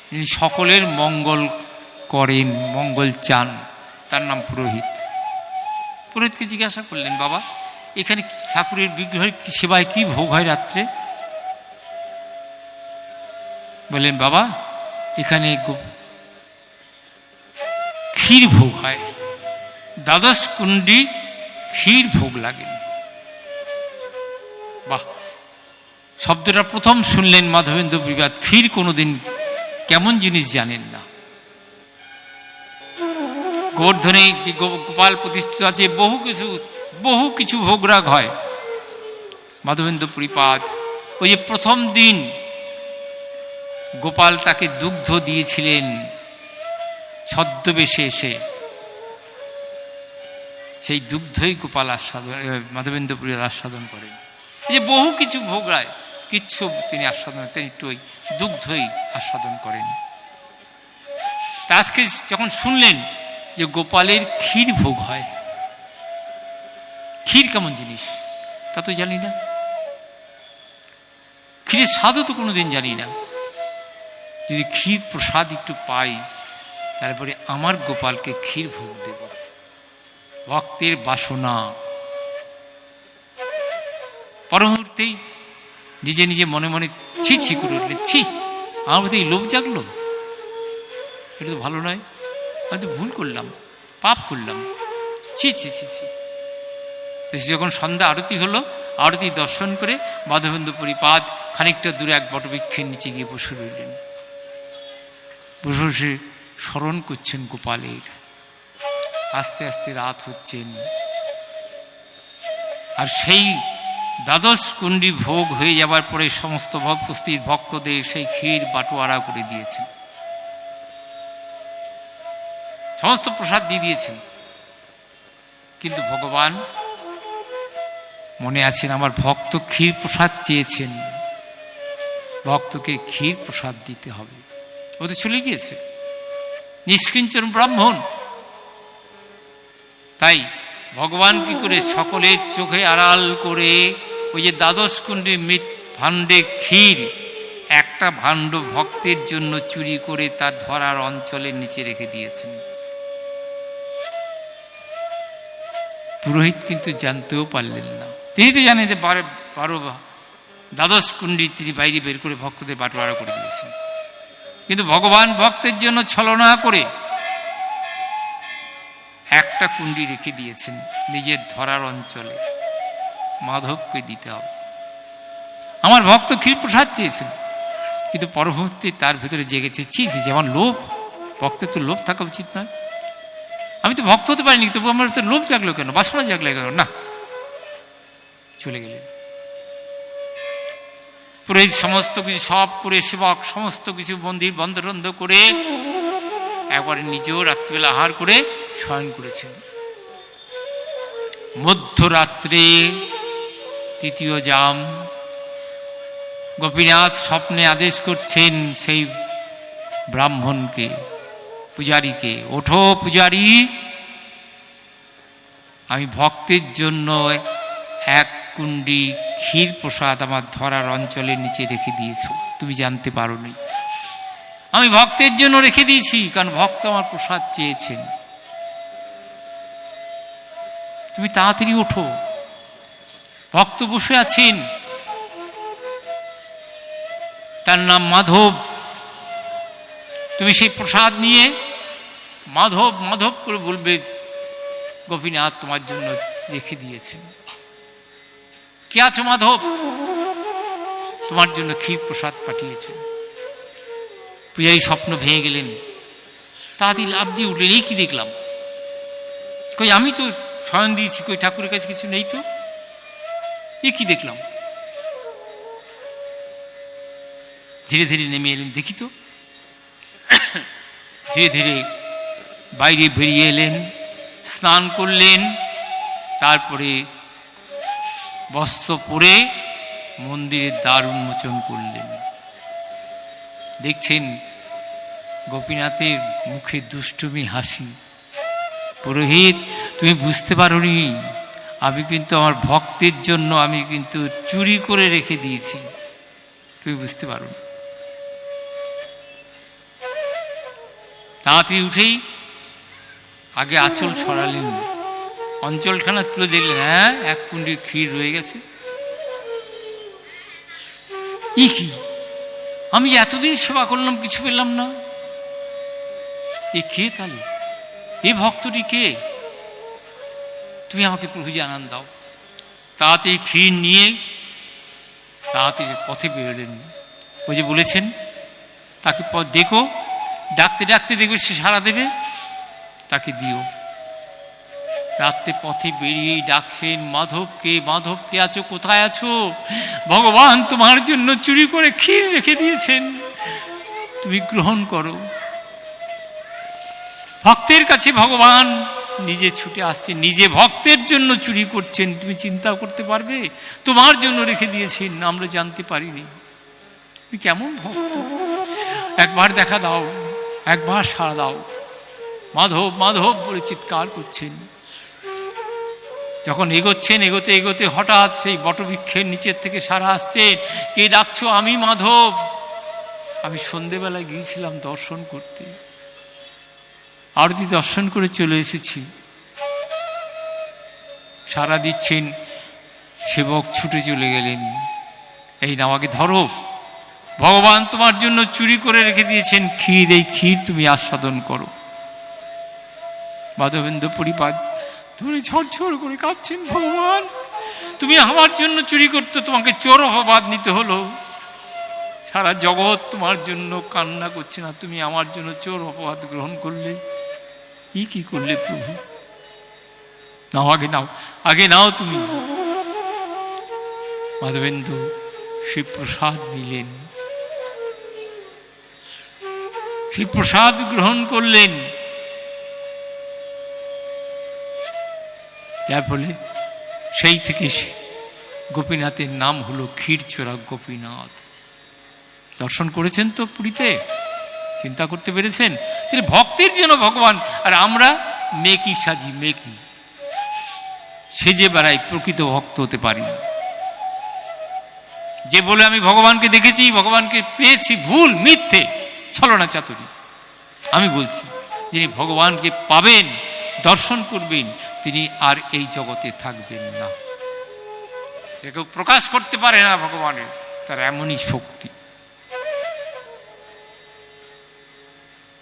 যিনি সকলের মঙ্গল করেন, মঙ্গল চান, তার নাম পুরোহিত। পুরোহিতকে জিজ্ঞাসা করলেন, বাবা এখানে ঠাকুরের বিগ্রহের সেবায় কি ভোগ হয় রাত্রে? বললেন, বাবা এখানে ক্ষীর ভোগ হয়, দ্বাদশ কুণ্ডি ক্ষীর ভোগ লাগে। বাহ, শব্দটা প্রথম শুনলেন মাধবেন্দ্র বিবাদ। ক্ষীর কোনোদিন কেমন জিনিস জানেন না। গোবর্ধনে গোপাল প্রতিষ্ঠিত আছে, বহু কিছু ভোগরাগ হয়। মাধবেন্দ্র পরিপাদ ওই যে প্রথম দিন গোপাল তাকে দুগ্ধ দিয়েছিলেন ছদ্মবেশে এসে, সেই দুগ্ধই গোপাল আস্বাদন, মাধবেন্দ্র পরিপাদ আস্বাদন করেন। এই যে বহু কিছু ভোগরায়, কিচ্ছু তিনি আস্বাদন, তিনি একটু ওই দুগ্ধই আস্বাদন করেন। তা আজকে যখন শুনলেন যে গোপালের ক্ষীর ভোগ হয়, ক্ষীর কেমন জিনিস তা তো জানি না, ক্ষীরের স্বাদও তো কোনোদিন জানি না। যদি ক্ষীর প্রসাদ একটু পাই, তারপরে আমার গোপালকে ক্ষীর ভোগ দেব। ভক্তের বাসনা। পরমুহূর্তেই নিজে নিজে মনে মনে ছি ছি করে উঠলেন, ছি, আমার মধ্যে এই লোভ জাগলো, এটা তো ভালো নয়, আমি তো ভুল করলাম, পাপ করলাম, ছি ছি ছি ছি। যখন সন্ধ্যা আরতি হলো, আরতি দর্শন করে মাধবেন্দ্র পরিপাদ খানিকটা দূরে এক বটবৃক্ষের নিচে গিয়ে বসে রইলেন। বসে বসে স্মরণ করছেন গোপালের। আস্তে আস্তে রাত হচ্ছেন, আর সেই দ্বাদশ কুণ্ডি ভোগ হয়ে যাবার পরে সমস্ত উপস্থিত ভক্তদের সেই ক্ষীর বাটোয়ারা করে দিয়েছেন, সমস্ত প্রসাদ দিয়ে দিয়েছেন। কিন্তু ভগবান মনে আছেন, আমার ভক্ত ক্ষীর প্রসাদ চেয়েছেন, ভক্তকে ক্ষীর প্রসাদ দিতে হবে। ও তো চলে গিয়েছে, নিষ্কিঞ্চন ব্রাহ্মণ। তাই ভগবান কি করে সকলের চোখে আড়াল করে ওই যে দ্বাদশ কুণ্ডে ভাণ্ডে ক্ষীর, একটা ভাণ্ড ভক্তের জন্য চুরি করে তার ধরার অঞ্চলের নিচে রেখে দিয়েছেন। পুরোহিত কিন্তু জানতেও পারলেন না। তিনি তো জানেন যে দ্বাদশ কুণ্ডি তিনি বাইরে বের করে ভক্তদের বাটোয়ারা করে দিয়েছেন। কিন্তু ভগবান ভক্তের জন্য ছলনা করে একটা কুণ্ডি রেখে দিয়েছেন নিজের ধরার অঞ্চলে, মাধবকে দিতে হবে। আমার ভক্ত ক্ষীরপ্রসাদ চেয়েছেন, কিন্তু পরবর্তী তার ভিতরে জেগেছে ছি যেমন লোভ, ভক্তের তো লোভ থাকা উচিত নয়। আমি তো ভক্ত হতে পারিনি, তবু আমার তো লোভ জাগলো কেন, বাসনা জাগলো কেন? না, চলে গেলেন। পুরোহিত সমস্ত কিছু সব করে, সেবক সমস্ত কিছু মন্দির বন্ধ টন্ধ করে একবারে নিজেও রাত্রিবেলা আহার করে শয়ন করেছেন। মধ্যরাত্রে তৃতীয় জাম, গোপীনাথ স্বপ্নে আদেশ করছেন সেই ব্রাহ্মণকে, পূজারীকে, ওঠো পূজারী, আমি ভক্তের জন্য এক কুণ্ডি ক্ষীর প্রসাদ আমার ধরার অঞ্চলের নিচে রেখে দিয়েছো, তুমি জানতে পারোনি। আমি ভক্তের জন্য রেখে দিয়েছি, কারণ ভক্ত আমার প্রসাদ চেয়েছেন। তুমি তাড়াতাড়ি ওঠো, ভক্ত বসে আছেন, তার নাম মাধব। তুমি সেই প্রসাদ নিয়ে মাধব মাধব করে বলবে, গোপীনাথ তোমার জন্য রেখে দিয়েছেন। কে আছো মাধব? তোমার জন্য ক্ষীর প্রসাদ পাঠিয়েছেন। পূজারী স্বপ্ন ভেঙে গেলেন, তাড়াতাড়ি লাভ দিয়ে উঠলেন, এই কি দেখলাম, কই আমি তো শয়ন দিয়েছি, কই ঠাকুরের কাছে কিছু নেই তো, এ কি দেখলাম? ধীরে ধীরে নেমে এলেন, দেখি তো। ধীরে ধীরে বাইরে বেরিয়ে এলেন, স্নান করলেন, তারপরে বস্ত্র পরে মন্দিরের দ্বার উন্মোচন করলেন। দেখছেন গোপীনাথের মুখে দুষ্টুমি হাসি। পুরোহিত, তুমি বুঝতে পারোনি, আমি কিন্তু আমার ভক্তের জন্য আমি কিন্তু চুরি করে রেখে দিয়েছি, তুমি বুঝতে পারো। তাড়াতাড়ি উঠেই আগে আঁচল সরালেন, অঞ্চলখানা তুলে দেখলেন, হ্যাঁ এক কুণ্ডির ক্ষীর রয়ে গেছে। কি, আমি এতদিন সেবা করলাম, কিছু পেলাম না। এ কে তাহলে? এ ভক্তটি কে? তুমি আমাকে প্রভু জানান দাও। তাড়াতাড়ি ক্ষীর নিয়ে তাড়াতাড়ি পথে বেরোলেন। ওই যে বলেছেন তাকে দেখো, ডাকতে ডাকতে দেখবে সে সাড়া দেবে, তাকে দিও। রাত্রে পথে বেরিয়েই ডাকছেন, মাধবকে, মাধবকে আছো, কোথায় আছো? ভগবান তোমার জন্য চুরি করে ক্ষীর রেখে দিয়েছেন, তুমি গ্রহণ করো। ভক্তের কাছে ভগবান নিজে ছুটে আসছেন, নিজে ভক্তের জন্য চুরি করছেন, তুমি চিন্তা করতে পারবে? তোমার জন্য রেখে দিয়েছেন, আমরা জানতে পারিনি। তুমি কেমন ভক্ত, একবার দেখা দাও, একবার সাড়া দাও। মাধব মাধব বলে চিৎকার করছেন। যখন এগোচ্ছেন, এগোতে এগোতে হঠাৎ সেই বটবৃক্ষের নিচের থেকে সাড়া আসছে, কে ডাকছো? আমি মাধব, আমি সন্ধেবেলায় গিয়েছিলাম দর্শন করতে, আরতি দর্শন করে চলে এসেছি। সাড়া দিচ্ছেন, সেবক ছুটে চলে গেলেন, এই না আমাকে ধরো, ভগবান তোমার জন্য চুরি করে রেখে দিয়েছেন ক্ষীর, এই ক্ষীর তুমি আস্বাদন করো। মাধবেন্দ্র পরিপাদ ধরে ঝরঝর করে কাঁদছেন, ভগবান তুমি আমার জন্য চুরি করতে, তোমাকে চোর অপবাদ নিতে হলো। সারা জগৎ তোমার জন্য কান্না করছে না, তুমি আমার জন্য চোর অপবাদ গ্রহণ করলে। কি করলে প্রভু? নাও, আগে নাও, আগে নাও তুমি। মাধবেন্দ্র সে প্রসাদ নিলেন, সেই প্রসাদ গ্রহণ করলেন। যার ফলে সেই থেকে গোপীনাথের নাম হলো ক্ষীরচোরা গোপীনাথ। দর্শন করেছেন তো পুরীতে, চিন্তা করতে পেরেছেন? ভক্তের জন্য ভগবান, আর আমরা মেকি সাজি, মেকি সেজে বেড়াই, প্রকৃত ভক্ত হতে পারি। যে বলে আমি ভগবানকে দেখেছি, ভগবানকে পেয়েছি, ভুল, মিথ্যে, ছলনা চাতুরি। আমি বলছি, যিনি ভগবানকে পাবেন, দর্শন করবেন, তিনি আর এই জগতে থাকবেন না। কেউ প্রকাশ করতে পারে না ভগবানের, তার এমনই শক্তি।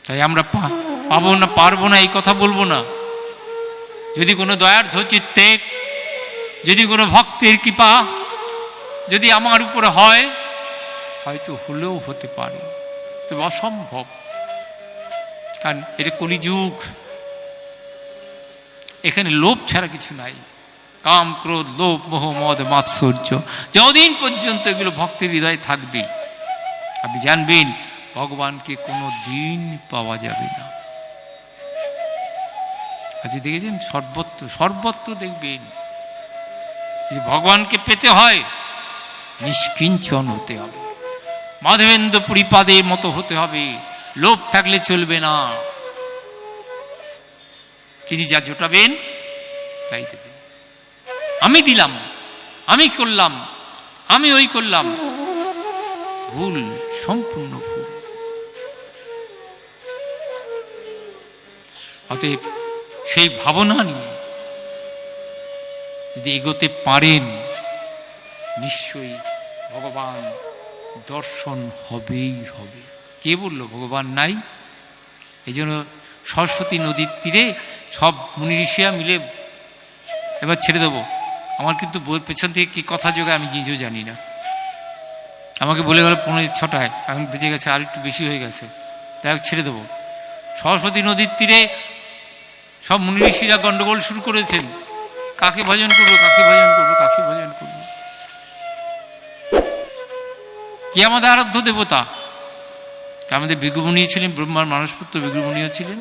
তাই আমরা পাবো না, পারবো না এই কথা বলবো না। যদি কোনো দয়ার্ধ চিত্তে, যদি কোনো ভক্তের কৃপা যদি আমার উপরে হয়, হয়তো হলেও হতে পারে, তবে অসম্ভব। কারণ এটা কলিযুগ, এখানে লোভ ছাড়া কিছু নাই। কাম, ক্রোধ, লোভ, মোহ, মদ, মাৎসর্য, যতদিন পর্যন্ত এগুলো ভক্তের হৃদয়ে থাকবে, আপনি জানবেন ভগবানকে কোনো দিন পাওয়া যাবে না। আজকে দেখেছেন সর্বত্র সর্বত্র দেখবেন যে ভগবানকে পেতে হয় নিষ্কিঞ্চন হতে হবে, মাধবেন্দ্র পুরীপাদের মতো হতে হবে। লোভ থাকলে চলবে না। তিনি যা জোটাবেন তাই দেবেন। আমি দিলাম, আমি করলাম, আমি ওই করলাম, ভুল, সম্পূর্ণ ভুল। অতএব সেই ভাবনা নিয়ে যদি এগোতে পারেন, নিশ্চয়ই ভগবান দর্শন হবেই হবে। কে বলল ভগবান নাই? এই জন্য সরস্বতী নদীর তীরে সব মুনি ঋষিরা মিলে, এবার ছেড়ে দেবো, আমার কিন্তু পেছন থেকে কি কথা যোগায় আমি নিজেও জানি না। আমাকে বলে গেল 5:06, এখন বেঁচে গেছে আর একটু বেশি হয়ে গেছে, তাই ছেড়ে দেবো। সরস্বতী নদীর তীরে সব মুনি ঋষিরা গন্ডগোল শুরু করেছেন, কাকে ভজন করবো, কাকে ভজন করবো, কাকে ভজন করবো। কে আমাদের আরাধ্য দেবতা? আমাদের ভৃগুমুনি ছিলেন, ব্রহ্মার মানসপুত্র ভৃগুমুনিও ছিলেন।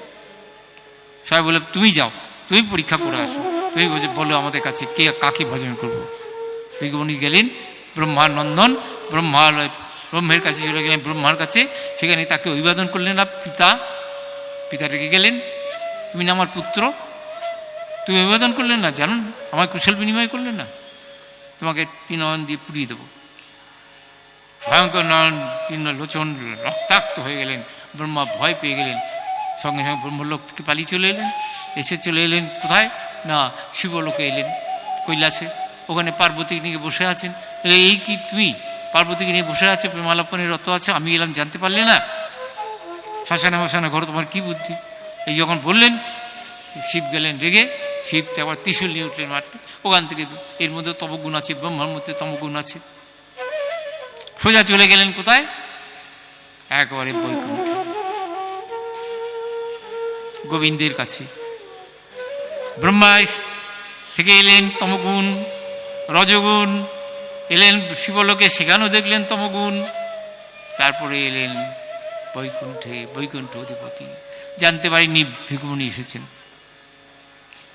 সবাই বলে তুমি যাও, তুমি পরীক্ষা করে আসো, তুমি বলো আমাদের কাছে কে কাকে ভজন করবো। ভৃগুমুনি গেলেন ব্রহ্মার নন্দন, ব্রহ্মের কাছে চলে গেলেন, ব্রহ্মার কাছে। সেখানে তাকে অভিবাদন করলেন না পিতা রেখে গেলেন, তুমি না আমার পুত্র, তুমি অভিবাদন করলেন না, জানুন আমার কুশল বিনিময় করলেন না, তোমাকে 3 নয়ন দিয়ে পুড়িয়ে দেবো। ভয়ঙ্কর নয়ন, 3 লোচন রক্তাক্ত হয়ে গেলেন। ব্রহ্মা ভয় পেয়ে গেলেন, সঙ্গে সঙ্গে ব্রহ্মলোক থেকে পালিয়ে চলে এলেন। এসে চলে এলেন কোথায় না শিবলোকে এলেন, কৈলাসে। ওখানে পার্বতী নিয়ে বসে আছেন। এই কি তুমি পার্বতীকে নিয়ে বসে আছে, প্রেমালাপনে রত আছে, আমি এলাম জানতে পারলে না? শ্মশানে মশানে ঘরে তোমার কি বুদ্ধি? এই যখন বললেন, শিব গেলেন রেগে, শিবকে আবার ত্রিশূল নিয়ে উঠলেন মারতে। ওখান থেকে এর মধ্যে তমগুণ আছে, ব্রহ্মার মধ্যে তমগুণ আছে। সোজা চলে গেলেন কোথায়? একেবারে বৈকুণ্ঠ, গোবিন্দের কাছে। ব্রহ্মা থেকে এলেন তমগুণ, রজগুণ, এলেন শিবলোকে, সেখানেও দেখলেন তমগুণ। তারপরে এলেন বৈকুণ্ঠে, বৈকুণ্ঠ অধিপতি। জানতে পারিনি ভৃগুমুনি এসেছেন।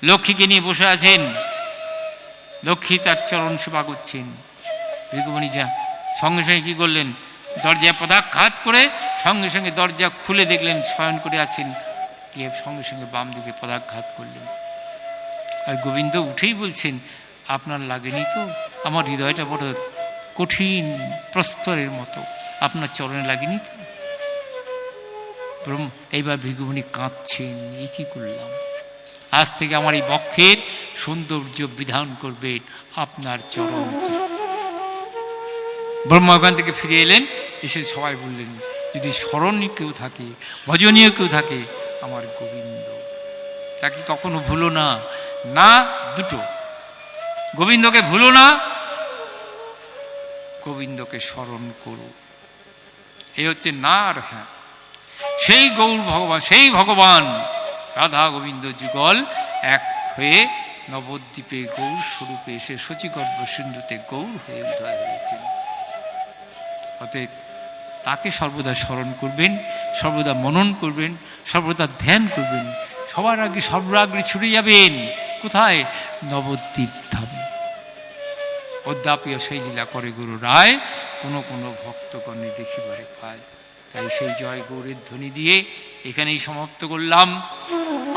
লক্ষ্মীকে নিয়ে বসে আছেন, লক্ষ্মী তার চরণ সেবা করছেন। ভৃগুমুনি যা সঙ্গে সঙ্গে কি করলেন, দরজায় পদাঘাত করে সঙ্গে সঙ্গে দরজা খুলে দেখলেন শয়ন করে আছেন, গিয়ে সঙ্গে সঙ্গে বাম দিকে পদাঘাত করলেন। আর গোবিন্দ উঠেই বলছেন, আপনার লাগেনি তো? আমার হৃদয়টা বড় কঠিন প্রস্তরের মতো, আপনার চরণে লাগেনি তো? এইবার ভৃগুমুনি কাঁদছেন, এই কি করলাম? আজ থেকে আমার এই বক্ষের সৌন্দর্য বিধান করবেন আপনার চরণ। ব্রহ্মা ওখান থেকে ফিরে এলেন, এসে সবাই বললেন, যদি স্মরণীয় কেউ থাকে, ভজনীয় কেউ থাকে, আমার গোবিন্দ, তাকে কখনো ভুলো না। না দুটো, গোবিন্দকে ভুলো না, গোবিন্দকে স্মরণ করো। এই হচ্ছে না আর হ্যাঁ। সেই গৌর ভগবান, সেই ভগবান রাধা গোবিন্দ যুগল এক হয়ে নবদ্বীপে গৌর স্বরূপে এসে শচীগর্ভ সিন্ধুতে গৌর হয়ে উদয় হয়েছেন। অতএব তাকে সর্বদা স্মরণ করবেন, সর্বদা মনন করবেন, সর্বদা ধ্যান করবেন। সবার আগে সর্বাগ্রে ছুটে যাবেন কোথায়? নবদ্বীপ ধামে। অদ্যাপিও সেই লীলা করে গুরু রায়, কোনো কোনো ভক্তগণে দেখিবারে পায়। তাই সেই জয় গৌরের ধ্বনি দিয়ে এখানেই সমাপ্ত করলাম।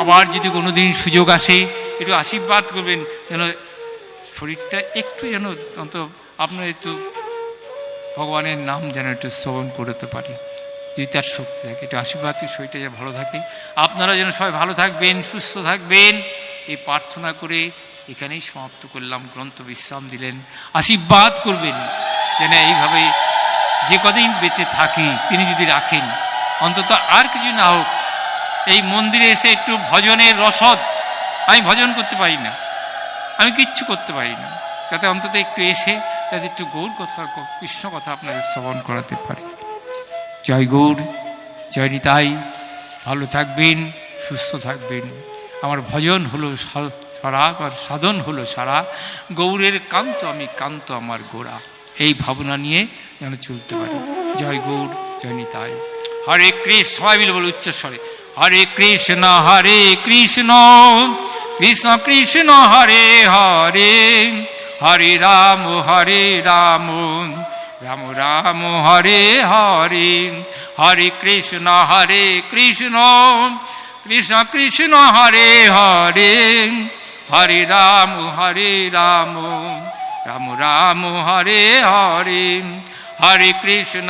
আবার যদি কোনোদিন সুযোগ আসে একটু আশীর্বাদ করবেন, যেন শরীরটা একটু যেন অন্তত আপনার একটু ভগবানের নাম যেন একটু শ্রবণ করতে পারি, যদি তার শক্তি থাকে। একটু আশীর্বাদ, শরীরটা যেন ভালো থাকে। আপনারা যেন সবাই ভালো থাকবেন, সুস্থ থাকবেন, এই প্রার্থনা করে এখানেই সমাপ্ত করলাম। গ্রন্থ বিশ্রাম দিলেন, আশীর্বাদ করবেন যেন এইভাবে যে কদিন বেঁচে থাকি তিনি যদি রাখেন, অন্তত আর কিছু না হোক এই মন্দিরে এসে একটু ভজনের রসদ, আমি ভজন করতে পারি না, আমি কিচ্ছু করতে পারি না, যাতে অন্তত একটু এসে যাতে একটু গৌর কথা, কৃষ্ণ কথা আপনাদের শ্রবণ করাতে পারি। জয় গৌর, জয় নিতাই। ভালো থাকবেন, সুস্থ থাকবেন। আমার ভজন হলো সারা, আর সাধন হলো সারা, গৌরের কান্ত আমি, কান্ত আমার গোড়া, এই ভাবনা নিয়ে যেন চলতে পারি। জয় গৌর, জয় নিতাই। হরে কৃষ্ণ, সবাই মিলে বলে উচ্চস্বরে, হরে কৃষ্ণ হরে কৃষ্ণ কৃষ্ণ কৃষ্ণ হরে হরে, হরে রাম রাম রাম হরে হরে, হরে কৃষ্ণ কৃষ্ণ কৃষ্ণ হরে হরে, হরে রাম রাম রাম হরে হরে, হরে কৃষ্ণ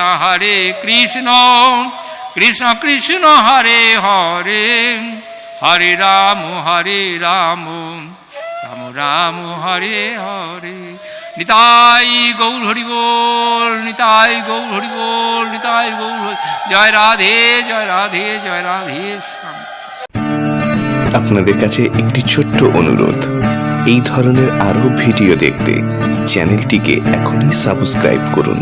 কৃষ্ণ কৃষ্ণ হরে হরে, হরে রাম রাম রাম হরে হরে। নিতাই গৌর হরি বল, নিতাই গৌর হরি বল, নিতাই গৌর হরি। জয় রাধে, জয় রাধে, জয় রাধে। আপনাদের কাছে একটি ছোট্ট অনুরোধ, এই ধরনের আরও ভিডিও দেখতে চ্যানেলটিকে এখনই সাবস্ক্রাইব করুন।